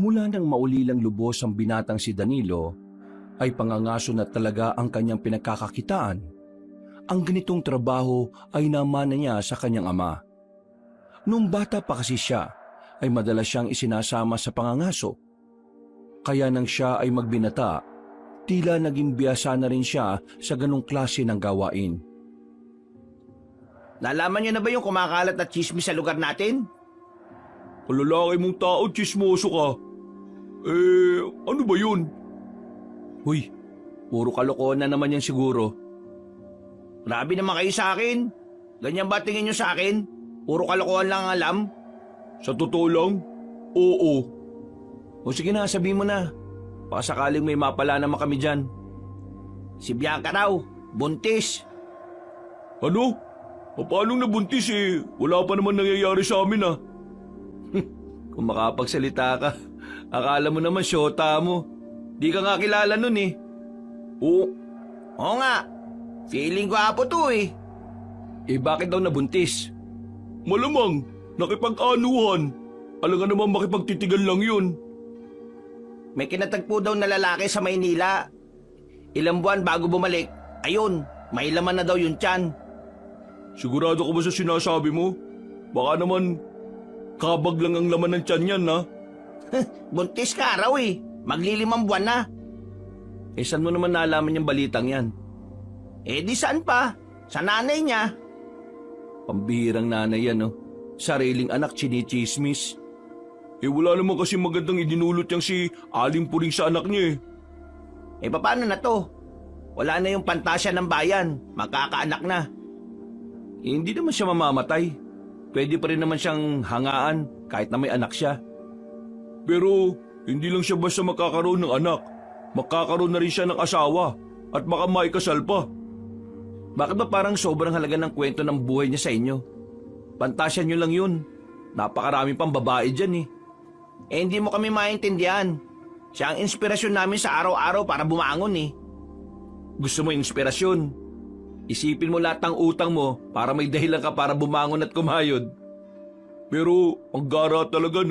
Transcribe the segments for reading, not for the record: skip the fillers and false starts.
Mula nang maulilang lubos ang binatang si Danilo, ay pangangaso na talaga ang kanyang pinagkakakitaan. Ang ganitong trabaho ay namana niya sa kanyang ama. Nung bata pa kasi siya, ay madalas siyang isinasama sa pangangaso. Kaya nang siya ay magbinata, tila naging biyasa na rin siya sa ganong klase ng gawain. Nalaman niyo na ba yung kumakalat na chismis sa lugar natin? Kalalaki mong tao, chismoso ka. Ano ba yun? Huy, puro kalokohan na naman yan siguro. Grabe naman kayo sa akin. Ganyan ba tingin niyo sa akin? Puro kalokohan lang ang alam? Sa totoo lang, oo. O sige na, sabihin mo na. Baka sakaling may mapala naman kami dyan. Si Bianca raw, buntis. Ano? Paano nabuntis Wala pa naman nangyayari sa amin Kung makapagsalita ka, akala mo naman syota mo. Di ka nga kilala nun Oo nga, feeling ko apo to bakit daw nabuntis? Malamang, nakipag-anuhan. Alangan naman makipagtitigan lang yun. May kinatagpo daw na lalaki sa Maynila. Ilang buwan bago bumalik, ayun, may laman na daw yung tiyan. Sigurado ka ba sa sinasabi mo? Baka naman, kabag lang ang laman ng tiyan yan, Buntis ka raw maglilimang buwan na. Saan mo naman nalaman yung balitang yan? Di saan pa? Sa nanay niya. Pambihirang nanay yan, Sariling anak chinichismis. Wala naman kasi magandang idinulot yang si Aling Puring sa anak niya Paano na to? Wala na yung pantasya ng bayan. Magkakaanak na. Hindi naman siya mamamatay. Pwede pa rin naman siyang hangaan kahit na may anak siya. Pero hindi lang siya basta makakaroon ng anak. Makakaroon na rin siya ng asawa at baka maikasal pa. Bakit ba parang sobrang halaga ng kwento ng buhay niya sa inyo? Pantasya niyo lang yun. Napakarami pang babae dyan Hindi mo kami maintindihan. Siya ang inspirasyon namin sa araw-araw para bumangon Gusto mo inspirasyon? Isipin mo lahat ng utang mo para may dahilan ka para bumangon at kumayod. Pero ang gara talaga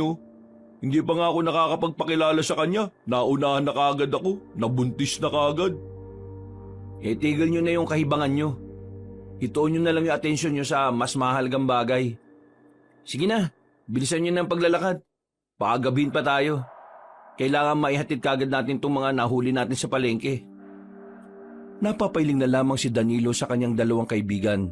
Hindi pa nga ako nakakapagpakilala sa kanya. Naunahan na kaagad ako. Nabuntis na kaagad. Tigil nyo na yung kahibangan nyo. Ituon nyo na lang yung atensyon nyo sa mas mahalagang bagay. Sige na, bilisan nyo ng paglalakad. Paagabihin pa tayo. Kailangan maihatid kagad natin itong mga nahuli natin sa palengke. Napapailing na lamang si Danilo sa kanyang dalawang kaibigan.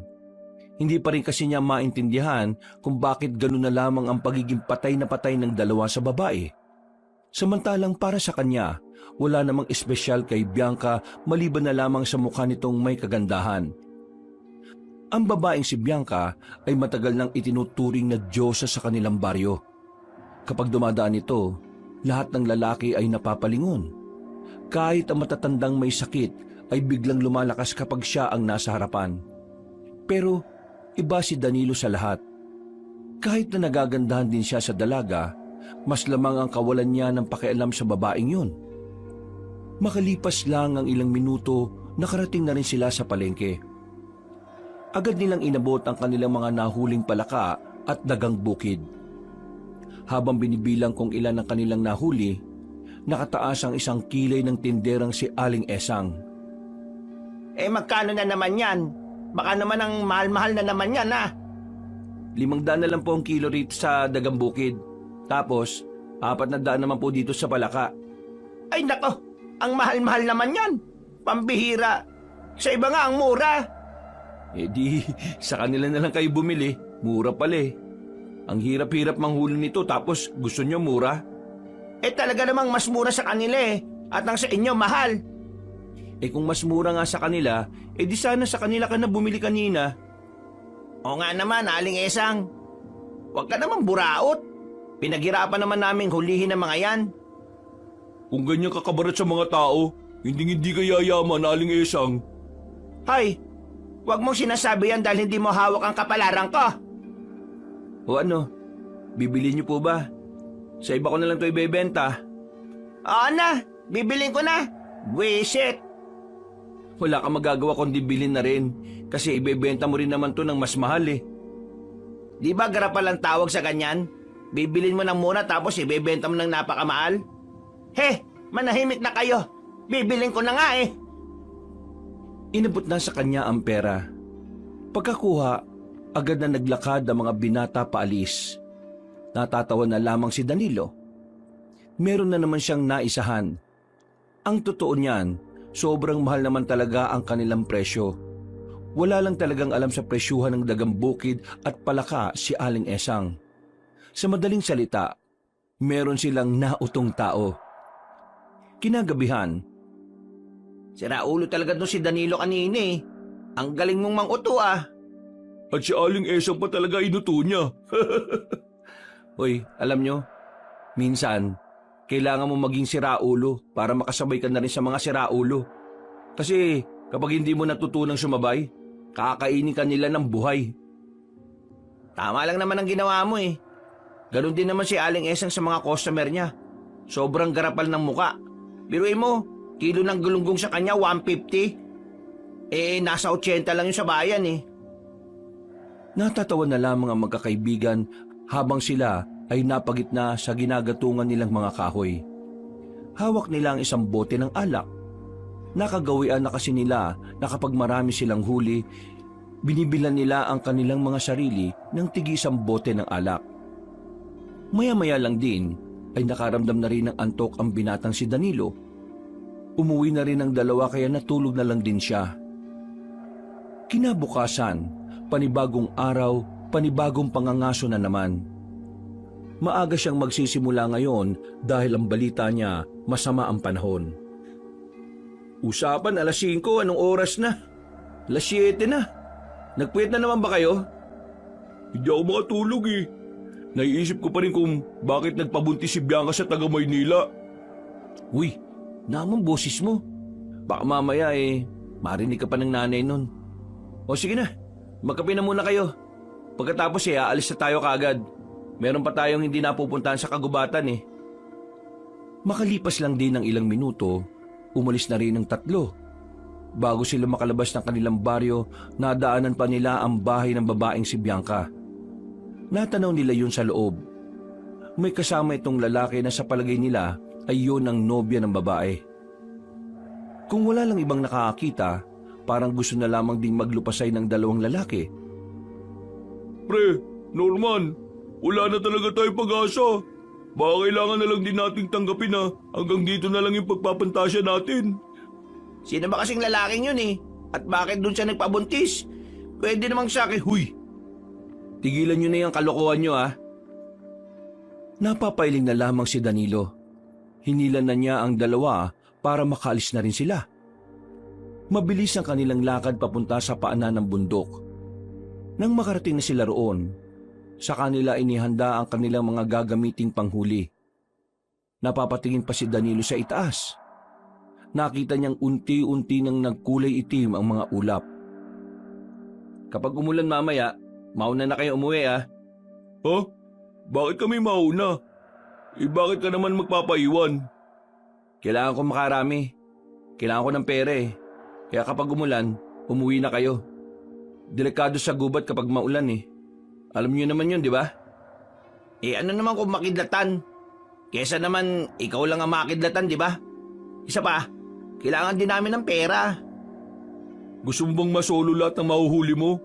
Hindi pa rin kasi niya maintindihan kung bakit gano'n na lamang ang pagiging patay na patay ng dalawa sa babae. Samantalang para sa kanya, wala namang espesyal kay Bianca maliban na lamang sa mukha nitong may kagandahan. Ang babaeng si Bianca ay matagal nang itinuturing na diyosa sa kanilang baryo. Kapag dumadaan ito, lahat ng lalaki ay napapalingon. Kahit ang matatandang may sakit ay biglang lumalakas kapag siya ang nasa harapan. Pero iba si Danilo sa lahat. Kahit na nagagandahan din siya sa dalaga, mas lamang ang kawalan niya ng pakialam sa babaeng yun. Makalipas lang ang ilang minuto, nakarating na rin sila sa palengke. Agad nilang inabot ang kanilang mga nahuling palaka at dagang bukid. Habang binibilang kung ilan ang kanilang nahuli, nakataas ang isang kilay ng tinderang si Aling Esang. Magkano na naman yan? Baka naman ang mahal-mahal na naman yan 500 na lang po ang kilo rito sa dagang bukid. Tapos, 400 naman po dito sa palaka. Ay nako, ang mahal-mahal naman yan. Pambihira. Sa iba nga ang mura. Sa kanila na lang kayo bumili. Mura pala Ang hirap-hirap manghuli nito tapos gusto nyo mura? Talaga namang mas mura sa kanila at ang sa inyo mahal. Kung mas mura nga sa kanila, di sana sa kanila ka na bumili kanina. O nga naman, Aling Esang. Huwag ka naman buraot. Pinaghirapan naman naming hulihin ang mga yan. Kung ganyan kakabarat sa mga tao, hindi ka yayaman, Aling Esang. Hay, huwag mong sinasabi yan dahil hindi mo hawak ang kapalaran ko. O ano, bibili niyo po ba? Sa iba ko na lang ito ibebenta. Oo na, bibilin ko na. Wisit. Wala kang magagawa kundi bilhin na rin kasi ibebenta mo rin naman to ng mas mahal Di ba garapal ang tawag sa ganyan? Bibilin mo ng mura tapos ibebenta mo ng napakamahal? He, manahimik na kayo. Bibilin ko na nga eh. Inabot na sa kanya ang pera. Pagkakuha, agad na naglakad ang mga binata paalis. Natatawa na lamang si Danilo. Meron na naman siyang naisahan. Ang totoo niyan, sobrang mahal naman talaga ang kanilang presyo. Wala lang talagang alam sa presyuhan ng dagang bukid at palaka si Aling Esang. Sa madaling salita, meron silang nautong tao. Kinagabihan, Sira ulo talaga doon si Danilo kanina eh. Ang galing mong manguto ah. At si Aling Esang pa talaga inuto niya. Hoy, alam nyo, minsan, kailangan mo maging siraulo para makasabay ka na rin sa mga siraulo. Kasi kapag hindi mo natutunang sumabay, kakainin ka nila ng buhay. Tama lang naman ang ginawa mo eh. Ganon din naman si Aling Esang sa mga customer niya. Sobrang garapal ng muka. Biruin mo, kilo ng gulunggong sa kanya 150. Eh, nasa 80 lang yung sa bayan eh. Natatawa na lamang ang magkakaibigan habang sila ay napagitna sa ginagatungan nilang mga kahoy. Hawak nila ang isang bote ng alak. Nakagawian na kasi nila na kapag marami silang huli, binibilan nila ang kanilang mga sarili ng tig-isang bote ng alak. Maya-maya lang din ay nakaramdam na rin ng antok ang binatang si Danilo. Umuwi na rin ang dalawa kaya natulog na lang din siya. Kinabukasan, panibagong araw, panibagong pangangaso na naman. Maaga siyang magsisimula ngayon dahil ang balita niya masama ang panahon. Usapan 5:00, anong oras na? 7:00 na. Nagpuyat na naman ba kayo? Hindi ako makatulog eh. Naiisip ko pa rin kung bakit nagpabuntis si Bianca sa taga Maynila. Uy, namang boses mo. Baka mamaya marinig ka pa ng nanay nun. O sige na, magkape na muna kayo. Pagkatapos aalis na tayo kaagad. Meron pa tayong hindi napupuntahan sa kagubatan eh. Makalipas lang din ng ilang minuto, umalis na rin ng 3. Bago sila makalabas ng kanilang baryo, nadaanan pa nila ang bahay ng babaeng si Bianca. Natanaw nila yun sa loob. May kasama itong lalaki na sa palagay nila ay yun ang nobya ng babae. Kung wala lang ibang nakakakita, parang gusto na lamang ding maglupasay ng 2 lalaki. Pre, Norman, wala na talaga tayong pag-asa. Baka kailangan na lang din nating tanggapin na hanggang dito na lang yung pagpapantasya natin. Sino ba kasing lalaking yun eh? At bakit dun siya nagpabuntis? Pwede namang sa akin, huy! Tigilan nyo na yung kalokohan nyo ah. Napapailing na lamang si Danilo. Hinilan na niya ang 2 para makaalis na rin sila. Mabilis ang kanilang lakad papunta sa paanan ng bundok. Nang makarating na sila roon, sa kanila inihanda ang kanilang mga gagamiting panghuli. Napapatingin pa si Danilo sa itaas. Nakita niyang unti-unti nang nagkulay itim ang mga ulap. Kapag umulan mamaya, mauna na kayo umuwi ah. Ha? Bakit kami mauna? Bakit ka naman magpapaiwan? Kailangan ko makarami. Kailangan ko ng pera eh. Kaya kapag umulan, umuwi na kayo. Delikado sa gubat kapag maulan eh. Alam niyo naman yun, di ba? Ano naman kung makidlatan? Kesa naman ikaw lang ang makidlatan, di ba? Isa pa, kailangan din namin ng pera. Gusto mo bang masolo lahat ng mahuhuli mo?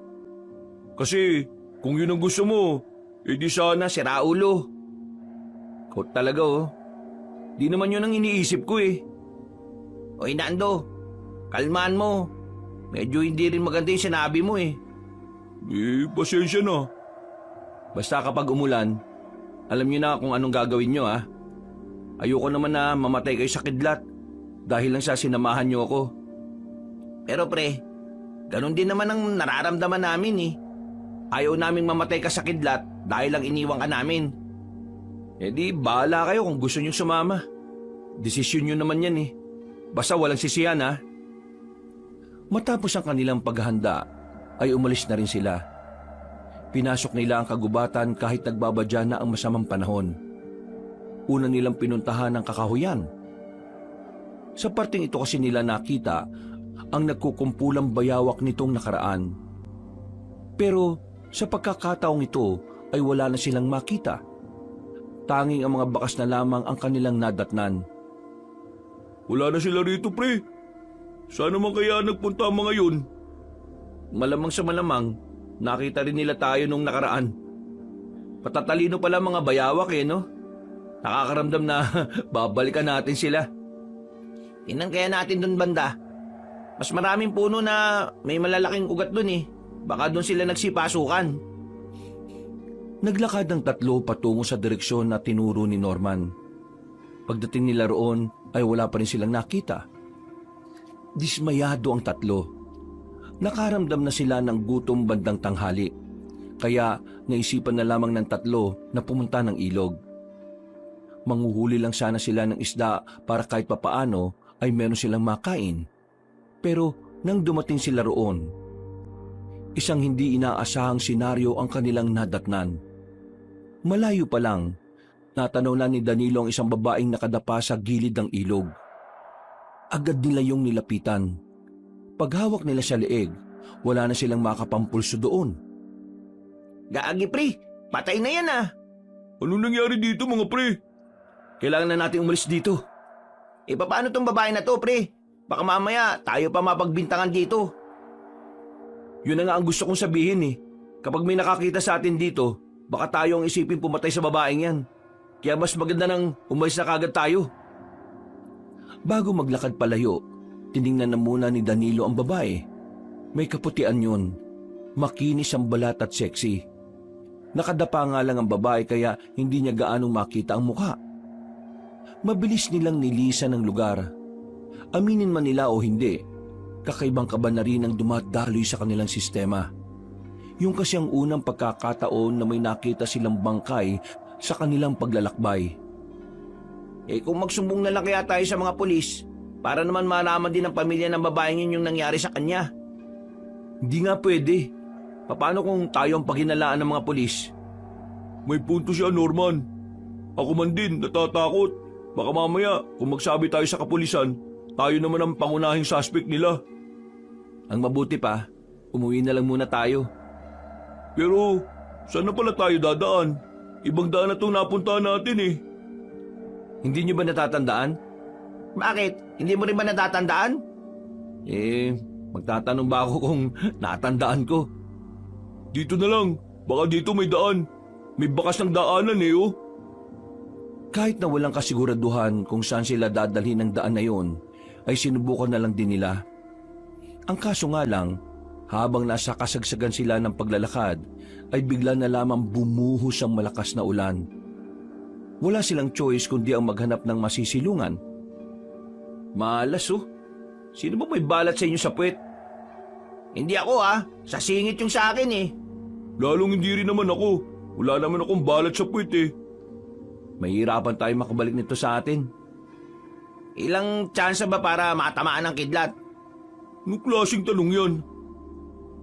Kasi kung yun ang gusto mo, edi sana Sira ulo. Ikaw talaga oh. Di naman yun ang iniisip ko eh. Oy Nando, kalmaan mo. Medyo hindi rin maganda yung sinabi mo eh. Pasensya na. Basta kapag umulan, alam niyo na kung anong gagawin niyo ah. Ayoko naman na mamatay kayo sa kidlat dahil lang sa sinamahan niyo ako. Pero pre, ganun din naman ang nararamdaman namin eh. Ayaw naming mamatay ka sa kidlat dahil lang iniwan ka namin. Eh di bahala kayo kung gusto niyo sumama. Desisyon niyo naman yan eh. Basta walang sisihan ah. Matapos ang kanilang paghahanda, ay umalis na rin sila. Pinasok nila ang kagubatan kahit nagbabadya na ang masamang panahon. Una nilang pinuntahan ang kakahuyan. Sa parting ito kasi nila nakita ang nagkukumpulang bayawak nitong nakaraan. Pero sa pagkakataong ito ay wala na silang makita. tanging ang mga bakas na lamang ang kanilang nadatnan. Wala na sila rito, pre. Saan naman kaya nagpunta ang mga yun? Malamang sa malamang, nakita rin nila tayo nung nakaraan. Patatalino pala mga bayawak no? Nakakaramdam na babalikan natin sila. Tingnan kaya natin dun banda. Mas maraming puno na may malalaking ugat dun eh. Baka dun sila nagsipasukan. Naglakad ang tatlo patungo sa direksyon na tinuro ni Norman. Pagdating nila roon ay wala pa rin silang nakita. Dismayado ang tatlo. Nakaramdam na sila ng gutom bandang tanghali. Kaya naisipan na lamang ng tatlo na pumunta ng ilog. Manghuhuli lang sana sila ng isda para kahit papaano ay meron silang makain. Pero nang dumating sila roon, isang hindi inaasahang senaryo ang kanilang nadatnan. Malayo pa lang, natanaw na ni Danilo ang isang babaeng nakadapa sa gilid ng ilog. Agad nila yung nilapitan. Paghawak nila sa leeg, wala na silang makapampulso doon. Gaagi pre, patay na yan ah. Ano nangyari dito mga pre? Kailangan na natin umalis dito. Paano tong babae na to pre? Baka mamaya tayo pa mapagbintangan dito. Yun na nga ang gusto kong sabihin Kapag may nakakita sa atin dito, baka tayo ang isipin pumatay sa babaeng yan. Kaya mas maganda nang umalis na kagad tayo. Bago maglakad palayo, tiningnan na muna ni Danilo ang babae. May kaputian yun. Makinis ang balat at sexy. Nakadapa nga lang ang babae kaya hindi niya gaanong makita ang mukha. Mabilis nilang nilisan ng lugar. Aminin man nila o hindi, kakaibang kaba na rin ang dumadaloy sa kanilang sistema. Yung kasi ang unang pagkakataon na may nakita silang bangkay sa kanilang paglalakbay. Kung magsumbong na lang kaya tayo sa mga pulis, para naman malaman din ng pamilya ng babaeng yun yung nangyari sa kanya. Hindi nga pwede. Paano kung tayo ang paghinalaan ng mga pulis? May punto siya, Norman. Ako man din, natatakot. Baka mamaya, kung magsabi tayo sa kapulisan, tayo naman ang pangunahing suspect nila. Ang mabuti pa, umuwi na lang muna tayo. Pero, saan na pala tayo dadaan? Ibang daan na itong napuntahan natin Hindi niyo ba natatandaan? Bakit? Hindi mo rin ba natatandaan? Magtatanong ba ako kung natandaan ko? Dito na lang, baka dito may daan. May bakas ng daanan Kahit na walang kasiguraduhan kung saan sila dadalhin ng daan na yon, ay sinubukan na lang din nila. Ang kaso nga lang, habang nasa kasagsagan sila ng paglalakad, ay bigla na lamang bumuhos ang malakas na ulan. Wala silang choice kundi ang maghanap ng masisilungan. Malas Sino ba may balat sa inyo sa puwet? Hindi ako sa singit yung sa akin Lalong hindi rin naman ako. Wala naman akong balat sa puwet Mahirapan tayo makabalik nito sa atin. Ilang tsansa ba para matamaan ng kidlat? Anong klaseng tanong yan?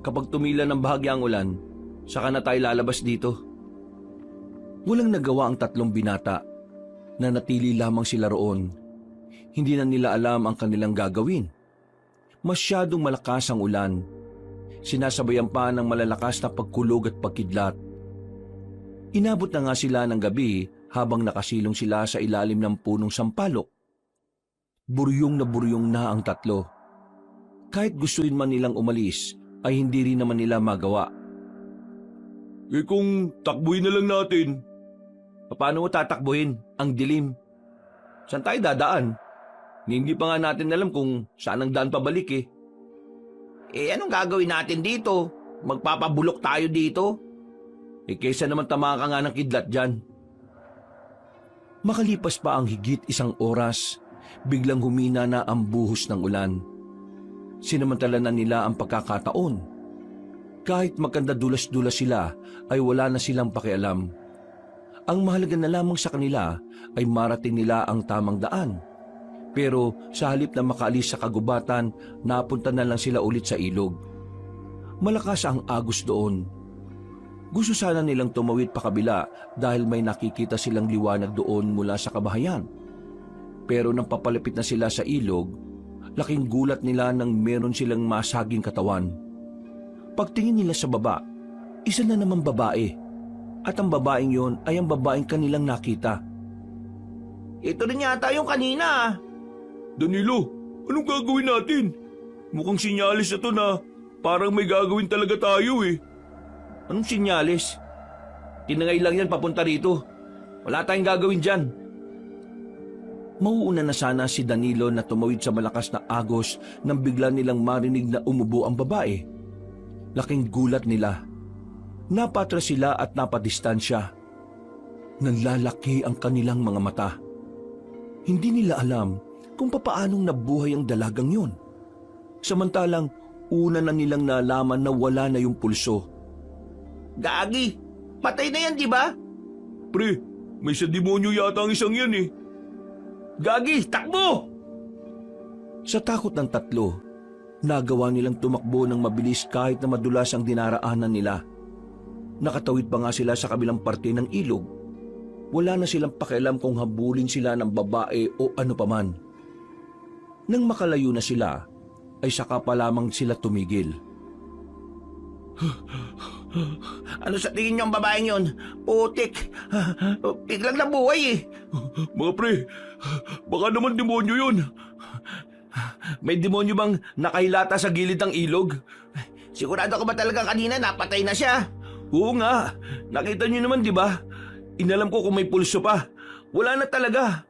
Kapag tumila ng bahagya ang ulan, saka na tayo lalabas dito. Walang nagawa ang tatlong binata. Nanatili lamang sila roon. Hindi na nila alam ang kanilang gagawin. Masyadong malakas ang ulan. Sinasabayan pa ng malalakas na pagkulog at pagkidlat. Inabot na nga sila ng gabi habang nakasilong sila sa ilalim ng punong sampalok. Buryong na ang tatlo. Kahit gustuin man nilang umalis, ay hindi rin naman nila magawa. Kung takbuhin na lang natin. Paano mo tatakbuhin? Ang dilim. Saan tayo dadaan? Hindi pa nga natin alam kung saan ang daan pabalik Anong gagawin natin dito? Magpapabulok tayo dito? Kaysa naman tamaan ka nga ng kidlat dyan. Makalipas pa ang higit 1 oras, biglang humina na ang buhos ng ulan. Sinamantala na nila ang pagkakataon. Kahit magkanda-dulas-dulas sila, ay wala na silang pakialam. Ang mahalaga na lamang sa kanila ay marating nila ang tamang daan. Pero sa halip na makaalis sa kagubatan, napunta na lang sila ulit sa ilog. Malakas ang agos doon. Gusto sana nilang tumawid pa kabila dahil may nakikita silang liwanag doon mula sa kabahayan. Pero nang papalapit na sila sa ilog, laking gulat nila nang meron silang masaging katawan. Pagtingin nila sa baba, isa na namang babae. At ang babaeng yon ay ang babaeng kanilang nakita. Ito rin yata yung kanina ah. Danilo, anong gagawin natin? Mukhang sinyalis na to na parang may gagawin talaga tayo eh. Anong sinyalis? Tinangay lang yan papunta rito. Wala tayong gagawin dyan. Mauuna na sana si Danilo na tumawid sa malakas na agos nang bigla nilang marinig na umubo ang babae. Laking gulat nila. Napatras sila at napadistansya. Nanlalaki ang kanilang mga mata. Hindi nila alam kung papaanong nabuhay ang dalagang yun. Samantalang una na nilang nalaman na wala na yung pulso. Gagi, patay na yan di ba? Pre, may sa demonyo yata ang isang yan eh. Gagi, takbo! Sa takot ng tatlo, nagawa nilang tumakbo ng mabilis kahit na madulas ang dinaraanan nila. Nakatawid pa nga sila sa kabilang parte ng ilog. Wala na silang pakialam kung habulin sila ng babae o ano paman. Nang makalayo na sila, ay saka pa lamang sila tumigil. Ano sa tingin niyo ang babaeng yon? Putik, biglang nabuhay eh. Mga pre, baka naman demonyo yun. May demonyo bang nakahilata sa gilid ng ilog? Sigurado ka ba talaga kanina napatay na siya? Oo nga, nakita niyo naman di ba? Inalam ko kung may pulso pa. Wala na talaga.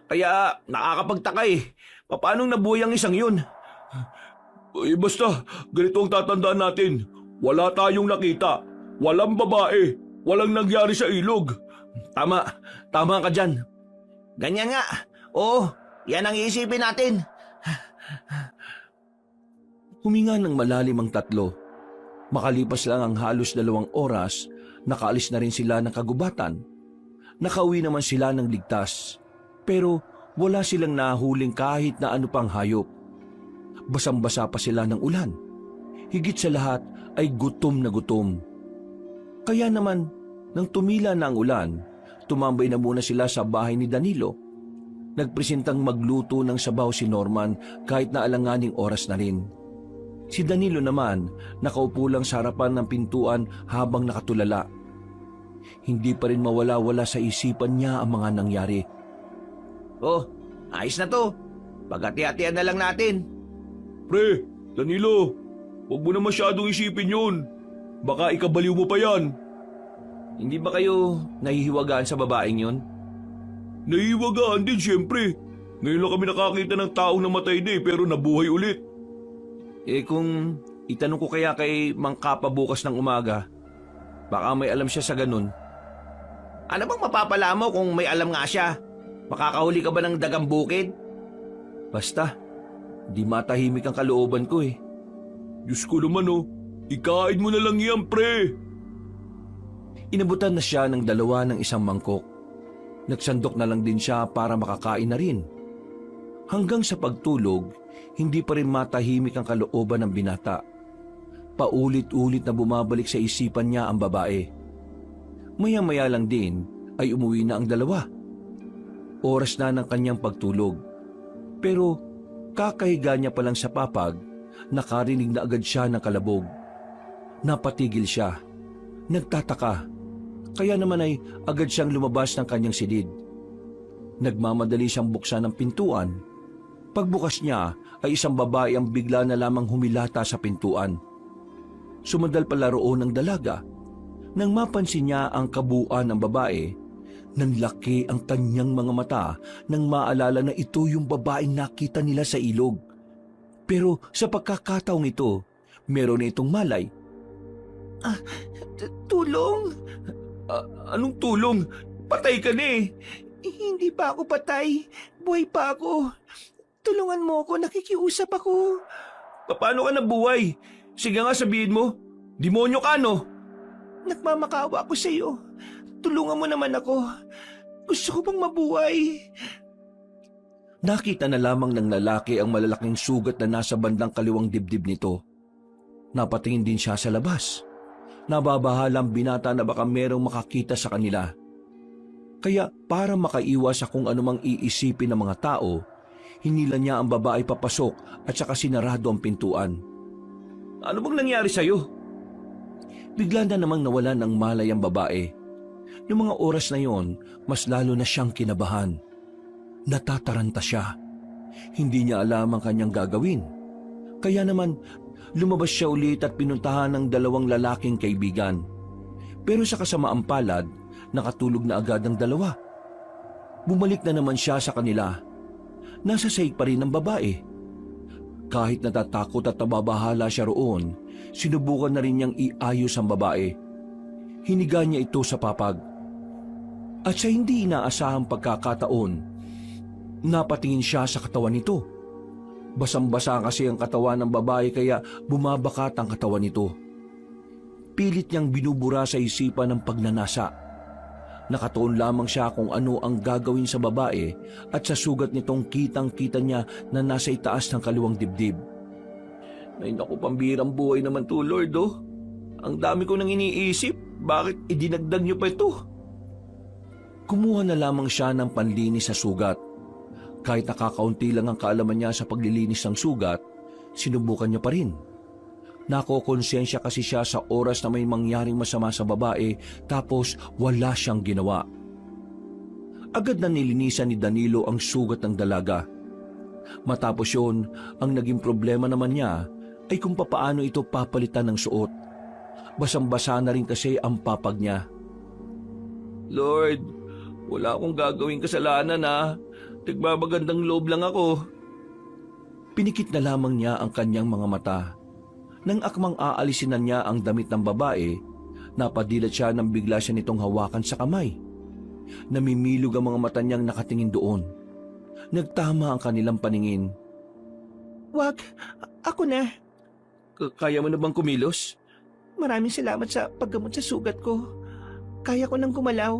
Kaya nakakapagtaka eh. Paanong nabuhay ang isang yun? Eh basta, ganito ang tatandaan natin. Wala tayong nakita. Walang babae. Walang nangyari sa ilog. Tama ka dyan. Ganyan nga. Oo, yan ang iisipin natin. Huminga ng malalim ang tatlo. Makalipas lang ang halos 2 oras, nakaalis na rin sila ng kagubatan. Nakauwi naman sila ng ligtas. Pero wala silang nahuling kahit na ano pang hayop. Basang-basa pa sila ng ulan. Higit sa lahat ay gutom na gutom. Kaya naman, nang tumila na ang ulan, tumambay na muna sila sa bahay ni Danilo. Nagpresentang magluto ng sabaw si Norman kahit na alanganing oras na rin. Si Danilo naman nakaupo lang sa harapan ng pintuan habang nakatulala. Hindi pa rin mawala-wala sa isipan niya ang mga nangyari. Oh, ayos na to. Pagati-hatian na lang natin. Pre, Danilo, huwag mo na masyadong isipin yun. Baka ikabaliw mo pa yan. Hindi ba kayo nahihiwagaan sa babaeng yun? Nahihiwagaan din siyempre. Ngayon lang kami nakakita ng taong namatay na pero nabuhay ulit. Kung itanong ko kaya kay Mang Kapa bukas ng umaga, baka may alam siya sa ganun. Ano bang mapapala mo kung may alam nga siya? Makakahuli ka ba ng dagang bukid? Basta, di matahimik ang kalooban ko eh. Diyos ko naman ikain mo na lang yan, pre. Inabutan na siya ng 2 ng isang mangkok. Nagsandok na lang din siya para makakain na rin. Hanggang sa pagtulog, hindi pa rin matahimik ang kalooban ng binata. Paulit-ulit na bumabalik sa isipan niya ang babae. Maya-maya lang din ay umuwi na ang 2. Oras na ng kanyang pagtulog. Pero kakahiga niya pa lang sa papag, nakarinig na agad siya ng kalabog. Napatigil siya. Nagtataka. Kaya naman ay agad siyang lumabas ng kanyang silid. Nagmamadali siyang buksan ng pintuan. Pagbukas niya ay isang babae ang bigla na lamang humilata sa pintuan. Sumandal pala roon ang dalaga. Nang mapansin niya ang kabuuan ng babae, nanlaki ang kanyang mga mata nang maalala na ito yung babaeng nakita nila sa ilog. Pero sa pagkakataong ito, meron na itong malay. Tulong? Anong tulong? Patay ka na eh. Hindi pa ako patay. Buhay pa ako. Tulungan mo ako, nakikiusap ako. Paano ka nabuhay? Sige nga sabihin mo, demonyo ka no? Nagmamakawa ako sa iyo. Tulungan mo naman ako. Gusto ko bang mabuhay. Nakita na lamang ng lalaki ang malalaking sugat na nasa bandang kaliwang dibdib nito. Napatingin din siya sa labas. Nababahalang binata na baka merong makakita sa kanila. Kaya para makaiwas sa kung anumang iisipin ng mga tao, hinila niya ang babae papasok at saka sinarado ang pintuan. Ano bang nangyari sa'yo? Bigla na namang nawala ng malay ang babae. Noong mga oras na yon, mas lalo na siyang kinabahan. Natataranta siya. Hindi niya alam ang kanyang gagawin. Kaya naman, lumabas siya ulit at pinuntahan ng dalawang lalaking kaibigan. Pero sa kasamaang palad, nakatulog na agad ang dalawa. Bumalik na naman siya sa kanila. Nasa sahig pa rin ang babae. Kahit natatakot at nababahala siya roon, sinubukan na rin niyang iayos ang babae. Hiniga niya ito sa papag. At sa hindi inaasahang pagkakataon, napatingin siya sa katawan nito. Basang-basa kasi ang katawan ng babae kaya bumabakat ang katawan nito. Pilit niyang binubura sa isipan ng pagnanasa. Nakatuon lamang siya kung ano ang gagawin sa babae at sa sugat nitong kitang-kita niya na nasa itaas ng kaliwang dibdib. Ay naku, pambirang buhay naman to, Lord, oh. Ang dami ko nang iniisip. Bakit idinagdag niyo pa ito? Kumuha na lamang siya ng panlinis sa sugat. Kahit nakakaunti lang ang kaalaman niya sa paglilinis ng sugat, sinubukan niya pa rin. Nakokonsensya kasi siya sa oras na may mangyaring masama sa babae tapos wala siyang ginawa. Agad na nilinisan ni Danilo ang sugat ng dalaga. Matapos yun, ang naging problema naman niya ay kung papaano ito papalitan ng suot. Basang-basa na rin kasi ang papag niya. Lord, wala akong gagawing kasalanan ha. Nagbabagandang loob lang ako. Pinikit na lamang niya ang kanyang mga mata. Nang akmang aalisin na niya ang damit ng babae, napadilat siya nang bigla siya nitong hawakan sa kamay. Namimilog ang mga mata niyang nakatingin doon. Nagtama ang kanilang paningin. Wag, ako na. Kaya mo na bang kumilos? Maraming salamat sa paggamot sa sugat ko. Kaya ko nang gumalaw.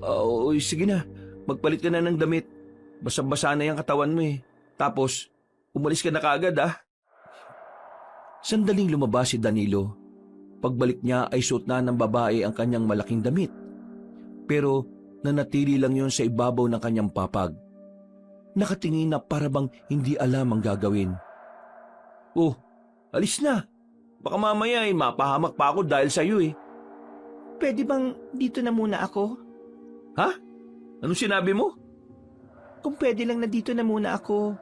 Oo, sige na. Magpalit ka na ng damit. Basa-basa na yung katawan mo eh. Tapos, umalis ka na kaagad ah. Sandaling lumabas si Danilo. Pagbalik niya ay suot na ng babae ang kanyang malaking damit. Pero nanatili lang yon sa ibabaw ng kanyang papag. Nakatingin na parabang hindi alam ang gagawin. Oh, alis na. Baka mamaya ay mapahamak pa ako dahil sa iyo eh. Pwede bang dito na muna ako? Ha? Anong sinabi mo? Kung pwede lang na dito na muna ako.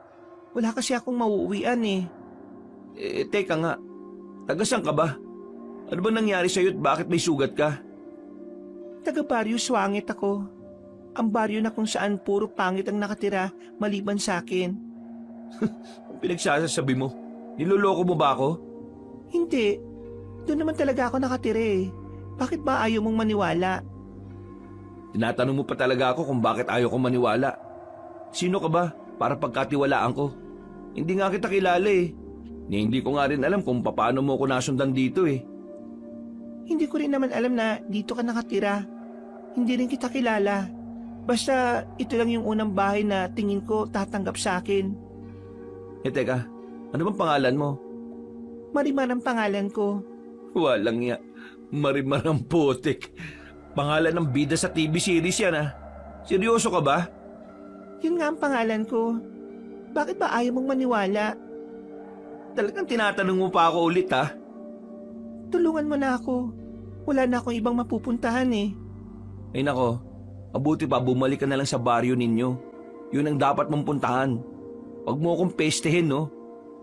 Wala kasi akong mauuwian eh. Teka nga. Tagasan ka ba? Ano ba nangyari sa'yo at bakit may sugat ka? Taga Baryo Swangit ako. Ang baryo na kung saan puro pangit ang nakatira maliban sa akin. Ang pinagsasabi mo? Niloloko mo ba ako? Hindi. Doon naman talaga ako nakatira eh. Bakit ba ayaw mong maniwala? Tinatanong mo pa talaga ako kung bakit ayaw kong maniwala. Sino ka ba para pagkatiwalaan ko? Hindi nga kita kilala eh. Hindi ko nga rin alam kung paano mo ako nasundan dito eh. Hindi ko rin naman alam na dito ka nakatira. Hindi rin kita kilala. Basta ito lang yung unang bahay na tingin ko tatanggap sa akin. Teka, ano bang pangalan mo? Marimar ang pangalan ko. Walang ya. Marimar ang putik. Pangalan ng bida sa TV series yan ah. Seryoso ka ba? Yun nga ang pangalan ko. Bakit ba ayaw mong maniwala? Talagang tinatanong mo pa ako ulit ha? Tulungan mo na ako. Wala na akong ibang mapupuntahan eh. Ay nako, mabuti pa bumalik ka na lang sa baryo ninyo. Yun ang dapat mong puntahan. Huwag mo akong pestehin no.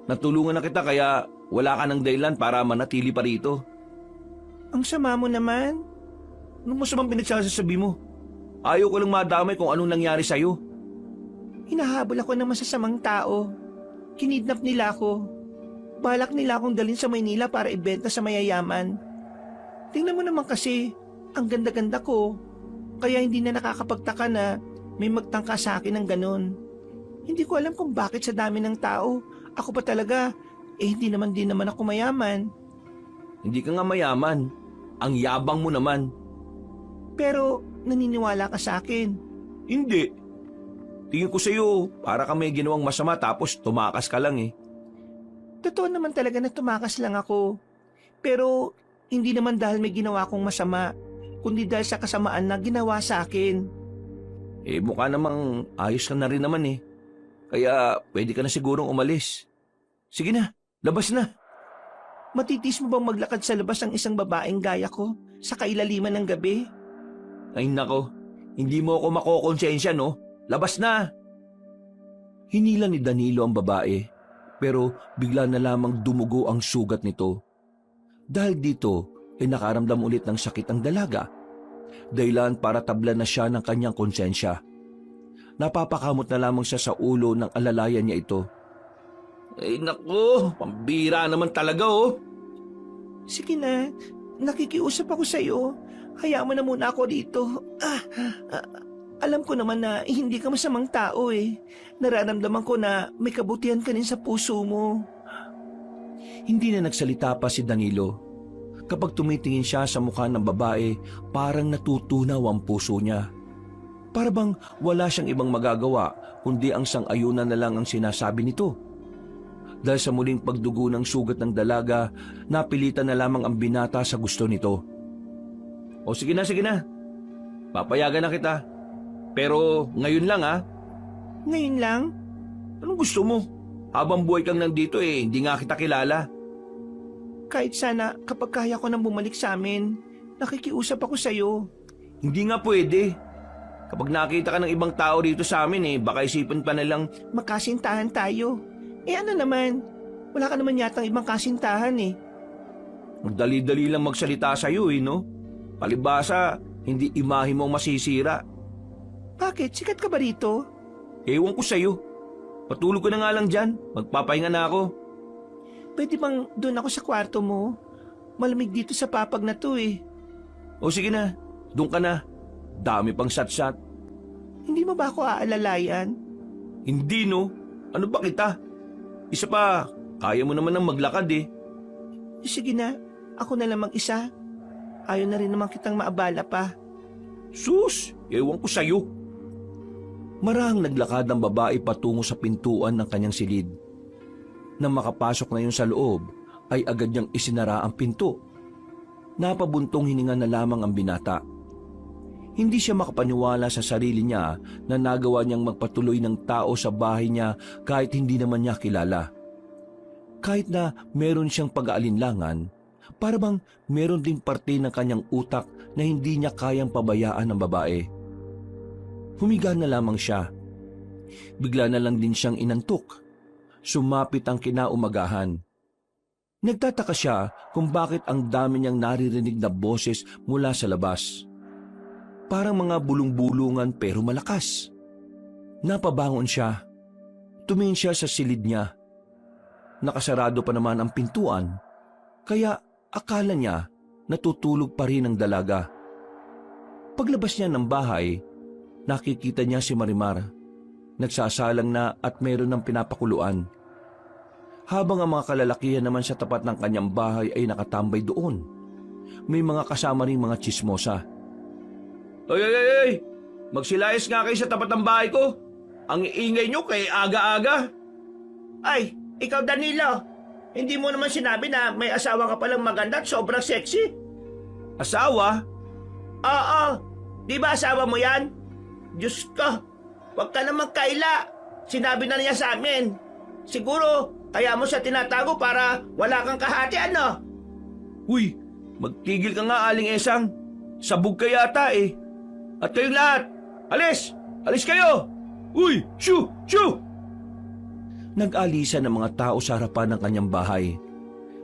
Natulungan na kita kaya wala ka ng dahilan para manatili pa rito. Ang sama mo naman. Ano masamang pinagsasabi mo? Ayaw ko lang madamay kung anong nangyari sa'yo. Hinahabol ako ng masasamang tao. Kinidnap nila ako. Balak nila akong dalhin sa Maynila para ibenta sa mayayaman. Tingnan mo naman kasi, ang ganda-ganda ko. Kaya hindi na nakakapagtaka na may magtangka sa akin ng ganon. Hindi ko alam kung bakit sa dami ng tao, ako pa talaga, hindi naman din naman ako mayaman. Hindi ka nga mayaman. Ang yabang mo naman. Pero naniniwala ka sa akin. Hindi. Tingin ko sa'yo, para ka may ginawang masama tapos tumakas ka lang eh. Totoo naman talaga na tumakas lang ako. Pero hindi naman dahil may ginawa kong masama, kundi dahil sa kasamaan na ginawa sa akin. Eh mukha namang ayos ka na rin naman eh. Kaya pwede ka na sigurong umalis. Sige na, labas na. Matitis mo bang maglakad sa labas ang isang babaeng gaya ko sa kailaliman ng gabi? Ay nako, hindi mo ako makokonsensya no? Labas na! Hinila ni Danilo ang babae, pero bigla na lamang dumugo ang sugat nito. Dahil dito, ay nakaramdam ulit ng sakit ang dalaga. Dahilan para tablan na siya ng kanyang konsensya. Napapakamot na lamang siya sa ulo ng alalayan niya ito. Ay nako, pambira naman talaga oh. Sige na, nakikiusap ako sa'yo. Hayaan mo na muna ako dito. Alam ko naman na hindi ka masamang tao eh. Nararamdaman ko na may kabutihan ka rin sa puso mo. Hindi na nagsalita pa si Danilo. Kapag tumitingin siya sa mukha ng babae, parang natutunaw ang puso niya. Para bang wala siyang ibang magagawa kundi ang sang-ayunan na lang ang sinasabi nito. Dahil sa muling pagdugo ng sugat ng dalaga, napilitan na lamang ang binata sa gusto nito. O sige na, sige na. Papayagan na kita. Pero ngayon lang ha. Ngayon lang? Anong gusto mo? Habang buhay kang nandito hindi nga kita kilala. Kahit sana kapag kaya ko nang bumalik sa amin, nakikiusap ako sa'yo. Hindi nga pwede. Kapag nakita ka ng ibang tao dito sa amin baka isipin pa nilang Makasintahan tayo. Ano naman? Wala ka naman yatang ibang kasintahan magdali-dali lang magsalita sa'yo no? Palibasa, hindi imahe mo ang masisira. Bakit? Sikat ka ba rito? Ewan ko sa'yo. Patulog ko na nga lang dyan. Magpapahinga na ako. Pwede bang doon ako sa kwarto mo? Malamig dito sa papag na to O sige na, doon ka na. Dami pang sat-sat. Hindi mo ba ako aalalayan? Hindi no. Ano ba kita? Isa pa, kaya mo naman ng maglakad Sige na, ako na lang mag-isa. Ayaw na rin naman kitang maabala pa. Sus, ewan ko sa'yo. Marahang naglakad ang babae patungo sa pintuan ng kanyang silid. Nang makapasok na yun sa loob, ay agad niyang isinara ang pinto. Napabuntong hininga na lamang ang binata. Hindi siya makapaniwala sa sarili niya na nagawa niyang magpatuloy ng tao sa bahay niya kahit hindi naman niya kilala. Kahit na meron siyang pag-aalinlangan, para bang meron ding parte ng kanyang utak na hindi niya kayang pabayaan ng babae. Humiga na lamang siya. Bigla na lang din siyang inantok. Sumapit ang kinaumagahan. Nagtataka siya kung bakit ang dami niyang naririnig na boses mula sa labas. Parang mga bulong-bulungan pero malakas. Napabangon siya. Tumingin siya sa silid niya. Nakasarado pa naman ang pintuan, kaya akala niya natutulog pa rin ang dalaga. Paglabas niya ng bahay, nakikita niya si Marimar. Nagsasalang na at meron ng pinapakuluan. Habang ang mga kalalakihan naman sa tapat ng kanyang bahay ay nakatambay doon. May mga kasama ring mga tsismosa. Ay! Magsilayas nga kayo sa tapat ng bahay ko. Ang iingay nyo kay aga-aga. Ay, ikaw Danilo, hindi mo naman sinabi na may asawa ka palang maganda at sobrang sexy? Asawa? Oo, di ba asawa mo yan? Diyos ko, huwag ka na magkaila. Sinabi na niya sa amin. Siguro, kaya mo siya tinatago para wala kang kahati Uy, magtigil ka nga Aling Esang. Sabog ka yata At kayong lahat, alis! Alis kayo! Uy! Shoo! Shoo! Nag-alisan ng mga tao sa harapan ng kanyang bahay.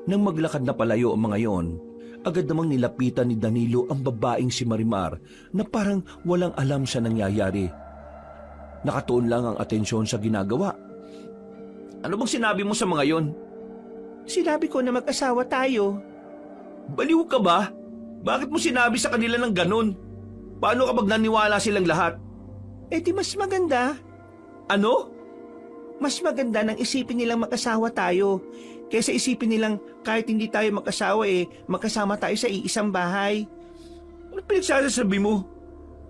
Nang maglakad na palayo ang mga yon, agad namang nilapitan ni Danilo ang babaeng si Marimar na parang walang alam sa nangyayari. Nakatuon lang ang atensyon sa ginagawa. Ano bang sinabi mo sa mga yon? Sinabi ko na mag-asawa tayo. Baliw ka ba? Bakit mo sinabi sa kanila ng ganon? Paano kapag naniwala silang lahat? Di mas maganda. Ano? Mas maganda nang isipin nilang mag-asawa tayo kaysa isipin nilang kahit hindi tayo mag-asawa magkasama tayo sa iisang bahay. Ano pinagsasabi mo?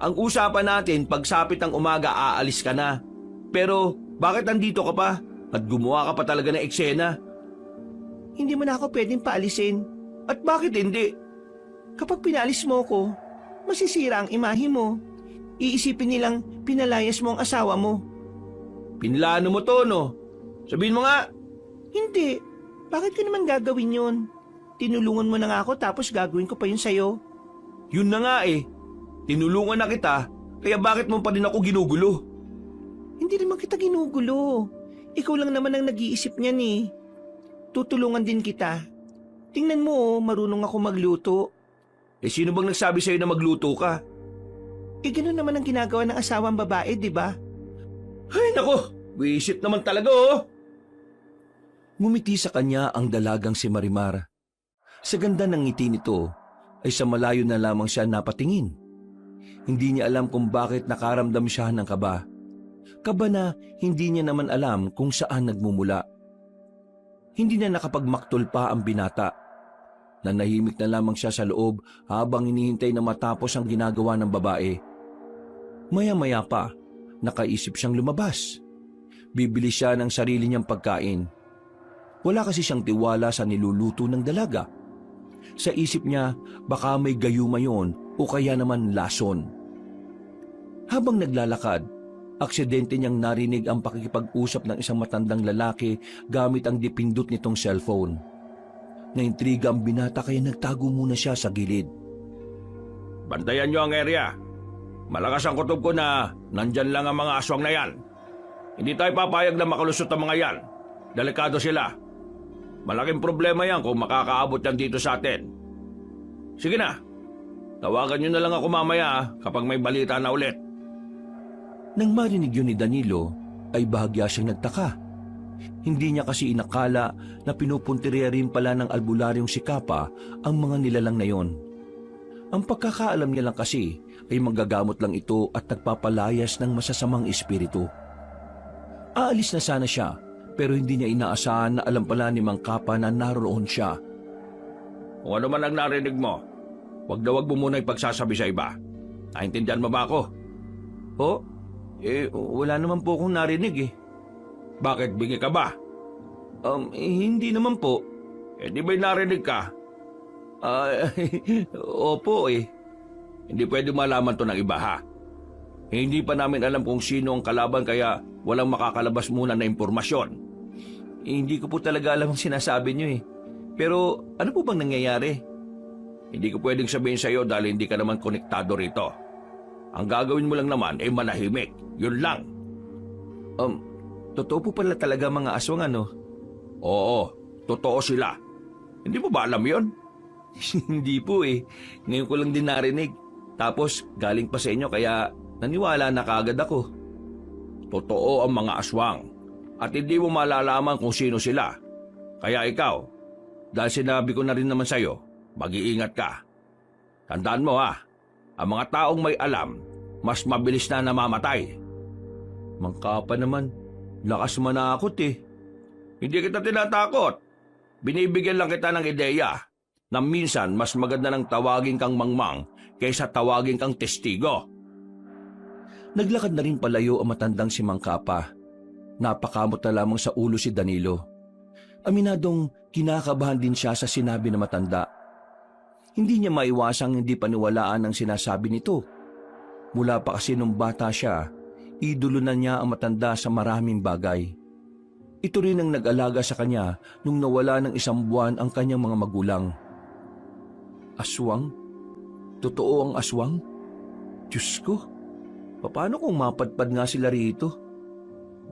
Ang usapan natin, pagsapit ng umaga aalis ka na. Pero bakit nandito ka pa? At gumawa ka pa talaga ng eksena? Hindi mo na ako pwedeng paalisin. At bakit hindi? Kapag pinalis mo ko, masisira ang imahe mo. Iisipin nilang pinalayas mo ang asawa mo. Pinlano mo to, no? Sabihin mo nga. Hindi. Bakit ko naman gagawin yun? Tinulungan mo na nga ako tapos gagawin ko pa yun sa'yo. Yun na nga Tinulungan na kita, kaya bakit mo pa rin ako ginugulo? Hindi naman kita ginugulo. Ikaw lang naman ang nag-iisip niyan eh. Tutulungan din kita. Tingnan mo, marunong ako magluto. Eh sino bang nagsabi sa'yo na magluto ka? Eh ganun naman ang ginagawa ng asawang babae, di ba? Ay nako, wisit naman talaga oh! Ngumiti sa kanya ang dalagang si Marimar. Sa ganda ng ngiti nito, ay sa malayo na lamang siya napatingin. Hindi niya alam kung bakit nakaramdam siya ng kaba. Kaba na hindi niya naman alam kung saan nagmumula. Hindi na nakapagmaktol pa ang binata. Nanahimik na lamang siya sa loob habang hinihintay na matapos ang ginagawa ng babae. Maya-maya pa, nakaisip siyang lumabas. Bibili siya ng sarili niyang pagkain. Wala kasi siyang tiwala sa niluluto ng dalaga. Sa isip niya, baka may gayuma yon o kaya naman lason. Habang naglalakad, aksidente niyang narinig ang pakikipag-usap ng isang matandang lalaki gamit ang dipindot nitong cellphone. Naintriga ang binata kaya nagtago muna siya sa gilid. Bantayan niyo ang area. Malakas ang kutob ko na nandyan lang ang mga aswang na yan. Hindi tayo papayag na makalusot ang mga yan. Delikado sila. Malaking problema yan kung makakaabot yan dito sa atin. Sige na. Tawagan niyo na lang ako mamaya kapag may balita na ulit. Nang marinig yun ni Danilo, ay bahagya siyang nagtaka. Hindi niya kasi inakala na pinupuntirya rin pala ng albularyong si Kapa ang mga nilalang na yon. Ang pagkakaalam niya lang kasi ay manggagamot lang ito at nagpapalayas ng masasamang espiritu. Aalis na sana siya pero hindi niya inaasahan na alam pala ni Mang Kapa na naroon siya. Kung ano man ang narinig mo, wag na wag mo muna ipagsasabi sa iba. Naintindihan mo ba ako? Oh, wala naman po akong narinig eh. Bakit, bingi ka ba? Hindi naman po. Eh di ba'y narinig ka? Opo eh. Hindi pwede malaman to ng iba ha. Hindi pa namin alam kung sino ang kalaban kaya walang makakalabas muna na impormasyon. Hindi ko po talaga alam ang sinasabi niyo eh. Pero ano po bang nangyayari? Hindi ko pwedeng sabihin sa iyo dahil hindi ka naman konektado rito. Ang gagawin mo lang naman ay manahimik. Yun lang. Totoo po pala talaga mga aswang ano? Oo, totoo sila. Hindi mo ba alam yon? Hindi po eh. Ngayon ko lang din narinig. Tapos galing pa sa inyo kaya naniwala na kaagad ako. Totoo ang mga aswang. At hindi mo malalaman kung sino sila. Kaya ikaw, dahil sinabi ko na rin naman sa'yo, mag-iingat ka. Tandaan mo ha, ang mga taong may alam, mas mabilis na namamatay. Mang Kapa naman, lakas manakot eh. Hindi kita tinatakot. Binibigyan lang kita ng ideya na minsan mas maganda ng tawagin kang mangmang kaysa tawagin kang testigo. Naglakad na rin palayo ang matandang si Mang Kapa. Napakamot na lamang sa ulo si Danilo. Aminadong kinakabahan din siya sa sinabi ng matanda. Hindi niya maiwasang hindi paniwalaan ang sinasabi nito. Mula pa kasi nung bata siya, idolo na niya ang matanda sa maraming bagay. Ito rin ang nag-alaga sa kanya nung nawala ng 1 buwan ang kanyang mga magulang. Aswang? Totoo ang aswang? Diyos ko, paano kung mapadpad nga sila rito?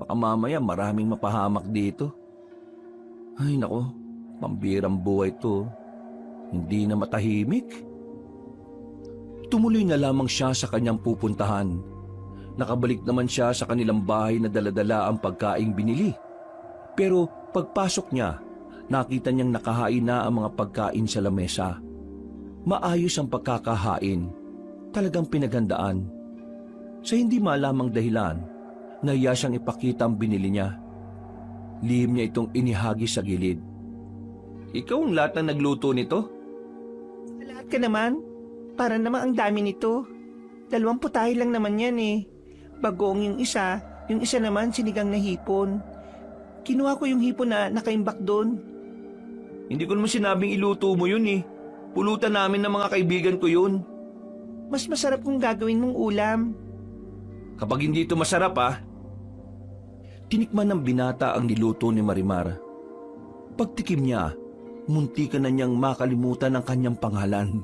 Baka mamaya maraming mapahamak dito. Ay nako, pambirang buhay to. Hindi na matahimik. Tumuloy na lamang siya sa kanyang pupuntahan. Nakabalik naman siya sa kanilang bahay na daladala ang pagkaing binili. Pero pagpasok niya, nakita niyang nakahain na ang mga pagkain sa lamesa. Maayos ang pagkakahain. Talagang pinaghandaan. Sa hindi malamang dahilan, nahiya siyang ipakita ang binili niya. Lihim niya itong inihagi sa gilid. Ikaw ang lahat ng nagluto nito? Lahat ka naman. Para naman ang dami nito. 2 putahe lang naman yan eh. Bagoong yung isa naman sinigang na hipon. Kinuha ko yung hipon na nakaimbak doon. Hindi ko naman sinabing iluto mo yun eh. Pulutan namin ng mga kaibigan ko yun. Mas masarap kung gagawin mong ulam. Kapag hindi ito masarap ah. Tinikman ng binata ang niluto ni Marimar. Pagtikim niya, muntikan na niyang makalimutan ang kanyang pangalan.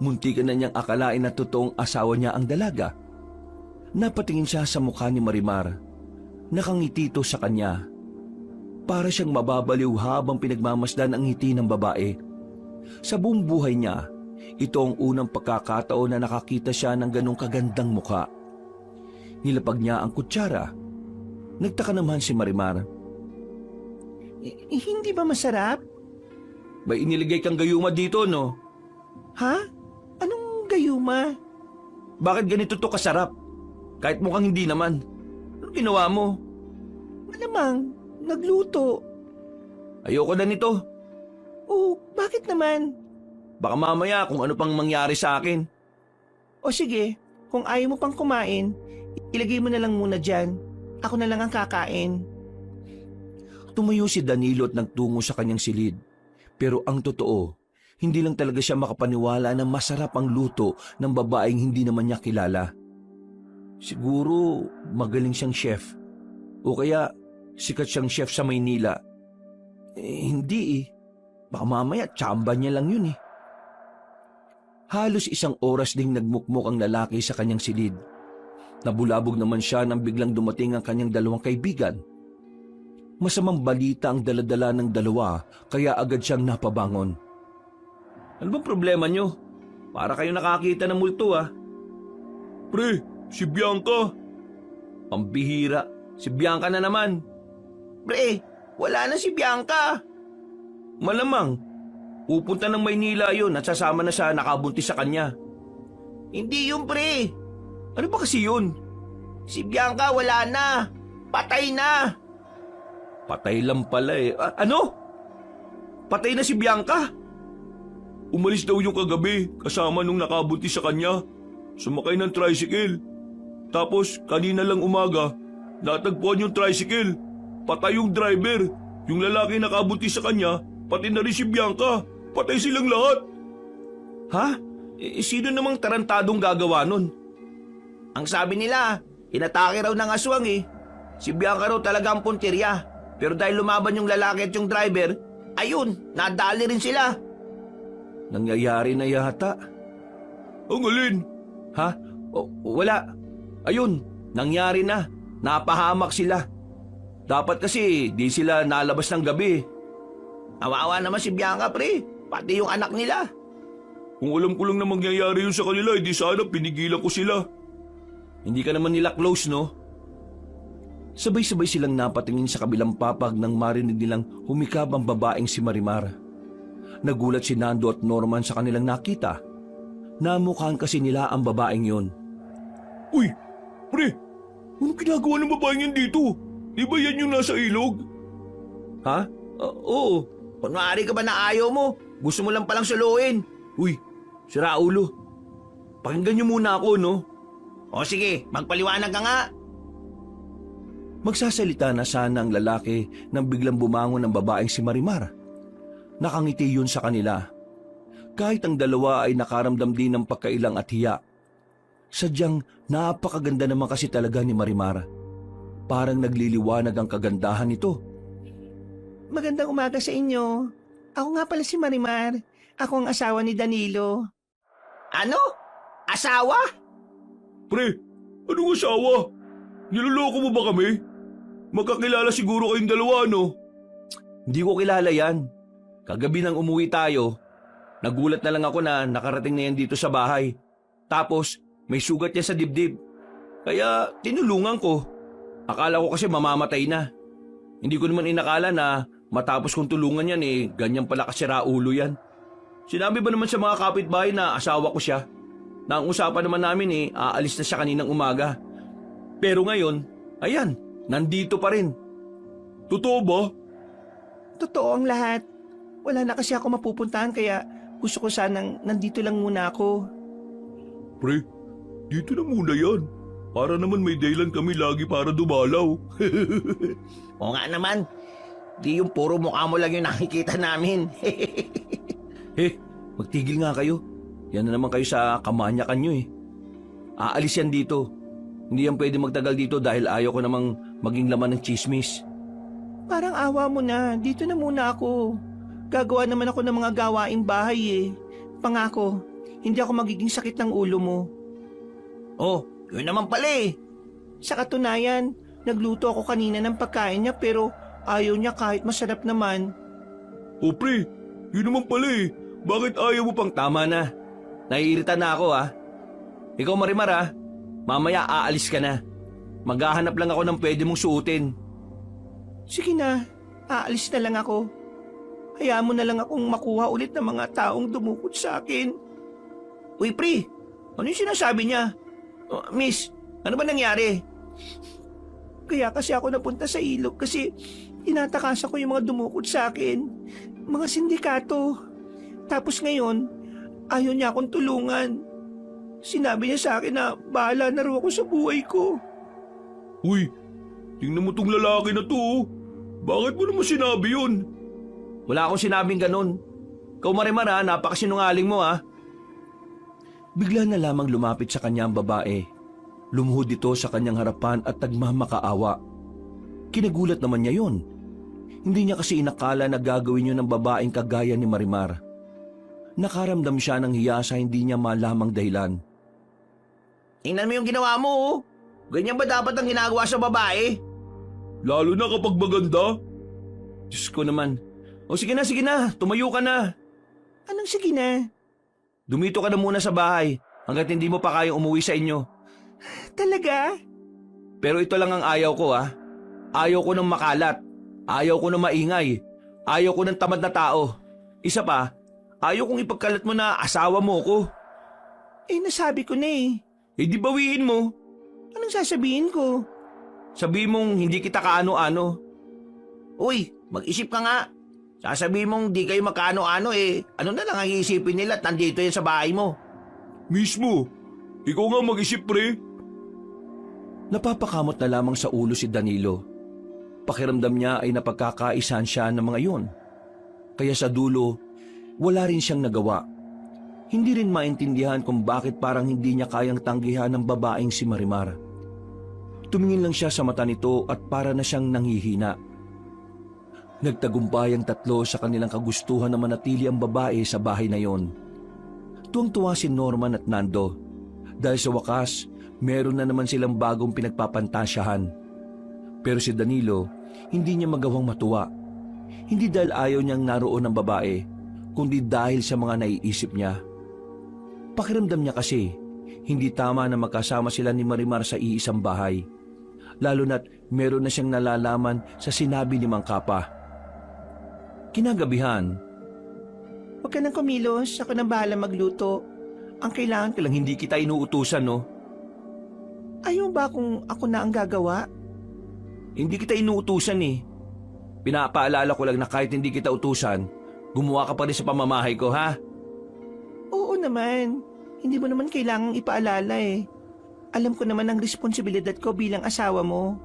Muntikan na niyang akalain na totoong asawa niya ang dalaga. Napatingin siya sa mukha ni Marimar. Nakangiti ito sa kanya. Para siyang mababaliw habang pinagmamasdan ang ngiti ng babae. Sa buong buhay niya, ito ang unang pagkakataon na nakakita siya ng ganong kagandang mukha. Nilapag niya ang kutsara. Nagtaka naman si Marimar. Hindi ba masarap? May iniligay kang gayuma dito, no? Ha? Anong gayuma? Bakit ganito to kasarap? Kahit mukhang hindi naman. Ano ginawa mo? Malamang, nagluto. Ayoko na nito. Oh, bakit naman? Baka mamaya kung ano pang mangyari sa akin. O sige, kung ayaw mo pang kumain, ilagay mo na lang muna dyan. Ako na lang ang kakain. Tumayo si Danilo at nagtungo sa kanyang silid. Pero ang totoo, hindi lang talaga siya makapaniwala na masarap ang luto ng babaeng hindi naman niya kilala. Siguro magaling siyang chef. O kaya sikat siyang chef sa Maynila. Hindi eh. Baka mamaya tsamba niya lang yun eh. Halos isang oras ding nagmukmok ang lalaki sa kanyang silid. Nabulabog naman siya nang biglang dumating ang kanyang dalawang kaibigan. Masamang balita ang daladala ng dalawa kaya agad siyang napabangon. Ano bang problema niyo? Para kayo nakakita ng multo ah. Pre, si Bianca. Pambihira, si Bianca na naman. Pre, wala na si Bianca. Malamang, pupunta ng Maynila yun at sasama na sa nakabuntis sa kanya. Hindi yun, pre. Ano ba kasi yun? Si Bianca wala na. Patay na. Patay lang pala eh. Ano? Patay na si Bianca? Umalis daw yung kagabi kasama nung nakabuntis sa kanya. Sumakay ng tricycle. Tapos kanina lang umaga, natagpuan yung tricycle. Patay yung driver. Yung lalaki nakabuntis sa kanya, pati na rin si Bianca. Patay silang lahat. Ha? Sino namang tarantadong gagawa nun? Ang sabi nila, inatake raw ng aswang eh. Si Bianca raw talaga ang puntirya. Pero dahil lumaban yung lalaki at yung driver, ayun, nadali rin sila. Nangyayari na yata. Ang alin? Ha? Wala. Ayun, nangyari na. Napahamak sila. Dapat kasi di sila nalabas ng gabi. Awawa naman si Bianca, pre. Pati yung anak nila. Kung alam ko lang na mangyayari yun sa kanila, hindi sana pinigilan ko sila. Hindi ka naman nila close, no? Sabay-sabay silang napatingin sa kabilang papag nang marinig nilang humikab ang babaeng si Marimar. Nagulat si Nando at Norman sa kanilang nakita. Namukhaan kasi nila ang babaeng yon. Uy, pre, anong ginagawa ng babaeng yan dito? Di ba yan yung nasa ilog? Ha? Oo. Kunwari ka ba na ayaw mo? Gusto mo lang palang suluin. Uy, si Raulo. Pakinggan niyo muna ako, no? O sige, magpaliwanag ka nga. Magsasalita na sana ang lalaki nang biglang bumangon ang babaeng si Marimar. Nakangiti yun sa kanila. Kahit ang dalawa ay nakaramdam din ng pagkailang at hiya. Sadyang napakaganda naman kasi talaga ni Marimar. Parang nagliliwanag ang kagandahan nito. Magandang umaga sa inyo. Ako nga pala si Marimar. Ako ang asawa ni Danilo. Ano? Asawa? Pre, anong asawa? Niloloko mo ba kami? Magkakilala siguro kayong dalawa, no? Hindi ko kilala yan. Kagabi nang umuwi tayo, nagulat na lang ako na nakarating na yan dito sa bahay. Tapos, may sugat niya sa dibdib. Kaya tinulungan ko. Akala ko kasi mamamatay na. Hindi ko naman inakala na matapos kong tulungan yan ganyan pala kasira ulo yan. Sinabi ba naman sa mga kapitbahay na asawa ko siya? Na ang usapan naman namin aalis na siya kaninang umaga. Pero ngayon, ayan, nandito pa rin. Totoo ba? Totoo ang lahat. Wala na kasi ako mapupuntahan kaya gusto ko sanang nandito lang muna ako. Pre, dito na muna yan. Para naman may dahilan kami lagi para dumalaw. O nga naman, di yung puro mukha mo lang yung nakikita namin. Magtigil nga kayo. Yan na naman kayo sa kamanyakan nyo Aalis yan dito. Hindi yan pwede magtagal dito dahil ayaw ko namang maging laman ng chismis. Parang awa mo na, dito na muna ako. Gagawa naman ako ng mga gawaing bahay Pangako, hindi ako magiging sakit ng ulo mo. Oh, yun naman pala eh. Sa katunayan, nagluto ako kanina ng pagkain niya pero ayaw niya kahit masarap naman. O pre, yun naman pala eh. Bakit ayaw mo pang... Tama na. Naiirita na ako Ikaw Marimar mamaya aalis ka na. Maghahanap lang ako ng pwede mong suotin. Sige na, aalis na lang ako. Hayaan mo na lang akong makuha ulit ng mga taong dumukot sa akin. Uy pre, ano yung sinasabi niya? Miss, ano ba nangyari? Kaya kasi ako napunta sa ilog kasi tinatakasan ko yung mga dumukot sa akin. Mga sindikato. Tapos ngayon, ayaw niya akong tulungan. Sinabi niya sa akin na bahala na raw ako sa buhay ko. Uy, tingnan mo tong lalaki na to. Bakit mo naman sinabi yun? Wala akong sinabing ganun. Ikaw Marimar napakasinungaling mo Bigla na lamang lumapit sa kanya ang babae. Lumuhod ito sa kanyang harapan at nagmamakaawa. Kinagulat naman niya yon. Hindi niya kasi inakala na gagawin yun ng babaeng kagaya ni Marimar. Nakaramdam siya ng hiya sa hindi niya malamang dahilan. Tingnan mo yung ginawa mo. Ganyan ba dapat ang ginagawa sa babae? Lalo na kapag maganda. Diyos ko naman. O sige na, tumayo ka na. Anong sige na? Dumito ka na muna sa bahay hanggat hindi mo pa kayang umuwi sa inyo. Talaga? Pero ito lang ang ayaw ko Ayaw ko ng makalat. Ayaw ko ng maingay. Ayaw ko ng tamad na tao. Isa pa, ayaw kong ipagkalat mo na asawa mo ko. Nasabi ko na eh. Di bawiin mo. Anong sasabihin ko? Sabihin mong hindi kita kaano-ano. Uy, mag-isip ka nga. Sasabihin mong di kayo magkaano-ano ano na lang ang iisipin nila at nandito yan sa bahay mo. Mismo. Ikaw nga mag-isip pre. Napapakamot na lamang sa ulo si Danilo. Pakiramdam niya ay napagkakaisan siya ng mga iyon. Kaya sa dulo, wala rin siyang nagawa. Hindi rin maintindihan kung bakit parang hindi niya kayang tanggihan ng babaeng si Marimar. Tumingin lang siya sa mata nito at para na siyang nanghihina. Nagtagumpay ang tatlo sa kanilang kagustuhan na manatili ang babae sa bahay na yon. Tuwang-tuwa si Norman at Nando dahil sa wakas meron na naman silang bagong pinagpapantasyahan. Pero si Danilo hindi niya magawang matuwa. Hindi dahil ayaw niyang naroon ng babae, kundi dahil sa mga naiisip niya. Pakiramdam niya kasi hindi tama na magkasama sila ni Marimar sa iisang bahay. Lalo na't meron na siyang nalalaman sa sinabi ni Mang Kapa. Kinagabihan, Huwag ka nang kumilos, ako nang bahala magluto. Ang kailangan lang hindi kita inuutusan ayaw ba kung ako na ang gagawa? Hindi kita inuutusan Pinapaalala ko lang na kahit hindi kita utusan, gumawa ka pa rin sa pamamahay ko Oo naman. Hindi mo naman kailangang ipaalala Alam ko naman ang responsibilidad ko bilang asawa mo.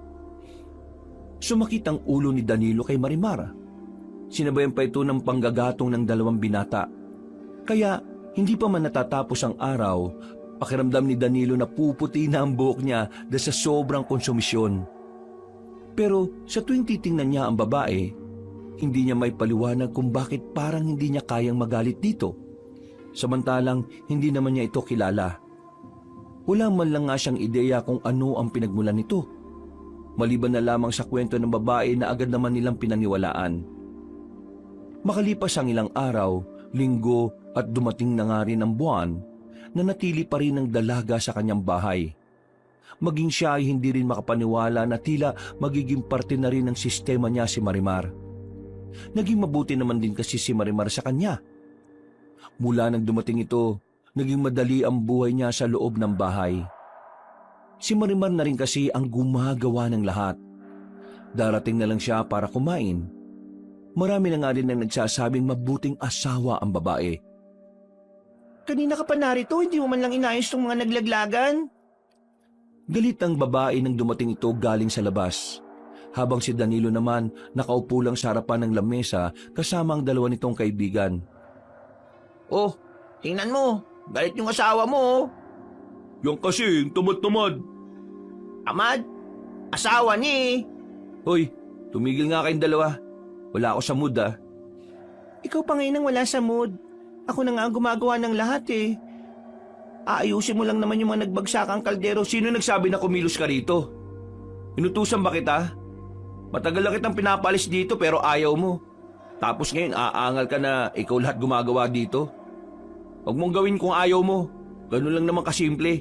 Sumakit ang ulo ni Danilo kay Marimar. Sinabayan pa ito ng panggagatong ng dalawang binata. Kaya hindi pa man natatapos ang araw, pakiramdam ni Danilo na puputi na ang buhok niya dahil sa sobrang konsumisyon. Pero sa tuwing titingnan niya ang babae, hindi niya may paliwanag kung bakit parang hindi niya kayang magalit dito. Samantalang hindi naman niya ito kilala. Wala man lang nga siyang ideya kung ano ang pinagmulan nito. Maliban na lamang sa kwento ng babae na agad naman nilang pinaniwalaan. Makalipas ang ilang araw, linggo at dumating na nga rin ang buwan, nanatili pa rin ang dalaga sa kanyang bahay. Maging siya ay hindi rin makapaniwala na tila magiging parte na rin ng sistema niya si Marimar. Naging mabuti naman din kasi si Marimar sa kanya. Mula nang dumating ito, naging madali ang buhay niya sa loob ng bahay. Si Marimar na rin kasi ang gumagawa ng lahat. Darating na lang siya para kumain. Marami na nga rin ang nagsasabing mabuting asawa ang babae. Kanina ka pa narito, hindi mo man lang inayos tong mga naglaglagan. Galit ang babae nang dumating ito galing sa labas. Habang si Danilo naman nakaupo lang sa harapan ng lamesa kasama ang dalawa nitong kaibigan. Oh, tingnan mo. Galit yung asawa mo. Yan kasi, tamad-tamad. Tamad? Asawa ni. Hoy, tumigil nga kayong dalawa. Wala ako sa mood Ikaw pa ngayon ang wala sa mood. Ako na nga ang gumagawa ng lahat Aayusin mo lang naman yung mga nagbagsakang kaldero. Sino nagsabi na kumilos ka rito? Inutusan ba kita? Matagal na kitang pinapalis dito pero ayaw mo. Tapos ngayon aangal ka na ikaw lahat gumagawa dito. Huwag mong gawin kung ayaw mo. Ganun lang naman kasimple.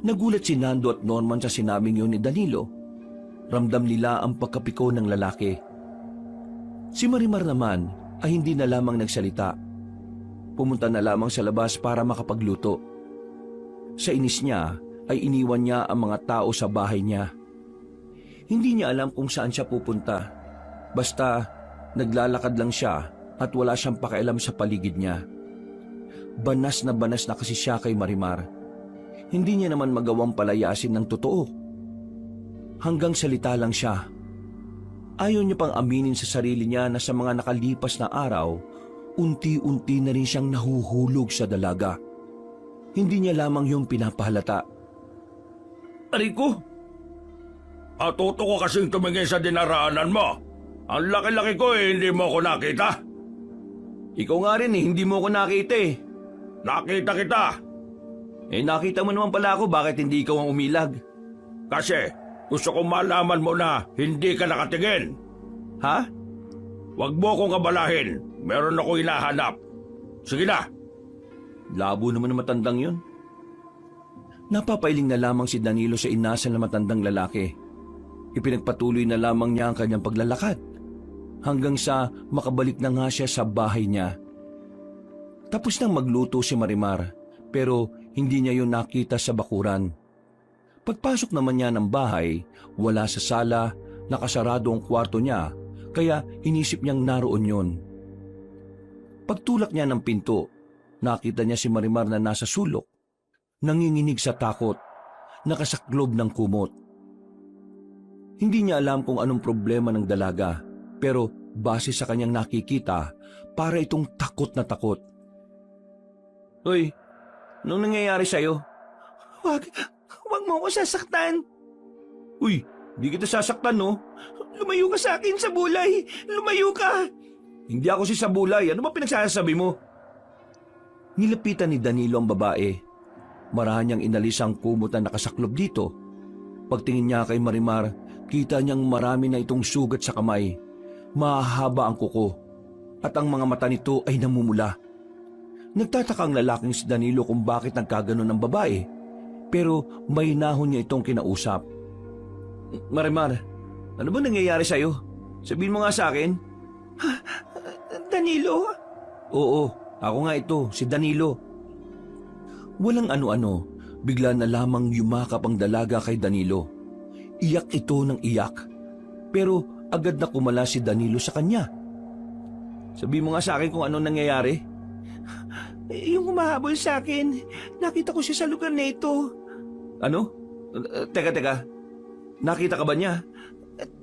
Nagulat si Nando at Norman sa sinabing yun ni Danilo. Ramdam nila ang pagkapiko ng lalaki. Si Marimar naman ay hindi na lamang nagsalita. Pumunta na lamang sa labas para makapagluto. Sa inis niya ay iniwan niya ang mga tao sa bahay niya. Hindi niya alam kung saan siya pupunta. Basta naglalakad lang siya at wala siyang pakialam sa paligid niya. Banas na kasi siya kay Marimar. Hindi niya naman magawang palayasin ng totoo. Hanggang salita lang siya. Ayaw niya pang aminin sa sarili niya na sa mga nakalipas na araw, unti-unti na rin siyang nahuhulog sa dalaga. Hindi niya lamang yung pinapahalata. Rico, atuto ko kasing tumingin sa dinaraanan mo. Ang laki-laki ko hindi mo ko nakita. Ikaw nga rin hindi mo ko nakita eh. Nakita kita. Nakita mo naman pala ako, bakit hindi ikaw ang umilag? Kasi gusto kong malaman mo na hindi ka nakatingin. Ha? Huwag mo akong kabalahin. Meron akong hinahanap. Sige na. Labo naman ng matandang yun. Napapailing na lamang si Danilo sa inasal na matandang lalaki. Ipinagpatuloy na lamang niya ang kanyang paglalakad hanggang sa makabalik na nga siya sa bahay niya. Tapos nang magluto si Marimar pero hindi niya yun nakita sa bakuran. Pagpasok naman niya ng bahay, wala sa sala, nakasarado ang kwarto niya, kaya inisip niyang naroon yun. Pagtulak niya ng pinto, nakita niya si Marimar na nasa sulok, nanginginig sa takot, nakasaklob ng kumot. Hindi niya alam kung anong problema ng dalaga, pero base sa kanyang nakikita, para itong takot na takot. Hoy, anong nangyayari sa'yo? Huwag mo ako sasaktan. Uy, di kita sasaktan no? Lumayo ka sa akin sa bulay. Lumayo ka. Hindi ako si Sabulay. Ano ba pinagsasabi mo? Nilapitan ni Danilo ang babae. Marahan niyang inalis ang kumot na nakasaklob dito. Pagtingin niya kay Marimar, kita niyang marami na itong sugat sa kamay. Mahaba ang kuko at ang mga mata nito ay namumula. Nagtataka ang lalaking si Danilo kung bakit nagkaganon ng babae. Pero may nahon niya itong kinausap. Marimar, ano ba nangyayari sa'yo? Sabihin mo nga sa akin. Danilo? Oo, ako nga ito, si Danilo. Walang ano-ano, bigla na lamang yumakap ang dalaga kay Danilo. Iyak ito ng iyak. Pero agad na kumala si Danilo sa kanya. Sabihin mo nga sa akin kung ano nangyayari. Yung humahabol sa akin, nakita ko siya sa lugar na ito. Ano? Teka. Nakita ka ba niya?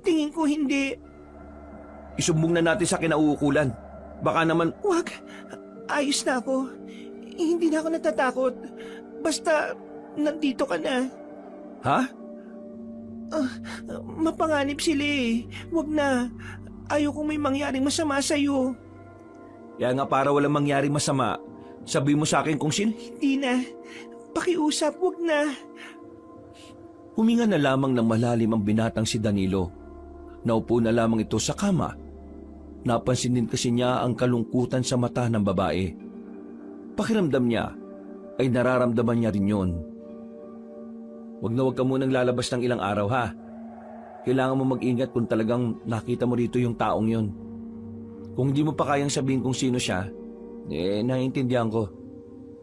Tingin ko hindi. Isumbong na natin sa kinauukulan. Baka naman... Wag, ayos na ako. Hindi na ako natatakot. Basta, nandito ka na. Ha? Mapanganib sila eh. Wag na. Ayoko may mangyaring masama sa'yo. Kaya nga para walang mangyaring masama, sabi mo sa akin kung sino... Hindi na. Pakiusap, wag na. Huminga na lamang ng malalim ang binatang si Danilo. Naupo na lamang ito sa kama. Napansin din kasi niya ang kalungkutan sa mata ng babae. Pakiramdam niya ay nararamdaman niya rin yun. Huwag ka munang lalabas ng ilang araw ha. Kailangan mo mag-ingat kung talagang nakita mo rito yung taong yun. Kung hindi mo pa kayang sabihin kung sino siya, naiintindihan ko.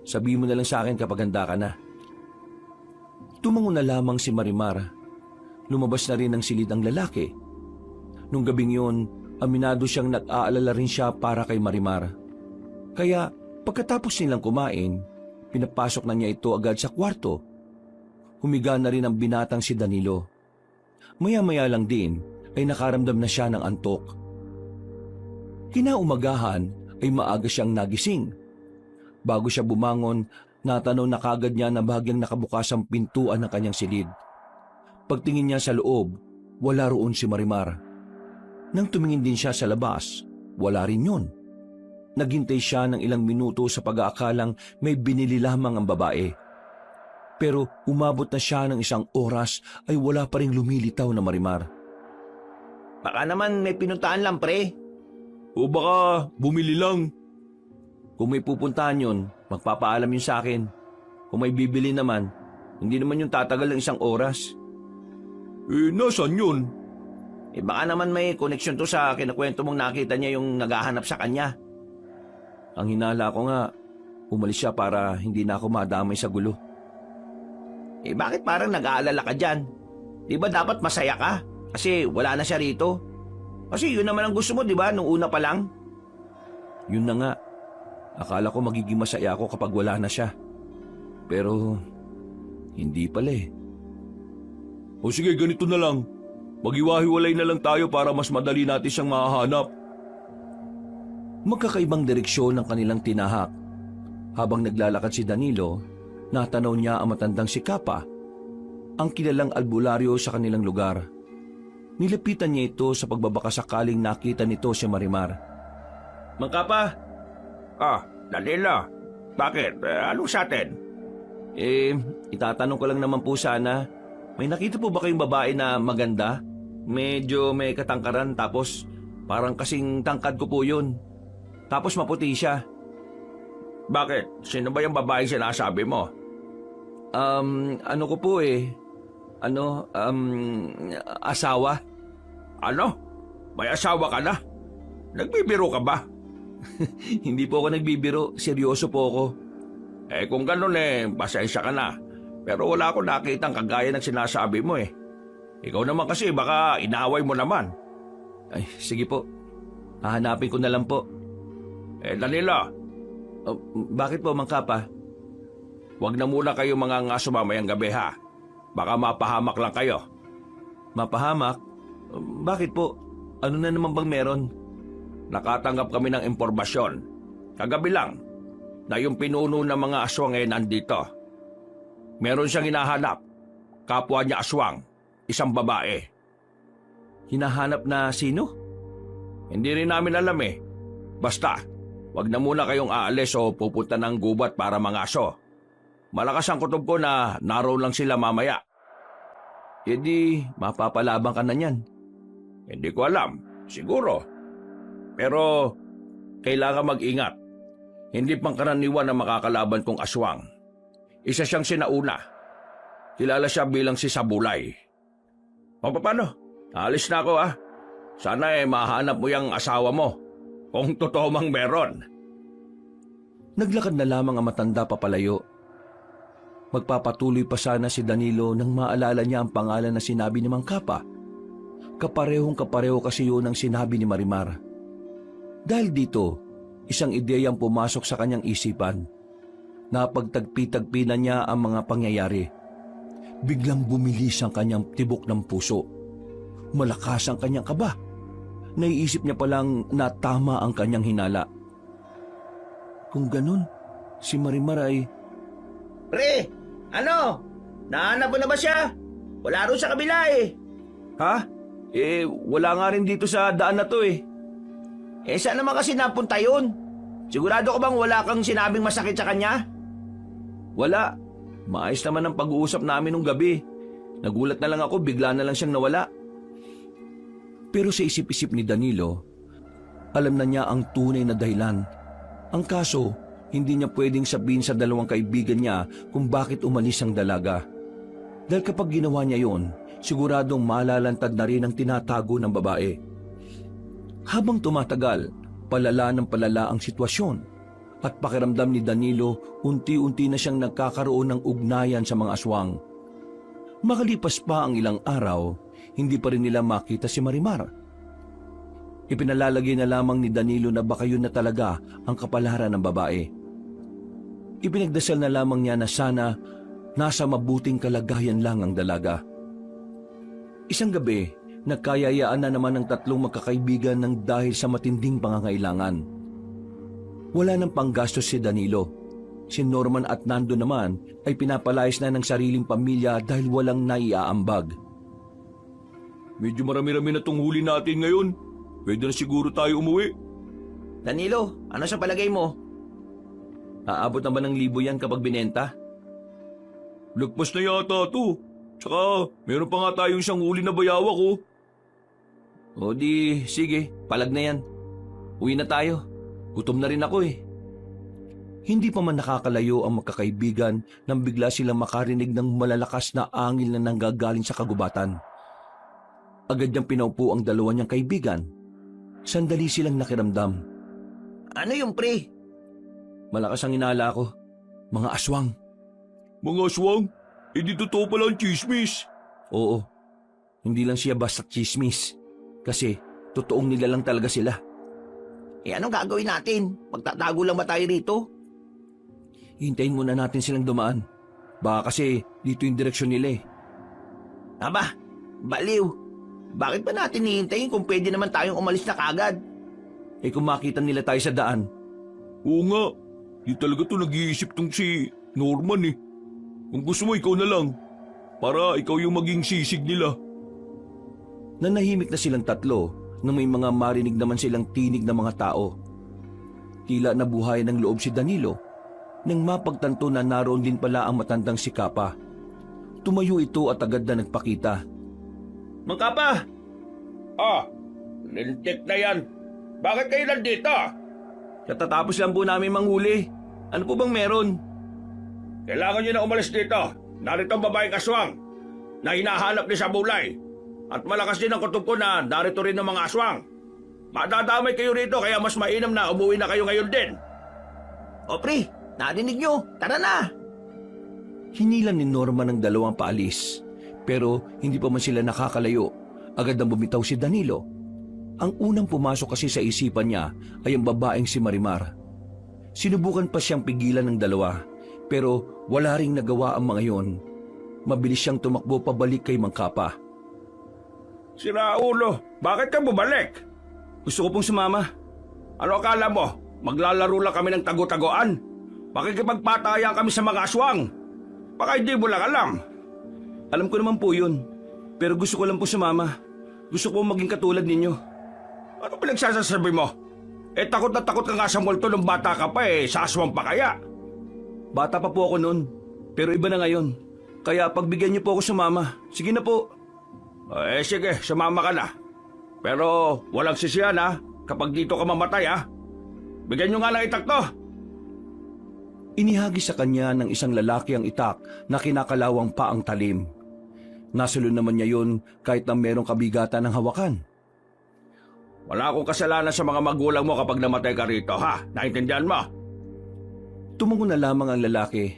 Sabihin mo na lang sa akin kapag handa ka na. Tumango na lamang si Marimar. Lumabas na rin ng silid ang lalaki. Nung gabing yun, aminado siyang nag-aalala rin siya para kay Marimar. Kaya pagkatapos nilang kumain, pinapasok na niya ito agad sa kwarto. Humiga na rin ang binatang si Danilo. Maya-maya lang din ay nakaramdam na siya ng antok. Kinaumagahan ay maaga siyang nagising. Bago siya bumangon, natanaw na kagad niya na bahagyang nakabukas ang pintuan ng kanyang silid. Pagtingin niya sa loob, wala roon si Marimar. Nang tumingin din siya sa labas, wala rin yun. naghintay siya ng ilang minuto sa pag-aakalang may binili lamang ang babae. Pero umabot na siya ng 1 oras ay wala pa ring lumilitaw na Marimar. Baka naman may pinuntahan lang, pre. O baka bumili lang. Kung may pupuntahan yun, magpapaalam yun sa akin. Kung may bibili naman, hindi naman yung tatagal ng 1 oras. Nasaan yun? Baka naman may koneksyon to sa kinakwento mong nakita niya yung naghahanap sa kanya. Ang hinala ko nga, umalis siya para hindi na ako madamay sa gulo. Bakit parang nag-aalala ka dyan? Di ba dapat masaya ka? Kasi wala na siya rito. Kasi yun naman ang gusto mo, di ba, nung una pa lang? Yun na nga. Akala ko magiging masaya ako kapag wala na siya. Pero, hindi pala eh. O sige, ganito na lang. Mag-iwahiwalay na lang tayo para mas madali natin siyang mahahanap. Magkakaibang direksyon ang kanilang tinahak. Habang naglalakad si Danilo, natanaw niya ang matandang si Kapa, ang kilalang albularyo sa kanilang lugar. Nilapitan niya ito sa pagbabakasakaling nakita nito si Marimar. Mang Kapa? Danilo. Bakit? Anong sa atin? Itatanong ko lang naman po sana, may nakita po ba kayong babae na maganda? Medyo may katangkaran tapos parang kasing tangkad ko po yun. Tapos maputi siya. Bakit? Sino ba yung babaeng sinasabi mo? Ano ko po asawa. Ano? May asawa ka na? Nagbibiro ka ba? Hindi po ako nagbibiro, seryoso po ako. Kung ganun pasensya ka na. Pero wala akong nakitang kagaya ng sinasabi mo Ikaw naman kasi baka inaaway mo naman. Ay, sige po. Hahanapin ko na lang po. Danilo. Bakit po, Mang Kapa? Huwag na muna kayo mga ngaso mamayang gabi ha. Baka mapahamak lang kayo. Mapahamak? Bakit po? Ano na naman bang meron? Nakatanggap kami ng impormasyon. Kagabi lang na yung pinuno ng mga aswang nandito. Meron siyang hinahanap. Kapwa niya aswang. Isang babae. Hinahanap na sino? Hindi rin namin alam Basta, wag na muna kayong aalis o pupunta ng gubat para mangaso. Malakas ang kutob ko na naroon lang sila mamaya. Di, mapapalabang ka na niyan. Hindi ko alam. Siguro. Pero, kailangan mag-ingat. Hindi pangkaraniwan na makakalaban kong aswang. Isa siyang sinauna. Kilala siya bilang si Sabulay. Paano? Alis na ako Sana mahanap mo yung asawa mo. Kung totoo mang meron. Naglakad na lamang ang matanda papalayo. Magpapatuloy pa sana si Danilo nang maalala niya ang pangalan na sinabi ni Mang Kapa. Kaparehong-kapareho kasi yun ang sinabi ni Marimar. Dahil dito, isang ideyang pumasok sa kanyang isipan. Napagtagpi-tagpi na niya ang mga pangyayari. Biglang bumilis ang kanyang tibok ng puso. Malakas ang kanyang kaba. Naiisip niya palang na tama ang kanyang hinala. Kung ganun, si Marimar ay... Pre, ano? Nahanap mo na ba siya? Wala rin sa kabila Ha? Wala nga rin dito sa daan na to saan naman kasi napunta yun? Sigurado ka bang wala kang sinabing masakit sa kanya? Wala. Maayos naman ang pag-uusap namin nung gabi. Nagulat na lang ako, bigla na lang siyang nawala. Pero sa isip-isip ni Danilo, alam na niya ang tunay na dahilan. Ang kaso, hindi niya pwedeng sabihin sa dalawang kaibigan niya kung bakit umalis ang dalaga. Dahil kapag ginawa niya yon, siguradong malalantad na rin ang tinatago ng babae. Habang tumatagal, palala ng palala ang sitwasyon at pakiramdam ni Danilo unti-unti na siyang nagkakaroon ng ugnayan sa mga aswang. Makalipas pa ang ilang araw, hindi pa rin nila makita si Marimar. Ipinalalagay na lamang ni Danilo na baka yun na talaga ang kapalaran ng babae. Ipinagdasal na lamang niya na sana nasa mabuting kalagayan lang ang dalaga. Isang gabi, nagkayayaan na naman ng tatlong magkakaibigan ng dahil sa matinding pangangailangan. Wala nang panggastos si Danilo. Si Norman at Nando naman ay pinapalayas na ng sariling pamilya dahil walang naiaambag. Medyo marami-rami na tong huli natin ngayon. Pwede na siguro tayo umuwi. Danilo, ano sa palagay mo? Aabot naman ng 1,000 yan kapag binenta. Lagpas na yata to. Tsaka, meron pa nga tayong isang huli na bayawak oh. O di, sige, palag na yan. Uwi na tayo. Gutom na rin ako eh. Hindi pa man nakakalayo ang magkakaibigan nang bigla silang makarinig ng malalakas na angin na nanggagaling sa kagubatan. Agad niyang pinaupo ang dalawa niyang kaibigan. Sandali silang nakiramdam. Ano yung pre? Malakas ang inala ko. Mga aswang. Mga aswang, di totoo pala ang chismis. Oo. Hindi lang siya basta chismis. Kasi totoong nilalang talaga sila. Anong gagawin natin? Magtatago lang ba tayo rito? Hintayin muna natin silang dumaan. Baka kasi dito yung direksyon nila eh. Aba, baliw. Bakit ba natin hihintayin kung pwede naman tayong umalis na kagad? Eh kung makita nila tayo sa daan, Oo nga, di talaga to nag-iisip tong si Norman eh. Kung gusto mo, ikaw na lang. Para ikaw yung maging sisig nila. nanahimik na silang tatlo nang may mga marinig naman silang tinig ng mga tao. Tila nabuhay ng loob si Danilo nang mapagtanto na naroon din pala ang matandang si Kapa. Tumayo ito at agad na nagpakita. Mang Kapa! Lintik na yan. Bakit kayo nandito? Katatapos lang po namin manghuli. Ano po bang meron? Kailangan nyo na umalis dito. Narito ang babaeng aswang na hinahanap ni sa bulay. At malakas din ang kutob ko na narito rin ang mga aswang. Madadamay kayo rito kaya mas mainam na umuwi na kayo ngayon din. O pre, narinig nyo. Tara na. Hinilan ni Norman ng dalawang paalis. Pero hindi pa man sila nakakalayo. Agad nang bumitaw si Danilo. Ang unang pumasok kasi sa isipan niya ay ang babaeng si Marimar. Sinubukan pa siyang pigilan ng dalawa. Pero wala ring nagawa ang mga yon. Mabilis siyang tumakbo pabalik kay Mang Kapa. Si Raulo, bakit ka bumalik? Gusto ko pong sumama. Ano akala mo? Maglalaro lang kami ng tago-tagoan? Pakikipagpataya kami sa mga aswang? Baka hindi mo lang alam. Alam ko naman po yun. Pero gusto ko lang po sumama. Gusto ko maging katulad ninyo. Ano pinagsasasabi mo? Takot na takot ka nga sa multo nung bata ka pa sa aswang pa kaya? Bata pa po ako noon. Pero iba na ngayon. Kaya pagbigyan niyo po ako sumama. Sige na po. Sige, sumama ka na. Pero walang sisihan kapag dito ka mamatay Bigyan nyo nga ng itak to. Inihagi sa kanya ng isang lalaki ang itak na kinakalawang pa ang talim. Nasulon naman niya yun kahit na merong kabigatan ng hawakan. Wala akong kasalanan sa mga magulang mo kapag namatay ka rito, Naintindihan mo? Tumango na lamang ang lalaki.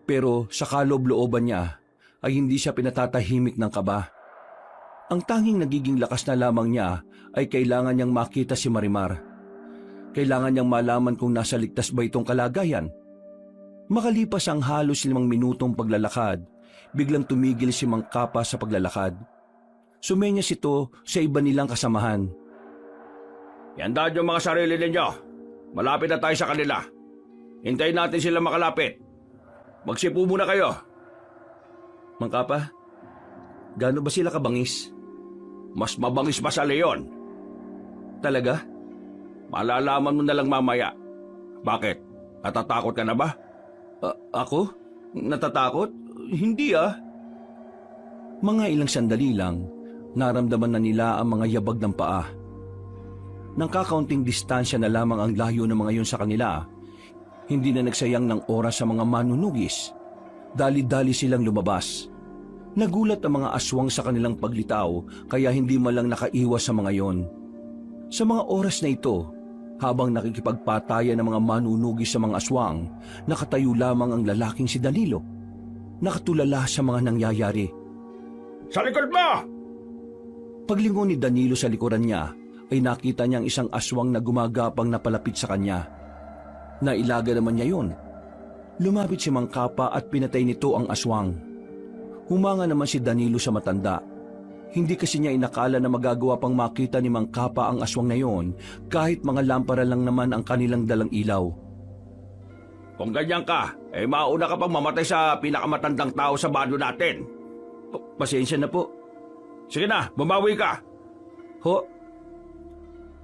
Pero sa kaloob-looban niya ay hindi siya pinatatahimik ng kaba. Ang tanging nagiging lakas na lamang niya ay kailangan niyang makita si Marimar. Kailangan niyang malaman kung nasa ligtas ba itong kalagayan. Makalipas ang halos 5 minutong paglalakad, biglang tumigil si Mang Kapa sa paglalakad. Sumenyas ito sa iba nilang kasamahan. Iandaan yung mga sarili ninyo. Malapit na tayo sa kanila. Hintayin natin sila makalapit. Magsipo muna kayo. Mang Kapa, gaano ba sila kabangis? Mas mabangis pa sa leon. Talaga? Malalaman mo na lang mamaya. Bakit? Natatakot ka na ba? Ako? Natatakot? Hindi Mga ilang sandali lang, naramdaman na nila ang mga yabag ng paa. Nang kakaunting distansya na lamang ang layo ng mga yun sa kanila, hindi na nagsayang ng oras sa mga manunugis. Dali-dali silang lumabas. Nagulat ang mga aswang sa kanilang paglitaw kaya hindi man lang nakaiwas sa mga yon. Sa mga oras na ito, habang nakikipagpatayan ng mga manunugis sa mga aswang, nakatayo lamang ang lalaking si Danilo. Nakatulala sa mga nangyayari. Sa likod mo! Paglingon ni Danilo sa likuran niya, ay nakita niyang isang aswang na gumagapang na palapit sa kanya. Nailaga naman niya yon. Lumapit si Mang Kapa at pinatay nito ang aswang. Humanga naman si Danilo sa matanda. Hindi kasi niya inakala na magagawa pang makita ni Mang Kapa ang aswang na yon kahit mga lampara lang naman ang kanilang dalang ilaw. Kung ganyan ka, mauna ka pang mamatay sa pinakamatandang tao sa bando natin. Pasensya na po. Sige na, bumawi ka. Ho?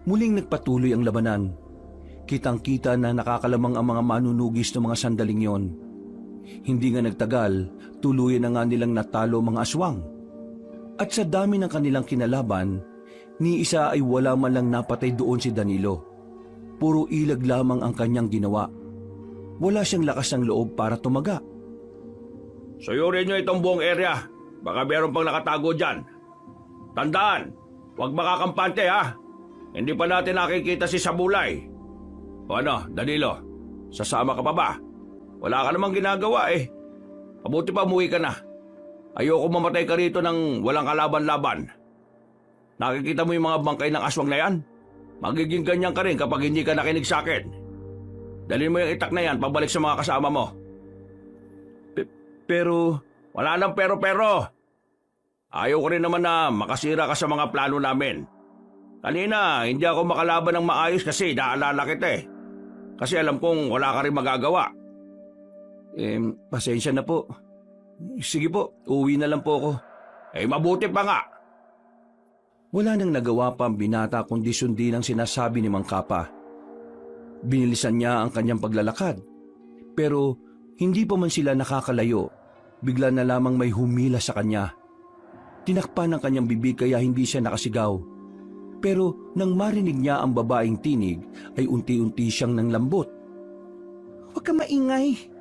Muling nagpatuloy ang labanan. Kitang-kita na nakakalamang ang mga manunugis ng mga sandaling yon. Hindi nga nagtagal, tuluyan na nga nilang natalo ang mga aswang. At sa dami ng kanilang kinalaban, ni isa ay wala man lang napatay doon si Danilo. Puro ilag lamang ang kanyang ginawa. Wala siyang lakas ng loob para tumaga. Suyurin nyo itong buong area. Baka meron pang nakatago dyan. Tandaan, huwag makakampante ha. Hindi pa natin nakikita si Sabulay. O ano, Danilo, sasama ka pa ba? Wala ka namang ginagawa eh. Mabuti pa umuwi ka na. Ayoko mamatay ka rito ng walang kalaban-laban. Nakikita mo yung mga bangkay ng aswang na yan? Magiging ganyan ka rin kapag hindi ka nakinig sa akin. Dalhin mo yung itak na yan pabalik sa mga kasama mo. Pero, Wala nang pero-pero. Ayaw ko rin naman na makasira ka sa mga plano namin. Kanina, hindi ako makalaban ng maayos kasi naalala kita eh. Kasi alam kong wala ka rin magagawa. pasensya na po. Sige po, uwi na lang po ako. Mabuti pa nga. Wala nang nagawa pa ang binata kundi sundin ang sinasabi ni Mang Kapa. Binilisan niya ang kanyang paglalakad. Pero hindi pa man sila nakakalayo, bigla na lamang may humila sa kanya. Tinakpan ang kanyang bibig kaya hindi siya nakasigaw. Pero nang marinig niya ang babaeng tinig, ay unti-unti siyang nanglambot. Huwag ka maingay.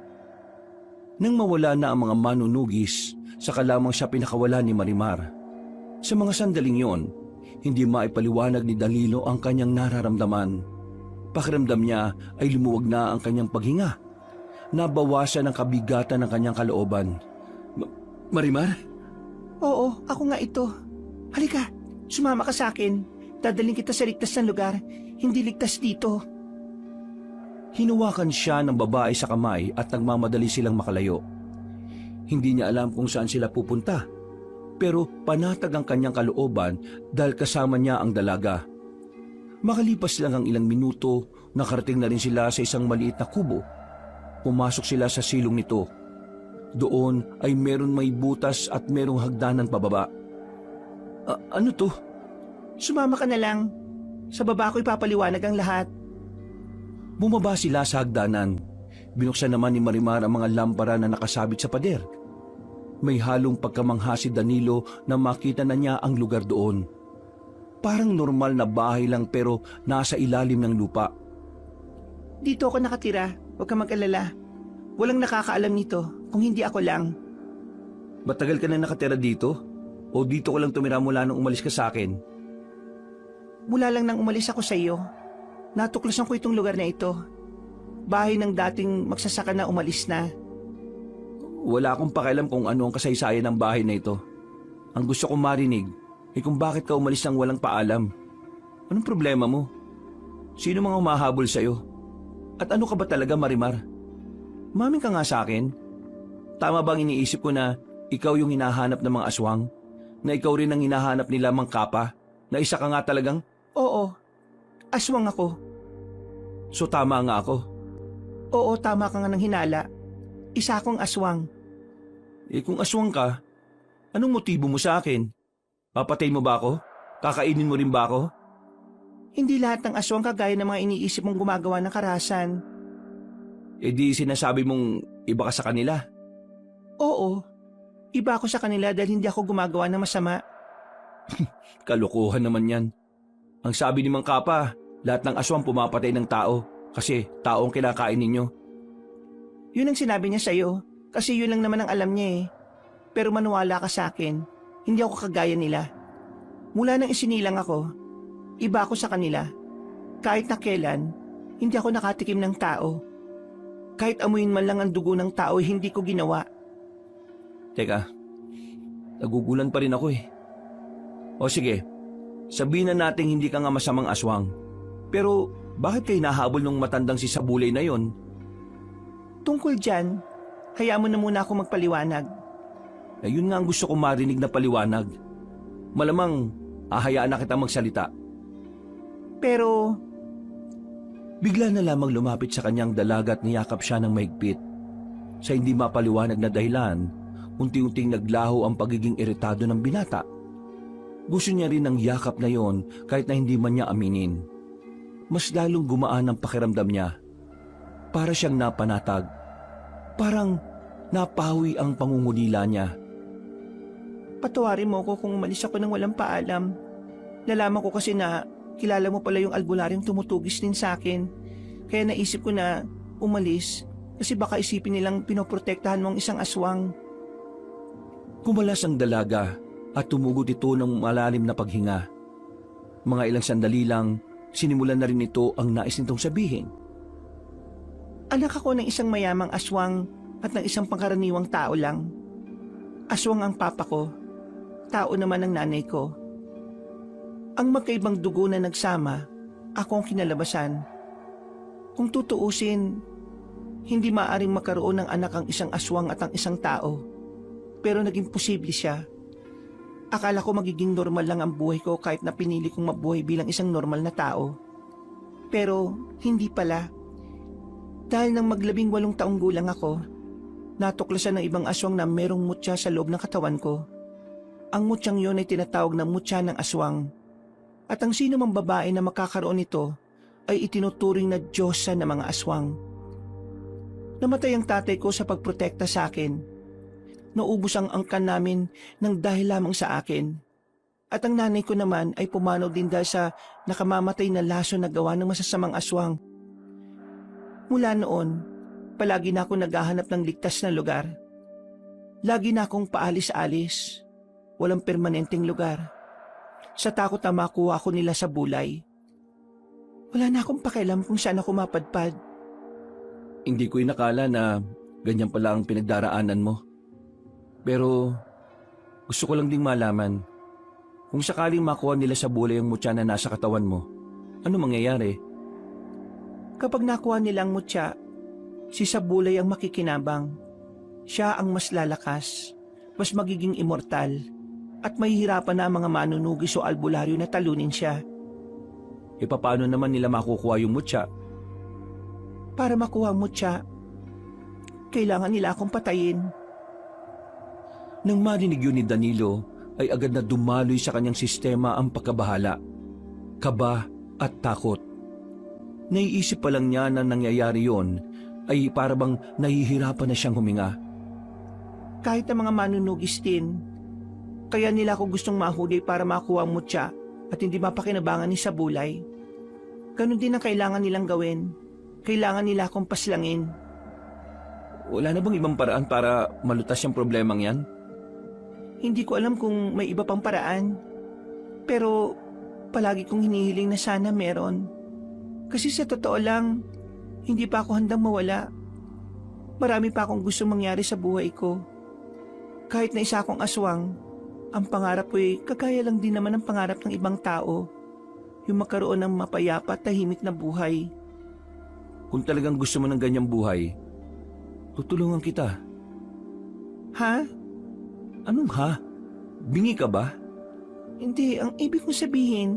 Nang mawala na ang mga manunugis, saka lamang siya pinakawala ni Marimar. Sa mga sandaling yon, hindi maipaliwanag ni Danilo ang kanyang nararamdaman. Pakiramdam niya ay lumuwag na ang kanyang paghinga. Nabawasan ang kabigatan ng kanyang kalooban. Marimar? Oo, ako nga ito. Halika, sumama ka sa akin. Dadaling kita sa ligtas na lugar. Hindi ligtas dito. Hinuwakan siya ng babae sa kamay at nagmamadali silang makalayo. Hindi niya alam kung saan sila pupunta. Pero panatag ang kanyang kalooban dahil kasama niya ang dalaga. Makalipas lang ang ilang minuto, nakarating na rin sila sa isang maliit na kubo. Pumasok sila sa silong nito. Doon ay meron may butas at merong hagdanan pababa. Ano to? Sumama ka na lang. Sa baba ko ipapaliwanag ang lahat. Bumaba sila sa hagdanan. Binuksan naman ni Marimar ang mga lampara na nakasabit sa pader. May halong pagkamangha si Danilo na makita na niya ang lugar doon. Parang normal na bahay lang pero nasa ilalim ng lupa. Dito ako nakatira. Huwag ka mag-alala. Walang nakakaalam nito kung hindi ako lang. Matagal ka na nakatira dito? O dito ko lang tumira mula nung umalis ka sa akin? Mula lang nang umalis ako sa iyo, natuklasan ko itong lugar na ito. Bahay ng dating magsasaka na umalis na. Wala akong pakialam kung ano ang kasaysayan ng bahay na ito. Ang gusto kong marinig ay kung bakit ka umalis nang walang paalam. Anong problema mo? Sino mga humahabol sa'yo? At ano ka ba talaga, Marimar? Umamin ka nga sa akin. Tama bang iniisip ko na ikaw yung hinahanap ng mga aswang? Na ikaw rin ang hinahanap nila Mang Kapa? Na isa ka nga talagang... Oo, aswang ako. So tama nga ako. Oo, tama ka nga ng hinala. Isa akong aswang. Kung aswang ka, anong motibo mo sa akin? Papatay mo ba ako? Kakainin mo rin ba ako? Hindi lahat ng aswang kagaya ng mga iniisip mong gumagawa ng karahasan. Di sinasabi mong iba ka sa kanila. Oo, iba ako sa kanila dahil hindi ako gumagawa ng masama. Kalokohan naman yan. Ang sabi ni Mang Kapa, lahat ng aswang pumapatay ng tao kasi tao ang kinakain ninyo. Yun ang sinabi niya sa'yo kasi yun lang naman ang alam niya eh. Pero maniwala ka sa akin, hindi ako kagaya nila. Mula nang isinilang ako, iba ako sa kanila. Kahit na kailan, hindi ako nakatikim ng tao. Kahit amuyin man lang ang dugo ng tao, hindi ko ginawa. Teka, nagugulan pa rin ako eh. O sige, sabihin na nating hindi ka nga masamang aswang. Pero bakit kayo nahabol nung matandang si Sabulay na yon? Tungkol dyan, hayaan mo na muna ako magpaliwanag. Ayun nga ang gusto kong marinig na paliwanag. Malamang, ahayaan na kita magsalita. Pero, bigla na lamang lumapit sa kanyang dalaga at niyakap siya ng mahigpit. Sa hindi mapaliwanag na dahilan, unti-unting naglaho ang pagiging iritado ng binata. Gusto niya rin ng yakap na yon kahit na hindi man niya aminin. mas lalong gumaan ang pakiramdam niya. Para siyang napanatag. Parang napawi ang pangungulila niya. Patawarin mo ko kung umalis ako nang walang paalam. Nalaman ko kasi na kilala mo pala yung albularyong tumutugis din sa akin. Kaya naisip ko na umalis kasi baka isipin nilang pinoprotektahan mo ang isang aswang. Kumalas ang dalaga at tumugot ito ng malalim na paghinga. Mga ilang sandali lang, sinimulan na rin ito ang nais nitong sabihin. Anak ako ng isang mayamang aswang at ng isang pangkaraniwang tao lang. Aswang ang papa ko, tao naman ang nanay ko. Ang magkaibang dugo na nagsama, ako ang kinalabasan. Kung tutuusin, hindi maaaring makaroon ng anak ang isang aswang at ang isang tao. Pero naging posible siya. Akala ko magiging normal lang ang buhay ko kahit na pinili kong mabuhay bilang isang normal na tao. Pero hindi pala. Dahil nang mag-18 taong gulang ako, natuklasan ng ibang aswang na merong mutya sa loob ng katawan ko. Ang mutyang yun ay tinatawag na mutya ng aswang. At ang sino mang babae na makakaroon nito ay itinuturing na diyosa ng mga aswang. Namatay ang tatay ko sa pagprotekta sa akin. Naubos ang angkan namin ng dahil lamang sa akin. At ang nanay ko naman ay pumanaw din dahil sa nakamamatay na laso na gawa ng masasamang aswang. Mula noon, palagi na ako naghahanap ng ligtas na lugar. Lagi na akong paalis-alis. Walang permanenteng lugar. Sa takot na makuha ko nila sa bulay. Wala na akong pakialam kung saan ako mapadpad. Hindi ko inakala na ganyan pala ang pinagdaraanan mo. Pero gusto ko lang ding malaman, kung sakaling makuha nila sa bulay ang mutya na nasa katawan mo, ano mangyayari? Kapag nakuha nilang mutya, si Sabulay ang makikinabang. Siya ang mas lalakas, mas magiging immortal, at mahihirapan na ang mga manunugis o albularyo na talunin siya. E paano naman nila makukuha yung mutya? Para makuha ang mutya, kailangan nila akong patayin. Nang marinig yun ni Danilo, ay agad na dumaloy sa kanyang sistema ang pagkabahala, kaba at takot. Naiisip pa lang niya na nangyayari yon ay parabang nahihirapan na siyang huminga. Kahit ang mga manunugis din, kaya nila ako gustong mahuli para makuha ang mutya at hindi mapakinabangan ni Sabulay. Ganon din ang kailangan nilang gawin. Kailangan nila akong paslangin. Wala na bang ibang paraan para malutas yung problemang yan? Hindi ko alam kung may iba pang paraan. Pero palagi kong hinihiling na sana meron. Kasi sa totoo lang, hindi pa ako handang mawala. Marami pa akong gusto mangyari sa buhay ko. Kahit na isa akong aswang, ang pangarap ko ay kagaya lang din naman ang pangarap ng ibang tao. Yung magkaroon ng mapayapa at tahimik na buhay. Kung talagang gusto mo ng ganyang buhay, tutulungan kita. Ha? Anong ha? Bingi ka ba? Hindi, ang ibig kong sabihin,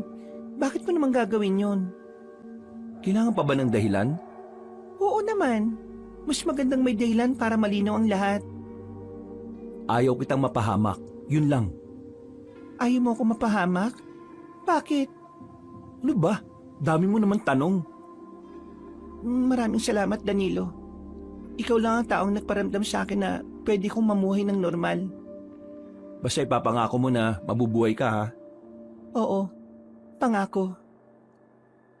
bakit mo naman gagawin yon? Kailangan pa ba ng dahilan? Oo naman. Mas magandang may dahilan para malinaw ang lahat. Ayaw kitang mapahamak. Yun lang. Ayaw mo ako mapahamak? Bakit? Ano ba? Dami mo naman tanong. Maraming salamat, Danilo. Ikaw lang ang taong nagparamdam sa akin na pwede kong mamuhay ng normal. Basta ipapangako mo na mabubuhay ka ha? Oo, pangako.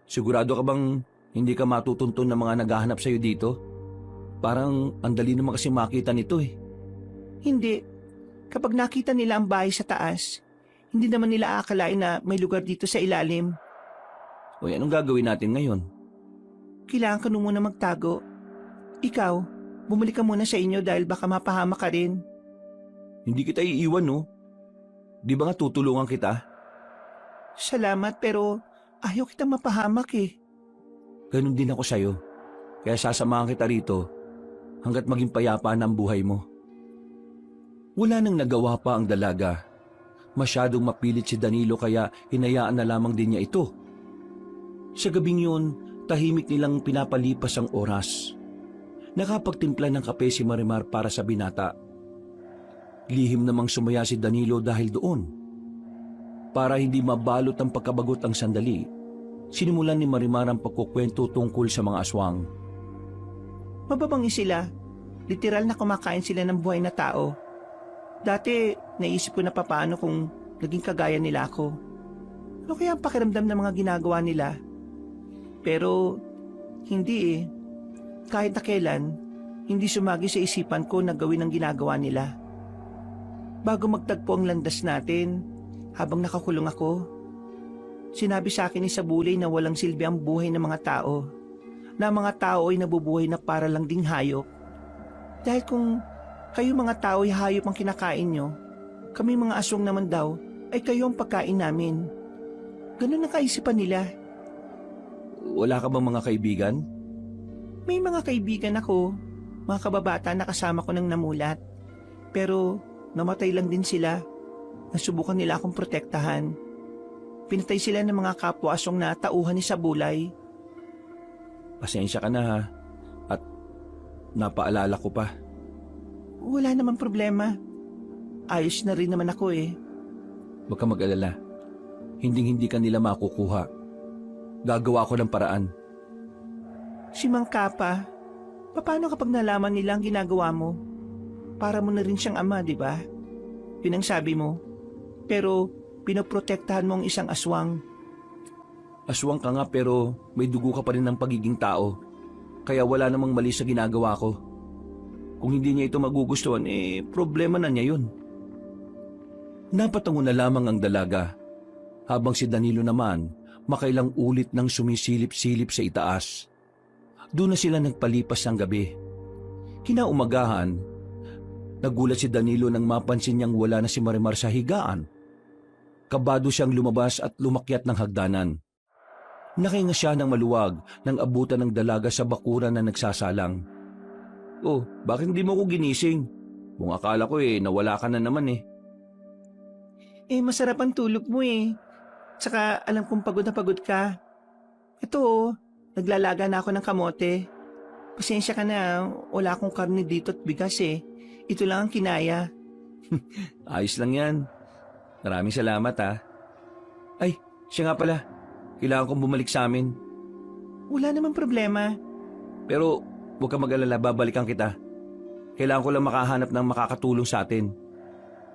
Sigurado ka bang hindi ka matutuntun ng mga naghahanap sa'yo dito? Parang ang dali naman kasi makita nito eh. Hindi. Kapag nakita nila ang bahay sa taas, hindi naman nila aakalain na may lugar dito sa ilalim. O anong gagawin natin ngayon? Kailangan ka muna magtago. Ikaw, bumalik ka muna sa inyo dahil baka mapahama ka rin. Hindi kita iiwan no? Di ba nga tutulungan kita? Salamat pero ayaw kitang mapahamak eh. Ganun din ako sa'yo. Kaya sasamahan kita rito hanggat maging payapa na ang buhay mo. Wala nang nagawa pa ang dalaga. Masyadong mapilit si Danilo kaya hinayaan na lamang din niya ito. Sa gabing yun, tahimik nilang pinapalipas ang oras. Nakapagtimpla ng kape si Marimar para sa binata. Lihim namang sumaya si Danilo dahil doon. Para hindi mabalot ang pagkabagot ang sandali, sinimulan ni Marimar ang pagkukwento tungkol sa mga aswang. Mababangi sila. Literal na kumakain sila ng buhay na tao. Dati, naisip ko na papaano kung naging kagaya nila ako. Ano kaya ang pakiramdam ng mga ginagawa nila? Pero, hindi eh. Kahit na kailan, hindi sumagi sa isipan ko na gawin ang ginagawa nila. Bago magtagpo ang landas natin, habang nakakulong ako, sinabi sa akin ni Sabulay na walang silbi ang buhay ng mga tao, na ang mga tao ay nabubuhay na para lang ding hayop. Dahil kung kayo mga tao ay hayop ang kinakain nyo, kami mga aswang naman daw ay kayo ang pagkain namin. Ganun ang kaisipan nila. Wala ka bang mga kaibigan? May mga kaibigan ako, mga kababata na kasama ko nang namulat. Pero namatay lang din sila. Nasubukan nila akong protektahan. Pinatay sila ng mga kapwa-aswang na tauhan ni Sabulay. Pasensya ka na ha. At napaalala ko pa. Wala namang problema. Ayos na rin naman ako eh. Huwag ka mag-alala. Hinding-hindi ka nila makukuha. Gagawa ko ng paraan. Si Mang Kapa, paano kapag nalaman nila ang ginagawa mo? Para mo na rin siyang ama, di ba? Yun ang sabi mo. Pero pinoprotektahan mo ang isang aswang. Aswang ka nga pero may dugo ka pa rin ng pagiging tao. Kaya wala namang mali sa ginagawa ko. Kung hindi niya ito magugustuhan, problema na niya yun. Napatango na lamang ang dalaga, habang si Danilo naman makailang ulit nang sumisilip-silip sa itaas. Doon na sila nagpalipas ng gabi. Kinaumagahan, nagulat si Danilo nang mapansin niyang wala na si Marimar sa higaan. Kabado siyang lumabas at lumakyat ng hagdanan. Nakahinga siya ng maluwag nang abutan ng dalaga sa bakuran na nagsasalang. Oh, bakit hindi mo ko ginising? Kung akala ko nawala ka na naman eh. Masarap ang tulog mo eh. Tsaka alam kong pagod na pagod ka. Ito naglalaga na ako ng kamote. Pasensya ka na, wala akong karne dito at bigas eh. Ito lang ang kinaya. Ayos lang yan. Maraming salamat ha. Ay, siya nga pala. Kailangan kong bumalik sa amin. Wala namang problema. Pero huwag ka mag-alala, babalikan kita. Kailangan ko lang makahanap ng makakatulong sa atin.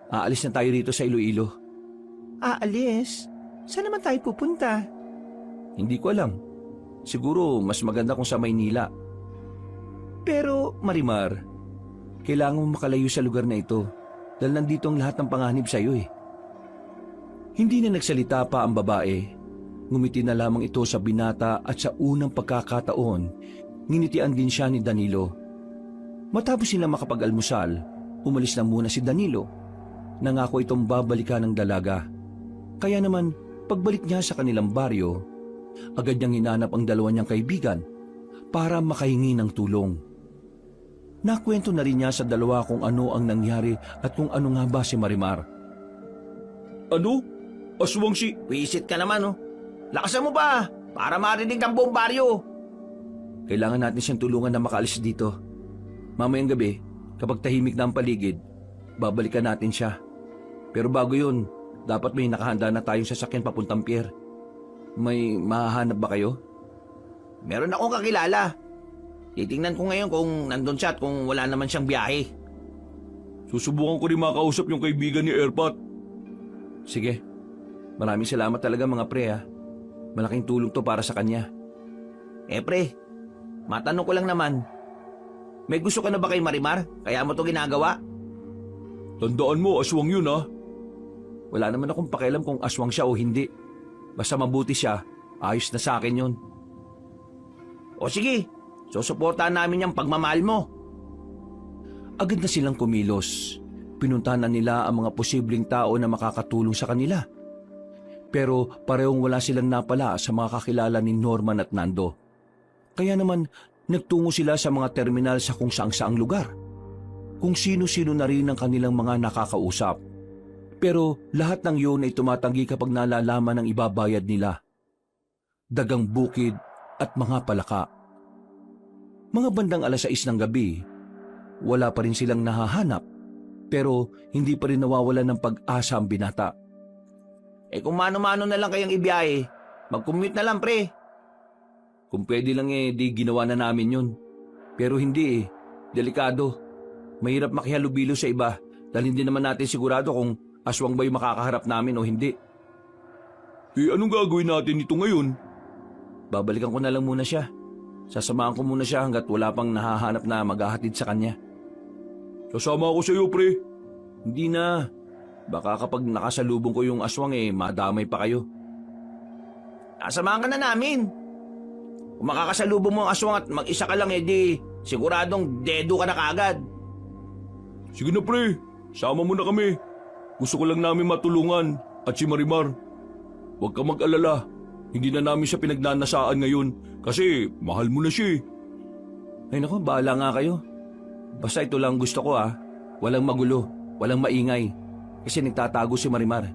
Aalis na tayo dito sa Iloilo. Aalis? Saan naman tayo pupunta? Hindi ko alam. Siguro mas maganda kung sa Maynila. Pero Marimar, kailangan mo makalayo sa lugar na ito dahil nandito ang lahat ng panganib sa iyo eh. Hindi na nagsalita pa ang babae. Ngumiti na lamang ito sa binata at sa unang pagkakataon, nginitian din siya ni Danilo. Matapos sila makapag-almusal, umalis na muna si Danilo. Nangako itong babalikan ng dalaga. Kaya naman, pagbalik niya sa kanilang baryo, agad niyang hinanap ang dalawa niyang kaibigan para makahingi ng tulong. Nakwento na rin niya sa dalawa kung ano ang nangyari at kung ano nga ba si Marimar. Ano? Aswang si... Wisit ka naman oh. Lakasan mo ba? Para marinig ng buong baryo. Kailangan natin siyang tulungan na makaalis dito. Mamayang gabi, kapag tahimik na ang paligid, babalikan natin siya. Pero bago yun, dapat may nakahanda na tayong sasakyan papuntang pier. May mahahanap ba kayo? Meron akong kakilala. Titingnan ko ngayon kung nandun siya at kung wala naman siyang biyahe. Susubukan ko rin makausap yung kaibigan ni Erpat. Sige. Maraming salamat talaga mga pre ha. Malaking tulong to para sa kanya. Pre, matanong ko lang naman. May gusto ka na ba kay Marimar? Kaya mo to ginagawa? Tandaan mo, aswang yun ha. Wala naman akong pakialam kung aswang siya o hindi. Basta mabuti siya, ayos na sa akin yun. O sige, susuportahan namin yung pagmamahal mo. Agad na silang kumilos. Pinuntahan na nila ang mga posibleng tao na makakatulong sa kanila. Pero parehong wala silang napala sa mga kakilala ni Norman at Nando. Kaya naman nagtungo sila sa mga terminal sa kung saang-saang lugar. Kung sino-sino na rin ang kanilang mga nakakausap. Pero lahat ng yun ay tumatanggi kapag nalalaman ang ibabayad nila. Dagang bukid at mga palaka. Mga bandang 6:00 ng gabi, wala pa rin silang nahahanap. Pero hindi pa rin nawawalan ng pag-asa ang binata. Kung mano-mano na lang kayang ibiyahe, Mag-commute na lang, pre. Kung pwede lang di ginawa na namin yun. Pero hindi delikado. Mahirap makihalubilo sa iba dahil hindi naman natin sigurado kung aswang ba yung makakaharap namin o hindi. Anong gagawin natin dito ngayon? Babalikan ko na lang muna siya. Sasamahan ko muna siya hanggat wala pang nahahanap na maghahatid sa kanya. Sasama ako sa iyo, pre. Hindi na. Baka kapag nakasalubong ko yung aswang madamay pa kayo. Sasamahan ka na namin. Kung makakasalubong mo ang aswang at mag-isa ka lang, di siguradong dedo ka na kaagad. Sige na, pre. Sama mo na kami. Gusto ko lang namin matulungan at si Marimar. Huwag ka mag-alala. Hindi na namin siya pinagnanasaan ngayon kasi mahal mo na siya. Ay nako, bahala nga kayo. Basta ito lang gusto ko Walang magulo, walang maingay. Kasi nagtatago si Marimar.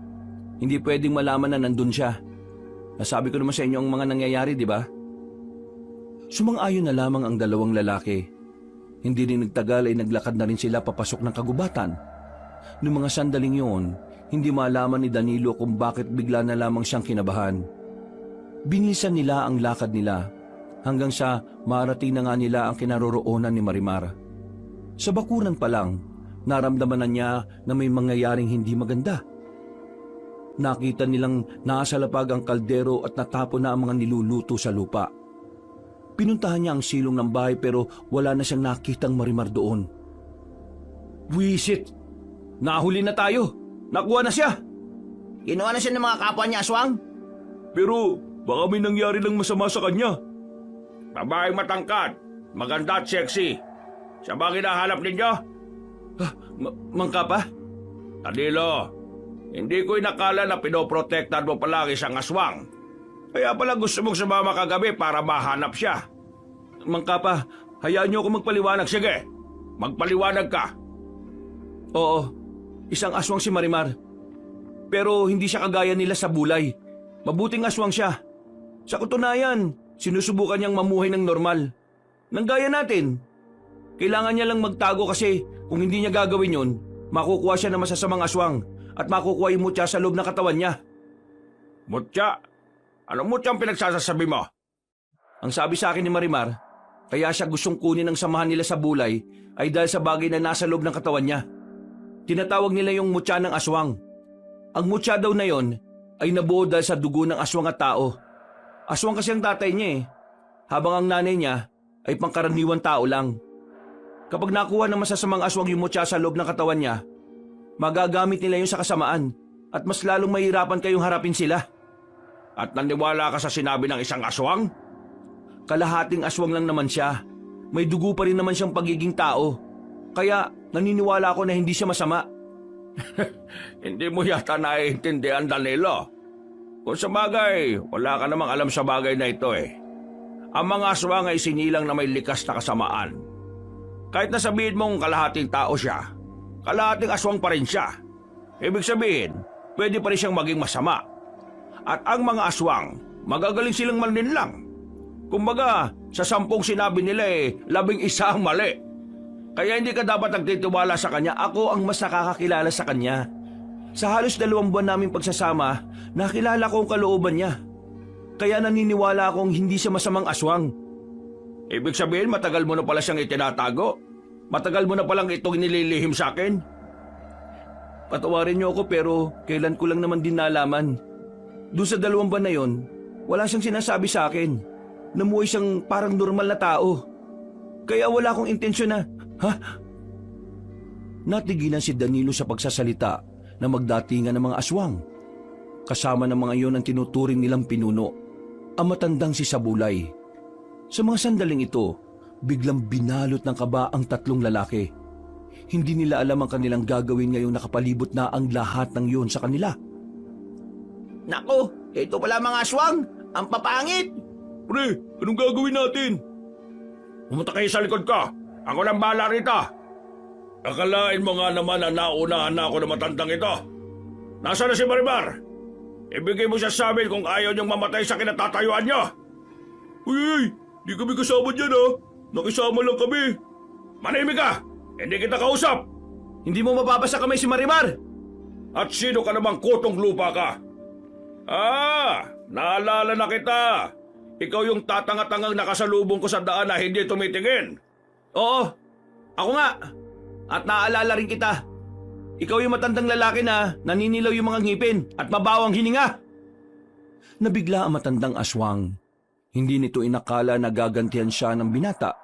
Hindi pwedeng malaman na nandun siya. Nasabi ko naman sa inyo ang mga nangyayari, di ba? Sumang-ayon na lamang ang dalawang lalaki. Hindi rin nagtagal ay naglakad na rin sila papasok ng kagubatan. Noong mga sandaling yun, hindi malaman ni Danilo kung bakit bigla na lamang siyang kinabahan. Binisan nila ang lakad nila hanggang sa marating na nga nila ang kinaroroonan ni Marimar. Sa bakuran pa lang, naramdaman na niya na may mangyayaring hindi maganda. Nakita nilang nakasalapag ang kaldero at natapon na ang mga niluluto sa lupa. Pinuntahan niya ang silong ng bahay pero wala na siyang nakitang Marimar doon. Wisit! Nahuli na tayo! Nakuha na siya! Ginawa na siya ng mga kapwa niya, aswang. Pero baka may nangyari lang masama sa kanya. Babaeng matangkad, maganda at sexy. Siya ba ang hinahanap ninyo? Mangka pa? Danilo, hindi ko inakala na pinoprotektan mo palagi siyang aswang. Kaya pala gusto mong sumama kagabi para mahanap siya. Mangka pa, hayaan niyo ako magpaliwanag. Sige, magpaliwanag ka. Oo, isang aswang si Marimar. Pero hindi siya kagaya nila sa bulay. Mabuting aswang siya. Sa katunayan, sinusubukan niyang mamuhay ng normal. Nang gaya natin. Kailangan niya lang magtago kasi kung hindi niya gagawin yun, makukuha siya ng masasamang aswang at makukuha yung mutya sa loob ng katawan niya. Mutya? Anong mutya ang pinagsasasabi mo? Ang sabi sa akin ni Marimar, kaya siya gustong kunin ang samahan nila sa bulay ay dahil sa bagay na nasa loob ng katawan niya. Tinatawag nila yung mutya ng aswang. Ang mutya daw na yon ay nabuo dahil sa dugo ng aswang at tao. Aswang kasi ang tatay niya habang ang nanay niya ay pangkaraniwang tao lang. Kapag nakuha ng masasamang aswang yung mutya sa loob ng katawan niya, magagamit nila yun sa kasamaan at mas lalong mahirapan kayong harapin sila. At naniwala ka sa sinabi ng isang aswang? Kalahating aswang lang naman siya. May dugo pa rin naman siyang pagiging tao. Kaya naniniwala ako na hindi siya masama. Hindi mo yata naiintindihan, Danilo. Kung sa bagay, wala ka namang alam sa bagay na ito Ang mga aswang ay sinilang na may likas na kasamaan. Kahit na sabihin mong kalahating tao siya, kalahating aswang pa rin siya. Ibig sabihin, pwede pa rin siyang maging masama. At ang mga aswang, magagaling silang maninlang. Kumbaga, sa 10 sinabi nila 11 ang mali. Kaya hindi ka dapat nagtitiwala sa kanya. Ako ang mas nakakakilala sa kanya. Sa halos 2 buwan naming pagsasama, nakilala ko ang kalooban niya. Kaya naniniwala akong hindi siya masamang aswang. Ibig sabihin, matagal mo na pala siyang itinatago? Matagal mo na palang itong nililihim sa akin? Patawarin niyo ako pero kailan ko lang naman din nalaman. Doon sa 2 buwan na yon, wala siyang sinasabi sa akin. Namuhay siyang parang normal na tao. Kaya wala akong intensyon na, Natigilan si Danilo sa pagsasalita na magdatingan ng mga aswang. Kasama ng mga iyon ang tinuturing nilang pinuno, ang matandang si Sabulay. Sa mga sandaling ito, biglang binalot ng kaba ang 3 lalaki. Hindi nila alam ang kanilang gagawin ngayong nakapalibot na ang lahat ng iyon sa kanila. Naku, ito pala mga aswang. Ang papangit. Pre, anong gagawin natin? Pumunta kayo sa likod ko. Ako lang bahala rito. Akalain mo nga naman na naunahan na ako ng matandang ito. Nasaan na si Marimar? Ibigay mo siya sa amin kung ayaw niyong mamatay sa kinatatayuan niyo. Uy, di kami kasama dyan Nakisama lang kami. Manahimik ka! Hindi kita kausap! Hindi mo mababasa kamay si Marimar! At sino ka namang kutong lupa ka? Naalala na kita. Ikaw yung tatanga-tangang nakasalubong ko sa daan na hindi tumitingin. Oo, ako nga. At naaalala rin kita. Ikaw yung matandang lalaki na naninilaw yung mga ngipin at mabawang hininga. Nabigla ang matandang aswang. Hindi nito inakala na gagantihan siya ng binata.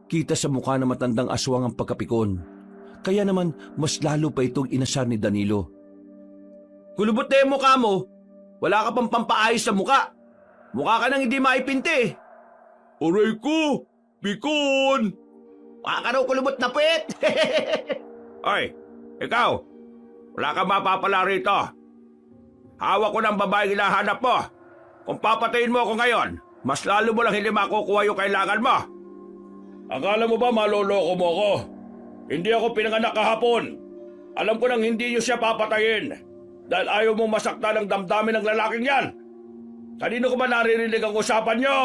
Kita sa mukha ng matandang aswang ang pagkapikon. Kaya naman mas lalo pa itong inasar ni Danilo. Kulubot na yung mukha mo. Wala ka pang pampaayos sa mukha. Mukha ka nang hindi maipinti. Aray ko! Pikon! Mukha ka raw kulubot na puwet. Ay, ikaw! Wala kang mapapala rito. Hawak ko ng babaeng hinahanap mo. Kung papatayin mo ako ngayon, mas lalo mo lang hindi makukuha yung kailangan mo. Akala mo ba maloloko mo ako? Hindi ako pinanganak kahapon. Alam ko nang hindi niyo siya papatayin. Dahil ayaw mong masaktan ang damdamin ng lalaking yan. Kanino ko ba naririnig ang usapan niyo?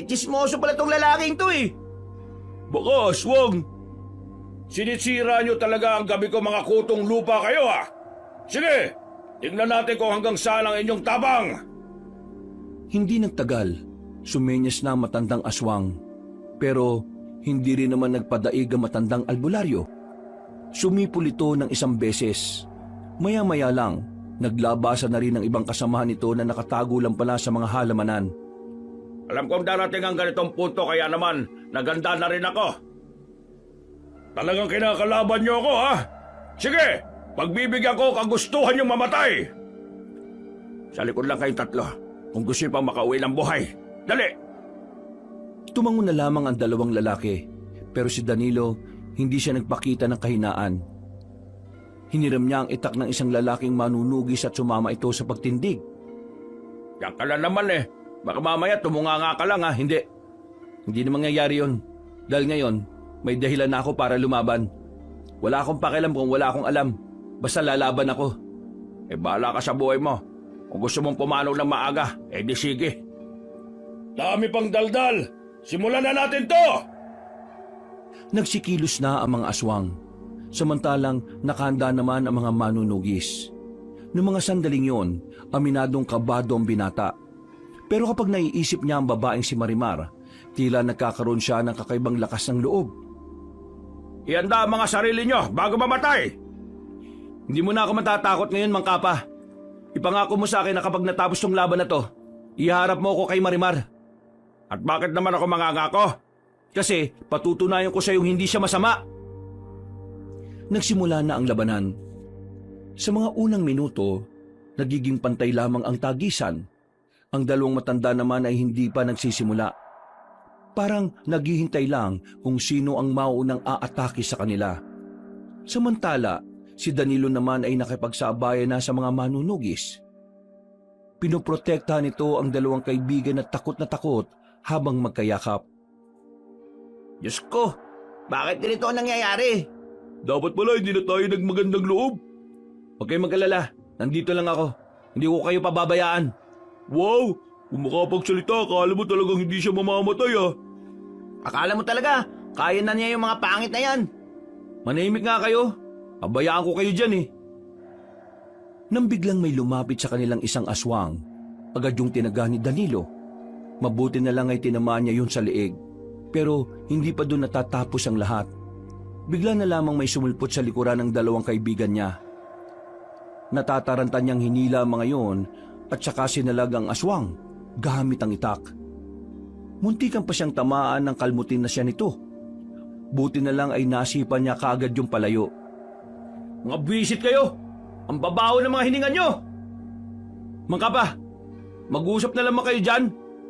Chismoso pala tong lalaking to eh. Baka aswang. Sinisira niyo talaga ang gabi ko mga kutong lupa kayo Sige, tingnan natin kung hanggang saan ang inyong tabang. Hindi nagtagal, sumenyas na ang matandang aswang. Pero hindi rin naman nagpadaig ang matandang albularyo. Sumipol ito ng isang beses. Maya-maya lang, naglabasan na rin ang ibang kasamahan nito na nakatago lang pala sa mga halamanan. Alam kong darating ang ganitong punto kaya naman naganda na rin ako. Talagang kinakalaban niyo ako Sige, pagbibigyan ko kagustuhan niyong mamatay. Sa likod lang kayong tatlo kung gusto niyo pang makauwi ng buhay. Dali! Tumango na lamang ang dalawang lalaki, pero si Danilo hindi siya nagpakita ng kahinaan. Hiniram niya ang itak ng isang lalaking manunugis at sumama ito sa pagtindig. Yan ka lang naman Baka mamaya tumunganga ka lang Hindi. Hindi na mangyayari yun. Dahil ngayon, may dahilan na ako para lumaban. Wala akong pakialam kung wala akong alam. Basta lalaban ako. Bahala ka sa buhay mo. Kung gusto mong pumanaw ng maaga, di sige. Dami pang daldal. Simulan na natin to! Nagsikilos na ang mga aswang. Samantalang nakahanda naman ang mga manunugis. Noong mga sandaling yon, aminadong kabado ang binata. Pero kapag naiisip niya ang babaeng si Marimar, tila nagkakaroon siya ng kakaibang lakas ng loob. Ihanda ang mga sarili nyo bago mamatay! Hindi mo na ako matatakot ngayon, Mang Kapa. Ipangako mo sa akin na kapag natapos tong laban na to, iharap mo ako kay Marimar. At bakit naman ako mangangako? Kasi patutunayan ko sa iyong hindi siya masama. Nagsimula na ang labanan. Sa mga unang minuto, nagiging pantay lamang ang tagisan. Ang dalawang matanda naman ay hindi pa nagsisimula. Parang naghihintay lang kung sino ang mauunang aatake sa kanila. Samantala, si Danilo naman ay nakipagsabayan na sa mga manunugis. Pinoprotektahan nito ang dalawang kaibigan na takot habang magkayakap. Diyos ko, bakit ganito ang nangyayari? Dapat pala hindi na tayo nagmagandang loob. Huwag kayong mag-alala, nandito lang ako. Hindi ko kayo pababayaan. Wow! Kung makapagsalita, akala mo talagang hindi siya mamamatay Akala mo talaga, kaya na niya yung mga pangit na yan. Manahimik nga kayo. Pabayaan ko kayo dyan Nang biglang may lumapit sa kanilang isang aswang, agad yung tinaga ni Danilo. Mabuti na lang ay tinamaan niya yun sa leeg. Pero hindi pa doon natatapos ang lahat. Bigla na lamang may sumulpot sa likuran ng dalawang kaibigan niya. Natataranta niyang hinila mga yon at saka sinalag ang aswang gamit ang itak. Muntikan pa siyang tamaan ng kalmutin na siya nito. Buti na lang ay nasipan niya kaagad yung palayo. Mga buwisit kayo! Ang babaho ng mga hininga nyo! Mang Kapa, mag-usap na lamang kayo dyan.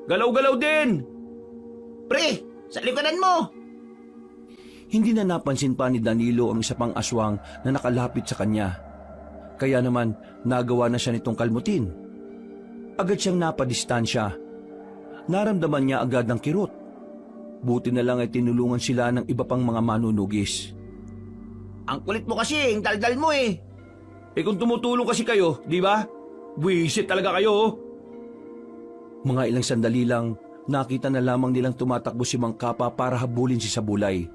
Galaw-galaw din! Pre, sa likadan mo! Hindi na napansin pa ni Danilo ang isa pang aswang na nakalapit sa kanya. Kaya naman nagawa na siya nitong kalmutin. Agad siyang napadistansya. Naramdaman niya agad ang kirot. Buti na lang ay tinulungan sila ng iba pang mga manunugis. Ang kulit mo kasi, ang daldal mo Kung tumutulong kasi kayo, di ba? Buwisit talaga kayo Mga ilang sandali lang, nakita na lamang nilang tumatakbo si Mang Kapa para habulin si Sabulay.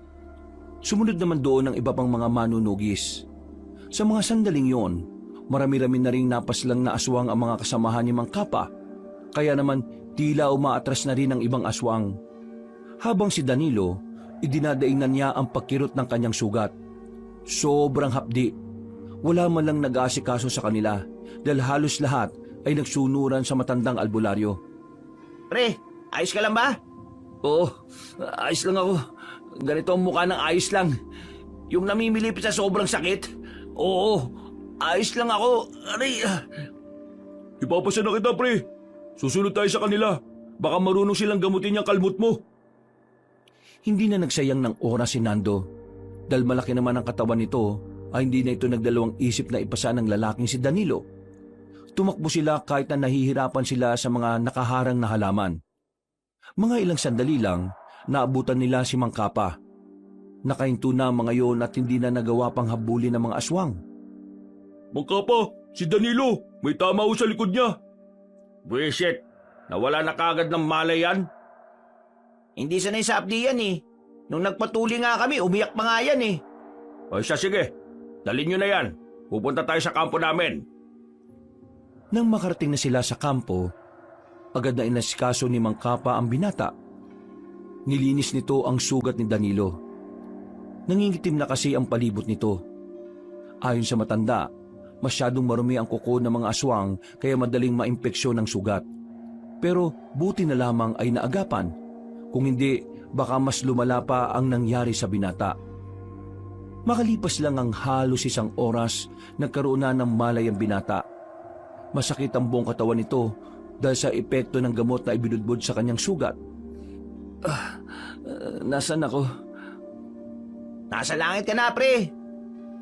Sumunod naman doon ang iba pang mga manunugis. Sa mga sandaling yon, Marami-rami na ring napaslang na aswang ang mga kasamahan ni Mang Kapa, kaya naman tila umaatras na rin ang ibang aswang. Habang si Danilo, idinadaingnan niya ang pagkirot ng kanyang sugat. Sobrang hapdi. Wala man lang nag-aasikaso sa kanila dahil halos lahat ay nagsunuran sa matandang albularyo. Pre, ayos ka lang ba? Oo, ayos lang ako. Ganito ang mukha ng ayos lang. Yung namimilipit sa sobrang sakit? Oo, ayos lang ako. Aray, Ipapasya na kita, pre. Susunod tayo sa kanila. Baka marunong silang gamutin yung kalmot mo. Hindi na nagsayang ng oras si Nando. Dahil malaki naman ang katawan nito, ay hindi na ito nagdalawang isip na ipasa ng lalaking si Danilo. Tumakbo sila kahit na nahihirapan sila sa mga nakaharang na halaman. Mga ilang sandali lang, naabutan nila si Mang Kapa. Nakahinto na ang mga yon at hindi na nagawa pang habulin ng mga aswang. Mang Kapa, si Danilo. May tama ho sa likod niya. Buisit, nawala na kagad ng malay yan. Hindi sanay sa abdi yan eh. Nung nagpatuli nga kami, umiyak pa nga yan eh. Ay siya, sige. Dalhin nyo na yan. Pupunta tayo sa kampo namin. Nang makarating na sila sa kampo, agad na inasikaso ni Mang Kapa ang binata. Nilinis nito ang sugat ni Danilo. Nangingitim na kasi ang palibot nito. Ayon sa matanda, masyadong marumi ang kuko ng mga aswang kaya madaling maimpeksyon ang sugat. Pero buti na lamang ay naagapan. Kung hindi, baka mas lumala pa ang nangyari sa binata. Makalipas lang ang halos isang oras, nagkaroon na ng malay ang binata. Masakit ang buong katawan nito dahil sa epekto ng gamot na ibinudbod sa kanyang sugat. Nasaan ako? Nasa langit ka na, pre.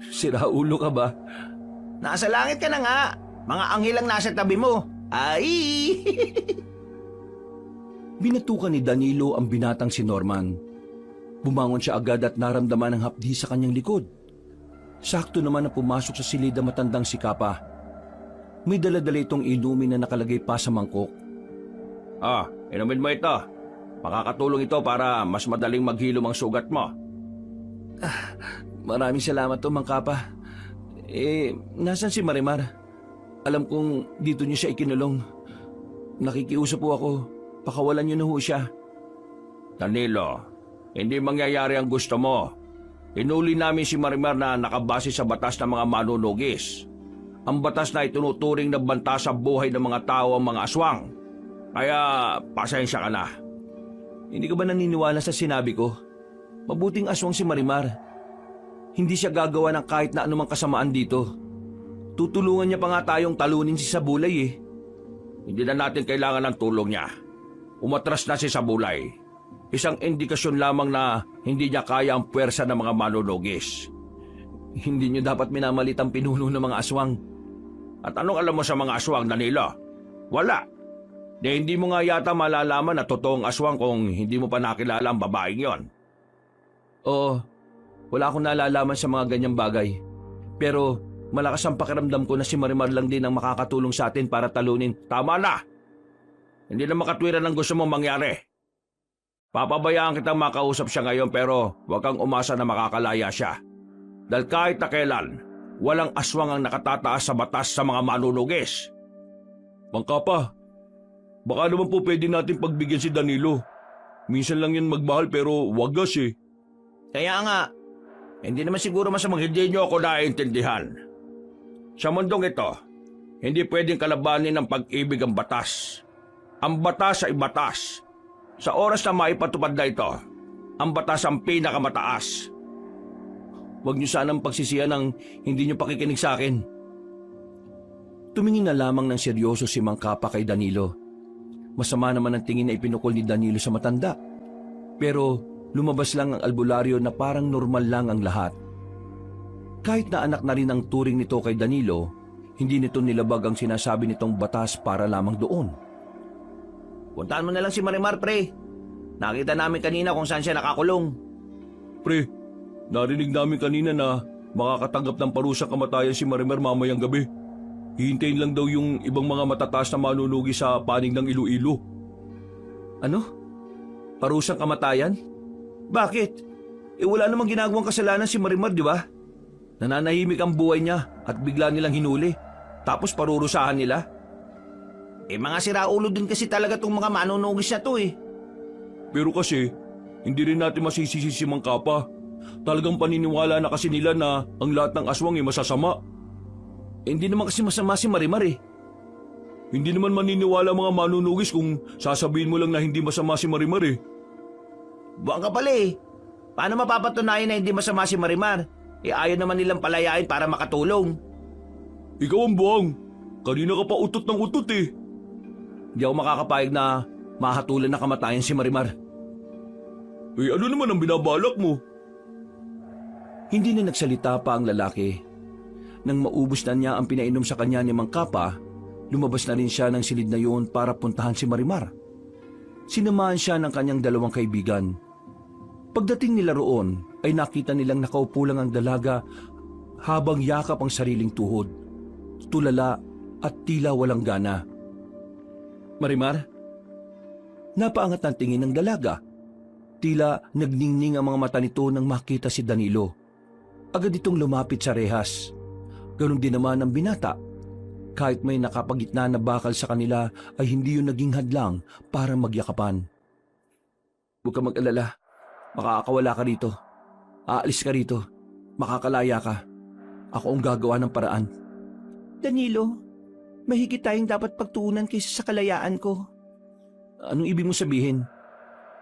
Siraulo ka ba? Nasa langit ka na nga. Mga anghel ang nasa tabi mo. Ay! Binatukan ni Danilo ang binatang si Norman. Bumangon siya agad at naramdaman ang hapdi sa kanyang likod. Sakto naman na pumasok sa silid ang matandang si Kapa. May dala-dala itong inumin na nakalagay pa sa mangkok. Inumin mo ito. Makakatulong ito para mas madaling maghilom ang sugat mo. Maraming salamat to, Mang Kapa. Nasaan si Marimar? Alam kong dito niyo siya ikinulong. Nakikiusap po ako. Pakawalan niyo na ho siya. Danilo, hindi mangyayari ang gusto mo. Hinuli namin si Marimar na nakabase sa batas ng mga manunugis. Ang batas na itunuturing na banta sa buhay ng mga tao ang mga aswang. Kaya pasensya ka na. Hindi ka ba naniniwala sa sinabi ko? Mabuting aswang si Marimar. Hindi siya gagawa ng kahit na anumang kasamaan dito. Tutulungan niya pa nga tayong talunin si Sabulay eh. Hindi na natin kailangan ng tulong niya. Umatras na si Sabulay. Isang indikasyon lamang na hindi niya kaya ang puwersa ng mga manunugis. Hindi niyo dapat minamalit ang pinuno ng mga aswang. At anong alam mo sa mga aswang, Danilo? Wala. Hindi mo nga yata malalaman na totoong aswang kung hindi mo pa nakilala ang babaeng yon. Oo, wala akong nalalaman sa mga ganyang bagay. Pero malakas ang pakiramdam ko na si Marimar lang din ang makakatulong sa atin para talunin. Tama na! Hindi na makatwiran ang gusto mong mangyari. Papabayaan kitang makausap siya ngayon pero huwag kang umasa na makakalaya siya. Dahil kahit na kailan, walang aswang ang nakatataas sa batas sa mga manunugis. Mang Kapa, baka naman po pwede natin pagbigyan si Danilo. Minsan lang yan magmahal pero wagas eh. Kaya nga, Hindi naman siguro masamang hindi niyo ako naiintindihan. Sa mundong ito, hindi pwedeng kalabanin ng pag-ibig ang batas. Ang batas ay batas. Sa oras na maipatupad na ito, ang batas ang pinakamataas. Huwag niyo sanang pagsisiyan ng hindi niyo pakikinig sa akin. Tumingin na lamang ng seryoso si Mang Kapa kay Danilo. Masama naman ang tingin na ipinukol ni Danilo sa matanda. Pero lumabas lang ang albularyo na parang normal lang ang lahat. Kahit na anak na rin ang turing nito kay Danilo, hindi nito nilabag ang sinasabi nitong batas para lamang doon. puntahan mo na lang si Marimar, pre. Nakita namin kanina kung saan siya nakakulong. Pre, narinig namin kanina na makakatanggap ng parusang kamatayan si Marimar mamayang gabi. Hihintayin lang daw yung ibang mga matataas na manunugi sa panig ng Iloilo. Ano? Parusang kamatayan? Bakit? Wala namang ginagawang kasalanan si Marimar, di ba? Nananahimik ang buhay niya at bigla nilang hinuli. Tapos parurusahan nila? Mga siraulo din kasi talaga tong mga manunugis na to eh. Pero kasi, hindi rin natin masisisi si Mang Kapa. Talagang paniniwala na kasi nila na ang lahat ng aswang ay masasama. Hindi naman kasi masama si Marimar eh. Hindi naman maniniwala mga manunugis kung sasabihin mo lang na hindi masama si Marimar eh. Buwan ka pala eh. Paano mapapatunayan na hindi masama si Marimar? Ayaw naman nilang palayain para makatulong. Ikaw ang buwang. Kanina ka pa utot ng utot eh. Hindi ako makakapayag na mahatulan na kamatayan si Marimar. Ano naman ang binabalak mo? Hindi na nagsalita pa ang lalaki. Nang maubos na niya ang pinainom sa kanya ni Mang Kapa, lumabas na rin siya ng silid na yun para puntahan si Marimar. Sinamahan siya ng kanyang dalawang kaibigan. Pagdating nila roon, ay nakita nilang nakaupo lang ang dalaga habang yakap ang sariling tuhod. Tulala at tila walang gana. Marimar? Napaangat ang tingin ng dalaga. Tila nagningning ang mga mata nito nang makita si Danilo. Agad itong lumapit sa rehas. Ganon din naman ang binata. Kahit may nakapagitna na bakal sa kanila ay hindi yun naging hadlang para magyakapan. Huwag ka mag-alala. Makakawala ka rito. Aalis ka rito. Makakalaya ka. Ako ang gagawa ng paraan. Danilo, mahigit tayong dapat pagtuunan kaysa sa kalayaan ko. Anong ibig mong sabihin?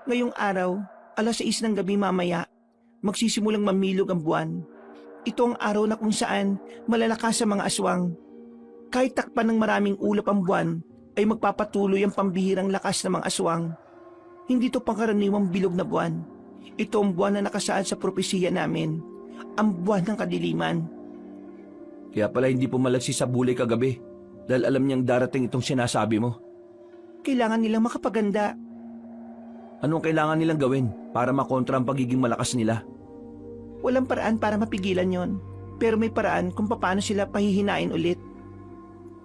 Ngayong araw, 6:00 ng gabi mamaya, magsisimulang mamilog ang buwan. Ito ang araw na kung saan malalakas ang mga aswang. Kahit takpan ng maraming ulap ang buwan, ay magpapatuloy ang pambihirang lakas ng mga aswang. Hindi ito pangkaraniwang bilog na buwan. Ito ang buwan na nakasaad sa propesiya namin, ang buwan ng kadiliman. Kaya pala hindi pumalagsi sa bulay kagabi dahil alam niyang darating itong sinasabi mo. Kailangan nilang makapaganda. Anong kailangan nilang gawin para makontra ang pagiging malakas nila? Walang paraan para mapigilan yon, pero may paraan kung paano sila pahihinain ulit.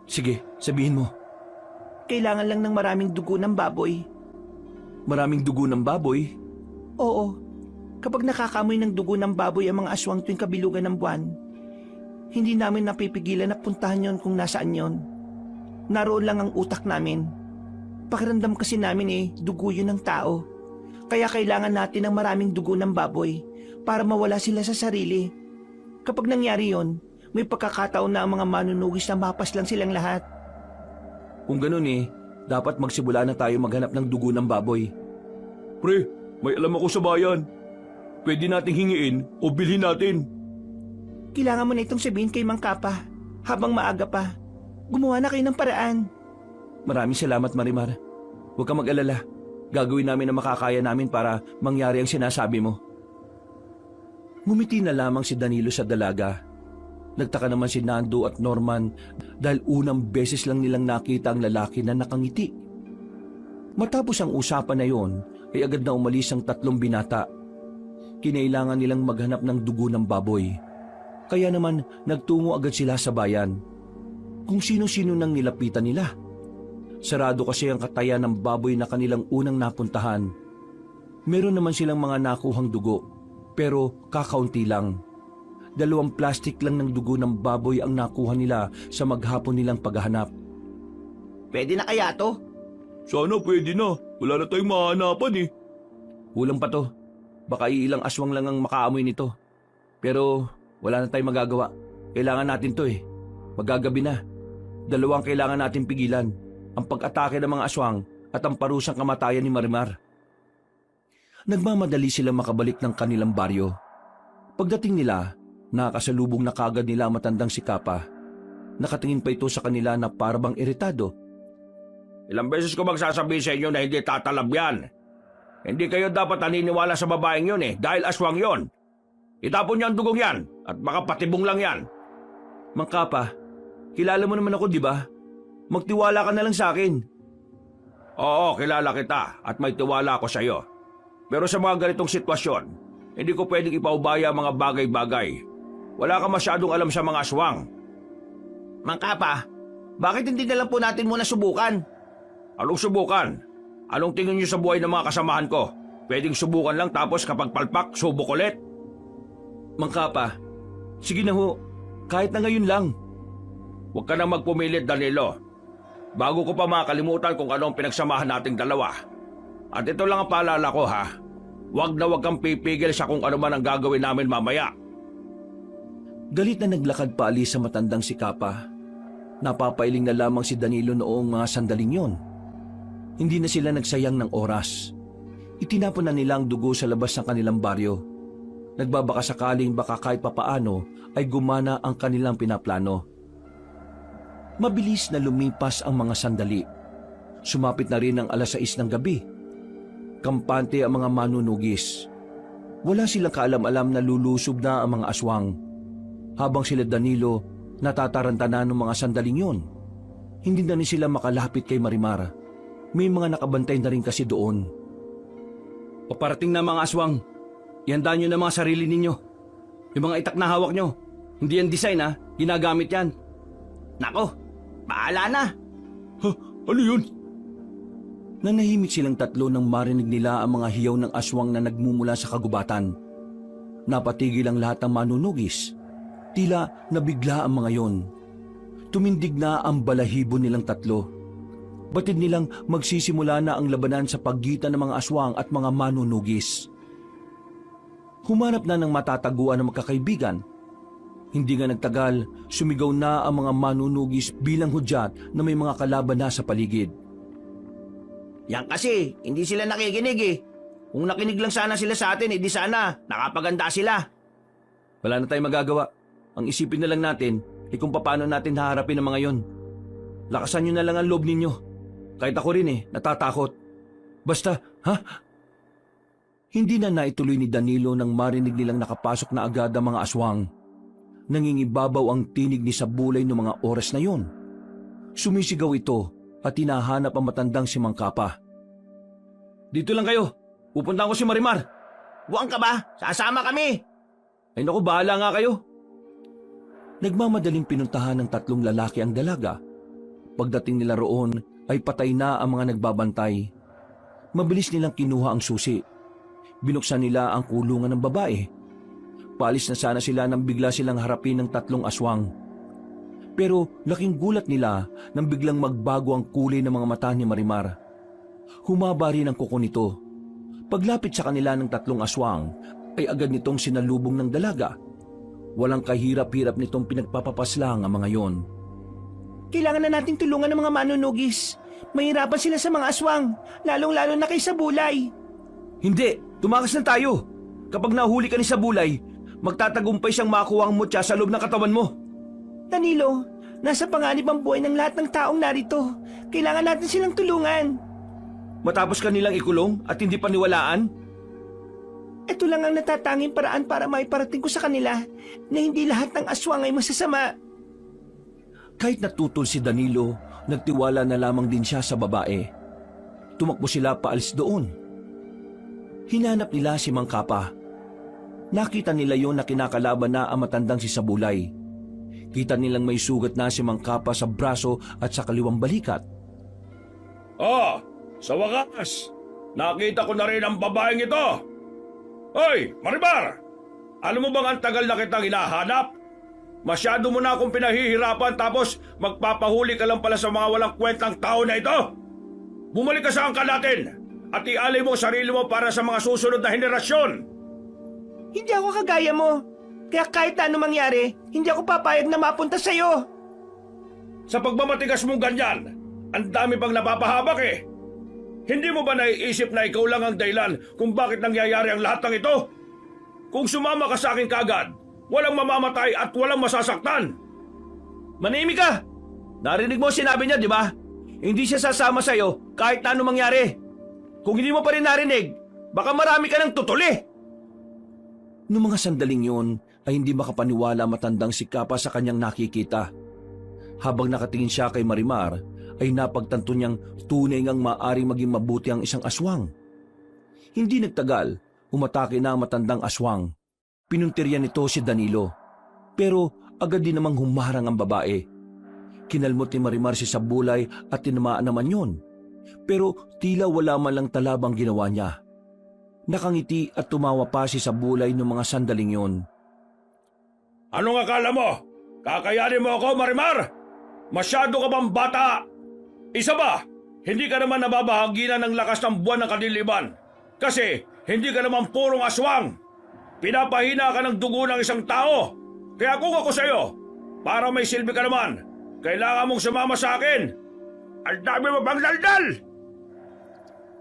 Sige, sabihin mo. Kailangan lang ng maraming dugo ng baboy. Maraming dugo ng baboy? Oo, kapag nakakamoy ng dugo ng baboy ang mga aswang tuwing kabilugan ng buwan, hindi namin napipigilan na puntahan yon kung nasaan yon. Naroon lang ang utak namin. Pakiramdam kasi namin dugo yun ng tao. Kaya kailangan natin ng maraming dugo ng baboy para mawala sila sa sarili. Kapag nangyari yon, may pagkakataon na ang mga manunugis na mapas lang silang lahat. Kung ganun dapat magsimula na tayo maghanap ng dugo ng baboy. Pre, may alam ako sa bayan. Pwede nating hingiin o bilhin natin. Kailangan mo na itong sabihin kay Mang Kapa habang maaga pa. Gumawa na kayo ng paraan. Maraming salamat, Marimar. Huwag kang mag-alala. Gagawin namin ang makakaya namin para mangyari ang sinasabi mo. Ngumiti na lamang si Danilo sa dalaga. Nagtaka naman si Nando at Norman dahil unang beses lang nilang nakita ang lalaki na nakangiti. Matapos ang usapan na yon, ay agad na umalis ang tatlong binata. Kinailangan nilang maghanap ng dugo ng baboy. Kaya naman nagtungo agad sila sa bayan. Kung sino-sino nang nilapitan nila. Sarado kasi ang katayan ng baboy na kanilang unang napuntahan. Meron naman silang mga nakuhang dugo, pero kakaunti lang. 2 plastic lang ng dugo ng baboy ang nakuha nila sa maghapon nilang paghahanap. Pwede na kaya to? Sana pwede na. Wala na tayong mahanapan eh. Kulang pa to. Baka iilang aswang lang ang makaamoy nito. Pero wala na tayong magagawa. Kailangan natin to Magagabi na. 2 ang kailangan natin pigilan. Ang pag-atake ng mga aswang at ang parusang kamatayan ni Marimar. Nagmamadali sila makabalik ng kanilang baryo. Pagdating nila, nakakasalubong na kagad nila ang matandang si Kapa. Nakatingin pa ito sa kanila na parabang iritado. Ilang beses ko magsasabi sa inyo na hindi tatalab yan. Hindi kayo dapat naniniwala sa babaeng yun dahil aswang yon. Itapon niyo ang dugong yan at baka patibong lang yan. Mang Kapa, kilala mo naman ako, di ba? Magtiwala ka na lang sa akin. Oo, kilala kita at may tiwala ako sa iyo. Pero sa mga ganitong sitwasyon, hindi ko pwedeng ipaubaya ang mga bagay-bagay. Wala ka masyadong alam sa mga aswang. Mang Kapa, bakit hindi na lang po natin muna subukan? Anong subukan? Anong tingin niyo sa buhay ng mga kasamahan ko? Pwedeng subukan lang tapos kapag palpak, subok ulit? Mang Kapa, sige na ho, kahit na ngayon lang. Huwag ka nang magpumilit, Danilo. Bago ko pa makalimutan kung ano ang pinagsamahan nating dalawa. At ito lang ang paalala ko, ha. Huwag na huwag kang pipigil sa kung ano man ang gagawin namin mamaya. Galit na naglakad paalis sa matandang si Kapa. Napapailing na lamang si Danilo noong mga sandaling yon. Hindi na sila nagsayang ng oras. Itinapon na nila ang dugo sa labas ng kanilang baryo. Nagbabaka sakaling baka kahit papaano ay gumana ang kanilang pinaplano. Mabilis na lumipas ang mga sandali. Sumapit na rin ang 6:00 ng gabi. Kampante ang mga manunugis. Wala silang kaalam-alam na lulusob na ang mga aswang. Habang sila Danilo natataranta na ng mga sandaling yon, hindi na rin sila makalapit kay Marimar. May mga nakabantay na rin kasi doon. Paparating na mga aswang. Ihandaan nyo na mga sarili ninyo. Yung mga itak na hawak nyo. Hindi yan design ha. Ginagamit yan. Nako, bahala na. Ha? Ano yun? Nanahimik silang tatlo nang marinig nila ang mga hiyaw ng aswang na nagmumula sa kagubatan. Napatigil ang lahat ng manunugis. Tila nabigla ang mga yon. Tumindig na ang balahibo nilang tatlo. Batid nilang magsisimula na ang labanan sa pagitan ng mga aswang at mga manunugis. Humanap na ng matataguan ng magkakaibigan. Hindi nga nagtagal, sumigaw na ang mga manunugis bilang hudyat na may mga kalaban na sa paligid. Yan kasi, hindi sila nakikinig eh. Kung nakinig lang sana sila sa atin, edi sana nakapaganda sila. Wala na tayong magagawa. Ang isipin na lang natin ay kung paano natin haharapin ang mga yon. Lakasan nyo na lang ang loob ninyo. Kahit ako rin natatakot. Basta, ha? Hindi na naituloy ni Danilo nang marinig nilang nakapasok na agad ang mga aswang. Nangingibabaw ang tinig ni Sabulay noong mga oras na yon. Sumisigaw ito at hinahanap ang matandang si Mang Kapa. Dito lang kayo. Pupuntahan ko si Marimar. Buwang ka ba? Sasama kami. Ay naku, bahala nga kayo. Nagmamadaling pinuntahan ng tatlong lalaki ang dalaga. Pagdating nila roon ay patay na ang mga nagbabantay. Mabilis nilang kinuha ang susi. Binuksan nila ang kulungan ng babae. Paalis na sana sila nang bigla silang harapin ng tatlong aswang. Pero laking gulat nila nang biglang magbago ang kulay ng mga mata ni Marimar. Humaba rin ang kuko nito. Paglapit sa kanila ng tatlong aswang ay agad nitong sinalubong ng dalaga. Walang kahirap-hirap nitong pinagpapapaslang ang mga yon. Kailangan na nating tulungan ng mga manunugis. Mahirapan sila sa mga aswang, lalong-lalo na kay Sabulay. Hindi! Tumakas na tayo! Kapag nahuli ka ni Sabulay, magtatagumpay siyang makuha ang mutya sa loob ng katawan mo. Danilo, nasa panganib ang buhay ng lahat ng taong narito. Kailangan natin silang tulungan. Matapos ka nilang ikulong at hindi paniwalaan? Ito lang ang natatanging paraan para maiparating ko sa kanila na hindi lahat ng aswang ay masasama. Kahit natutol si Danilo, nagtiwala na lamang din siya sa babae. Tumakbo sila paalis doon. Hinanap nila si Mang Kapa. Nakita nila yon na kinakalaban na ang matandang si Sabulay. Kita nilang may sugat na si Mang Kapa sa braso at sa kaliwang balikat. Oh, sa wakas, nakita ko na rin ang babaeng ito. Hoy, Marimar! Alam mo bang ang tagal na kitang hinahanap? Masyado mo na akong pinahihirapan tapos magpapahuli ka lang pala sa mga walang kwentang tao na ito. Bumalik ka sa angkan natin at ialay mo ang sarili mo para sa mga susunod na henerasyon. Hindi ako kagaya mo. Kaya kahit ano mangyari, hindi ako papayag na mapunta sa'yo. Sa pagmamatigas mong ganyan, ang dami pang napapahabak eh. Hindi mo ba naiisip na ikaw lang ang dahilan kung bakit nangyayari ang lahat ng ito? Kung sumama ka sa akin kagad, walang mamamatay at walang masasaktan. Manahimik ka! Narinig mo sinabi niya, di ba? Hindi siya sasama sa'yo kahit na ano mangyari. Kung hindi mo pa rin narinig, baka marami ka ng tutuli. Noong mga sandaling yun, ay hindi makapaniwala matandang si Kapa sa kanyang nakikita. Habang nakatingin siya kay Marimar, ay napagtanto niyang tunay ngang maaring maging mabuti ang isang aswang. Hindi nagtagal, umatake na ang matandang aswang. Pinuntiryan nito si Danilo. Pero agad din namang humarang ang babae. Kinalmot ni Marimar si Sabulay at tinamaan naman yon. Pero tila wala man lang talabang ginawa niya. Nakangiti at tumawa pa si Sabulay noong mga sandaling yon. Anong akala mo? Kakayanin mo ako, Marimar? Masyado ka bang bata? Isa ba, hindi ka naman nababahaginan ng lakas ng buwan ng kadiliman. Kasi hindi ka naman purong aswang. Pinapahina ka ng dugo ng isang tao. Kaya kung ako sa'yo, para may silbi ka naman, kailangan mong sumama sa akin. Ang dami mo bang daldal?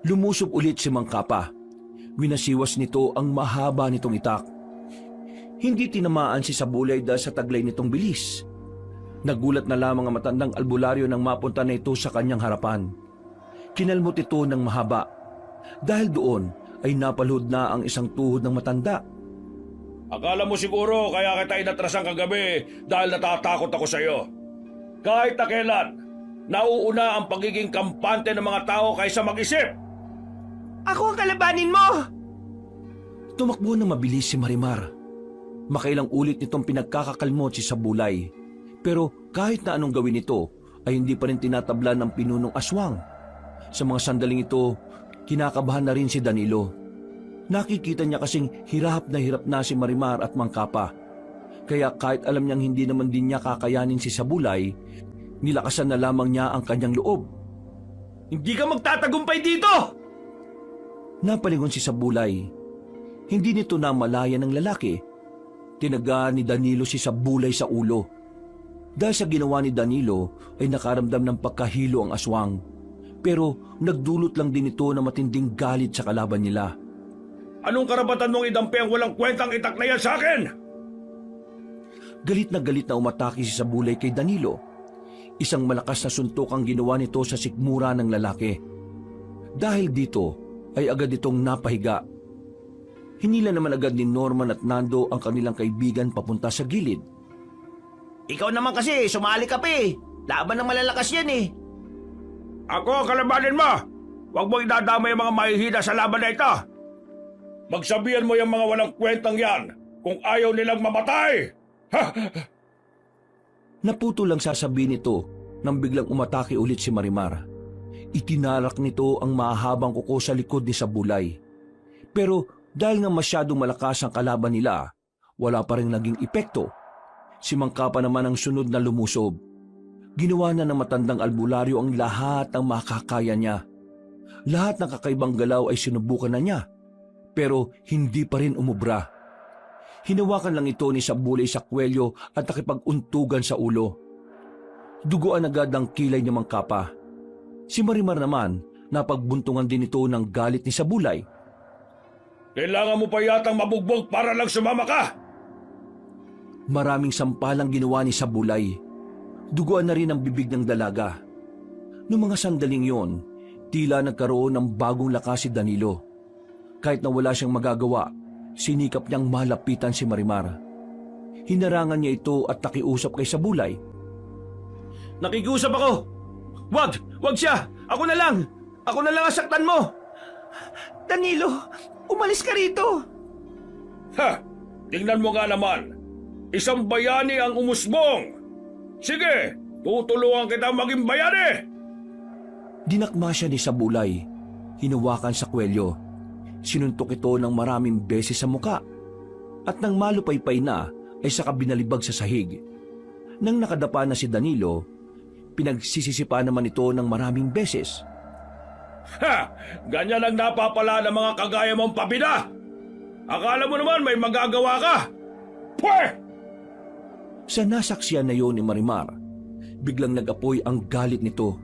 Lumusob ulit si Mang Kapa. Winasiwas nito ang mahaba nitong itak. Hindi tinamaan si Sabulay dahil sa taglay nitong bilis. Nagulat na lamang ang matandang albularyo nang mapunta na ito sa kanyang harapan. Kinalmot ito ng mahaba. Dahil doon ay napalhod na ang isang tuhod ng matanda. Akala mo siguro kaya kita inatrasan kagabi dahil natatakot ako sa'yo. Kahit na kailan, nauuna ang pagiging kampante ng mga tao kaysa mag-isip. Ako ang kalabanin mo! Tumakbo na mabilis si Marimar. Makailang ulit nitong pinagkakakalmot si Sabulay. Pero kahit na anong gawin nito, ay hindi pa rin tinatablan ng pinunong aswang. Sa mga sandaling ito, kinakabahan na rin si Danilo. Nakikita niya kasing hirap na si Marimar at Mang Kapa. Kaya kahit alam niyang hindi naman din niya kakayanin si Sabulay, nilakasan na lamang niya ang kanyang loob. Hindi ka magtatagumpay dito! Napalingon si Sabulay. Hindi nito namalaya ng lalaki. Tinaga ni Danilo si Sabulay sa ulo. Dahil sa ginawa ni Danilo ay nakaramdam ng pagkahilo ang aswang. Pero nagdulot lang din ito na matinding galit sa kalaban nila. Anong karapatan mong idampi ang walang kwentang itak na yan sa akin? Galit na umatake si Sabulay kay Danilo. Isang malakas na suntok ang ginawa nito sa sikmura ng lalaki. Dahil dito ay agad itong napahiga. Hinila naman agad ni Norman at Nando ang kanilang kaibigan papunta sa gilid. Ikaw naman kasi, sumali ka pa eh. Laban ng malalakas yan eh. Ako ang kalabanin mo! Huwag mo idadamay ang mga mahihina sa laban na ito! Magsabihan mo yung mga walang kwentang yan kung ayaw nilang mamatay! Ha! Naputo lang sasabihin nito nang biglang umatake ulit si Marimar. Itinalak nito ang mahabang kuko sa likod ni Sabulay. Pero dahil nga masyadong malakas ang kalaban nila, wala pa rin naging epekto. Si Mang Kapa naman ang sunod na lumusob. Ginawa na ng matandang albularyo ang lahat ng makakaya niya. Lahat ng kakaibang galaw ay sinubukan na niya. Pero hindi pa rin umubra. Hinawakan lang ito ni Sabulay sa kwelyo at nakipag-untugan sa ulo. Duguan agad ang kilay ni Mang Kapa. Si Marimar naman, napagbuntungan din ito ng galit ni Sabulay. Kailangan mo pa yatang mabugbog para lang sumama ka! Maraming sampalang ginawa ni Sabulay. Duguan na rin ang bibig ng dalaga. Noong mga sandaling yon, tila nagkaroon ng bagong lakas si Danilo. Kahit na wala siyang magagawa, sinikap niyang malapitan si Marimar. Hinarangan niya ito at nakiusap kay Sabulay. Nakikiusap ako! Wag siya! Ako na lang ang saktan mo! Danilo, umalis ka rito! Ha! Tingnan mo nga naman! Isang bayani ang umusbong! Sige! Tutulungan kita maging bayani! Dinakma siya ni Sabulay. Hinawakan sa kwelyo. Sinuntok ito ng maraming beses sa muka. At nang malupaypay na, ay saka binalibag sa sahig. Nang nakadapa na si Danilo, pinagsisisipa naman ito ng maraming beses. Ha! Ganyan ang napapala ng mga kagaya mong pabida! Akala mo naman may magagawa ka! Pwe! Sa nasaksiyan na yon ni Marimar, biglang nag-apoy ang galit nito.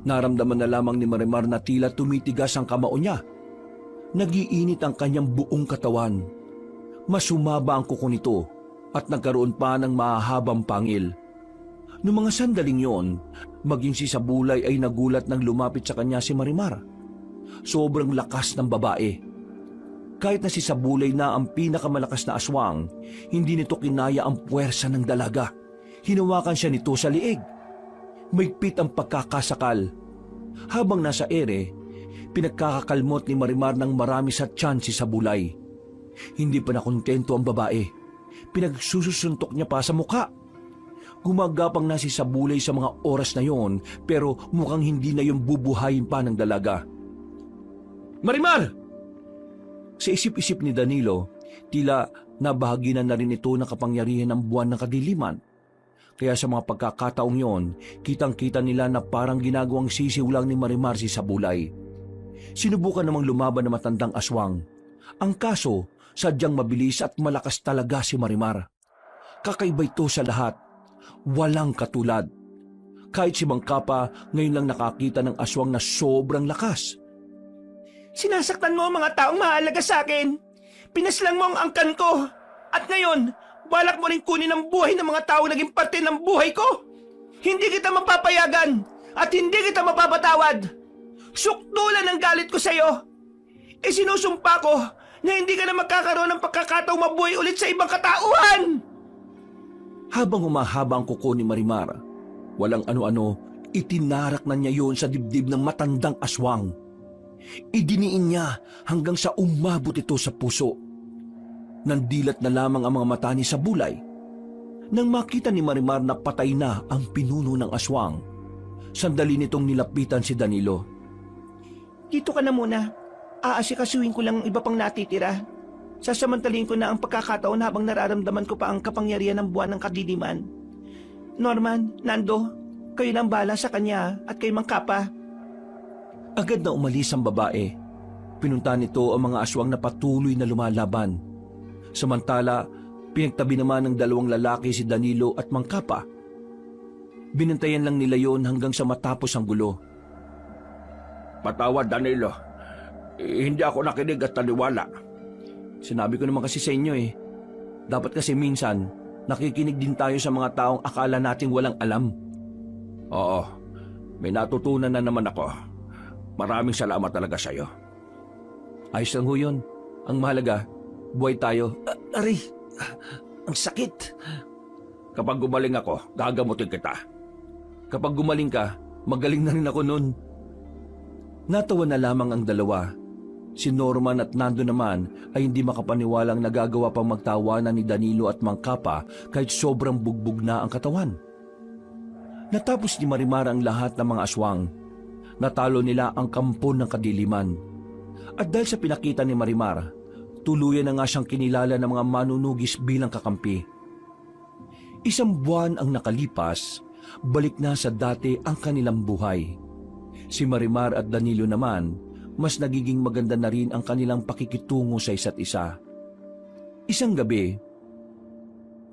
Naramdaman na lamang ni Marimar na tila tumitigas ang kamao niya. Nagiinit ang kanyang buong katawan. Masumaba ang kuko nito at nagkaroon pa ng mahahabang pangil. Noong mga sandaling yon, maging si Sabulay ay nagulat nang lumapit sa kanya si Marimar. Sobrang lakas ng babae. Kahit na si Sabulay na ang pinakamalakas na aswang, hindi nito kinaya ang puwersa ng dalaga. Hinawakan siya nito sa liig. Maigpit ang pagkakasakal. Habang nasa ere, pinagkakakalmot ni Marimar ng marami sa tiyan si Sabulay. Hindi pa nakontento ang babae. Pinagsusuntok niya pa sa mukha. Gumagapang na si Sabulay sa mga oras na yon, pero mukhang hindi na yung bubuhayin pa ng dalaga. Marimar! Sa isip-isip ni Danilo, tila nabahaginan na rin ito ng kapangyarihan ng buwan ng kadiliman. Kaya sa mga pagkakataong yon, kitang-kita nila na parang ginagawang sisiw lang ni Marimar si Sabulay. Sinubukan namang lumaban ng matandang aswang. Ang kaso, sadyang mabilis at malakas talaga si Marimar. Kakaiba ito sa lahat. Walang katulad. Kahit si Mang Kapa ngayon lang nakakita ng aswang na sobrang lakas. Sinasaktan mo ang mga taong mahalaga sa akin. Pinaslang mo ang angkan ko. At ngayon, balak mo rin kunin ang buhay ng mga taong naging parte ng buhay ko. Hindi kita mapapayagan at hindi kita mapapatawad. Sukdulan ang galit ko sa'yo. Isinusumpa ko na hindi ka na magkakaroon ng pagkakataong mabuhay ulit sa ibang katauhan. Habang humahaba ang kuko ni Marimar, walang ano-ano, itinarak na niya yon sa dibdib ng matandang aswang. Idiniin niya hanggang sa umabot ito sa puso. Nandilat na lamang ang mga mata ni Sabulay. Nang makita ni Marimar na patay na ang pinuno ng aswang, sandali nitong nilapitan si Danilo. Dito ka na muna. Aasikasuhin ko lang ang iba pang natitira. Sasamantalin ko na ang pagkakataon habang nararamdaman ko pa ang kapangyarihan ng buwan ng kadiliman. Norman, Nando, kayo nang bala sa kanya at kay Mang Kapa. Agad na umalis ang babae. Pinunta nito ang mga aswang na patuloy na lumalaban. Samantala, pinagtabi naman ng dalawang lalaki si Danilo at Mang Kapa. Binantayan lang nila yon hanggang sa matapos ang gulo. Patawad, Danilo. Hindi ako nakinig at naniwala. Sinabi ko naman kasi sa inyo Dapat kasi minsan, nakikinig din tayo sa mga taong akala nating walang alam. Oo, may natutunan na naman ako. Maraming salamat talaga sa'yo. Ayos lang ho yun. Ang mahalaga, buhay tayo. Aray, ang sakit. Kapag gumaling ako, gagamutin kita. Kapag gumaling ka, magaling na rin ako nun. Natawa na lamang ang dalawa. Si Norman at Nando naman ay hindi makapaniwalang nagagawa pang magtawanan ni Danilo at Mang Kapa kahit sobrang bugbog na ang katawan. Natapos ni Marimar ang lahat ng mga aswang. Natalo nila ang kampon ng kadiliman. At dahil sa pinakita ni Marimar, tuluyan na nga siyang kinilala ng mga manunugis bilang kakampi. Isang buwan ang nakalipas, balik na sa dati ang kanilang buhay. Si Marimar at Danilo naman, mas nagiging maganda na rin ang kanilang pakikitungo sa isa't isa. Isang gabi,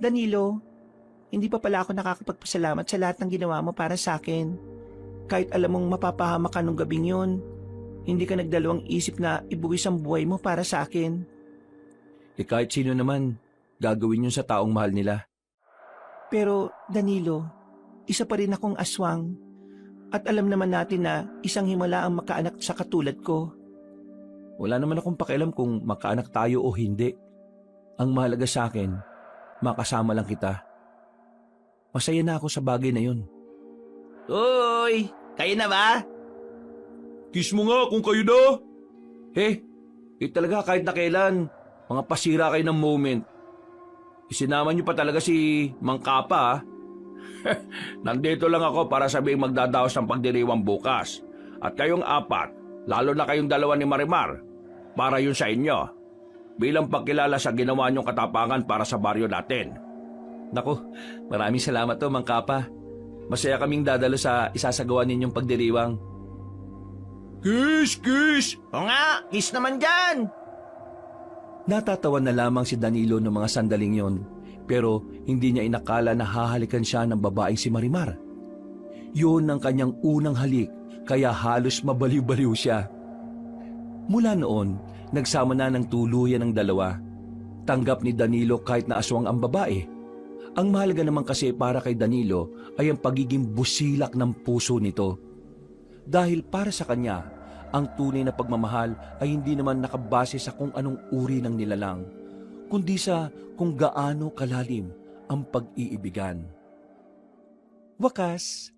Danilo, hindi pa pala ako nakakapagpasalamat sa lahat ng ginawa mo para sa akin. Kahit alam mong mapapahamak ka nung gabing yun, hindi ka nagdalawang isip na ibuwis ang buhay mo para sa akin. kahit sino naman, gagawin yun sa taong mahal nila. Pero Danilo, isa pa rin akong aswang. At alam naman natin na isang himala ang makaanak sa katulad ko. Wala naman akong pakialam kung makaanak tayo o hindi. Ang mahalaga sa akin, makasama lang kita. Masaya na ako sa bagay na yun. Uy, kayo na ba? Kiss mo nga kung kayo na. Talaga kahit na kailan, mga pasira kayo ng moment. Isinama niyo pa talaga si Mang Kapa. Nandito lang ako para sabihing magdadaos ng pagdiriwang bukas. At kayong apat, lalo na kayong dalawa ni Marimar, para yun sa inyo. Bilang pagkilala sa ginawa niyong katapangan para sa baryo natin. Naku, maraming salamat Mang Kapa. Masaya kaming dadalo sa isasagawa ninyong pagdiriwang. Kiss, kiss! O nga, kiss naman dyan! Natatawa na lamang si Danilo ng mga sandaling yon, pero hindi niya inakala na hahalikan siya ng babaeng si Marimar. Yun ang kanyang unang halik, kaya halos mabaliw-baliw siya. Mula noon, nagsama na ng tuluyan ng dalawa. Tanggap ni Danilo kahit na aswang ang babae. Ang mahalaga naman kasi para kay Danilo ay ang pagiging busilak ng puso nito. Dahil para sa kanya, ang tunay na pagmamahal ay hindi naman nakabase sa kung anong uri ng nilalang, kundi sa kung gaano kalalim ang pag-iibigan. Wakas,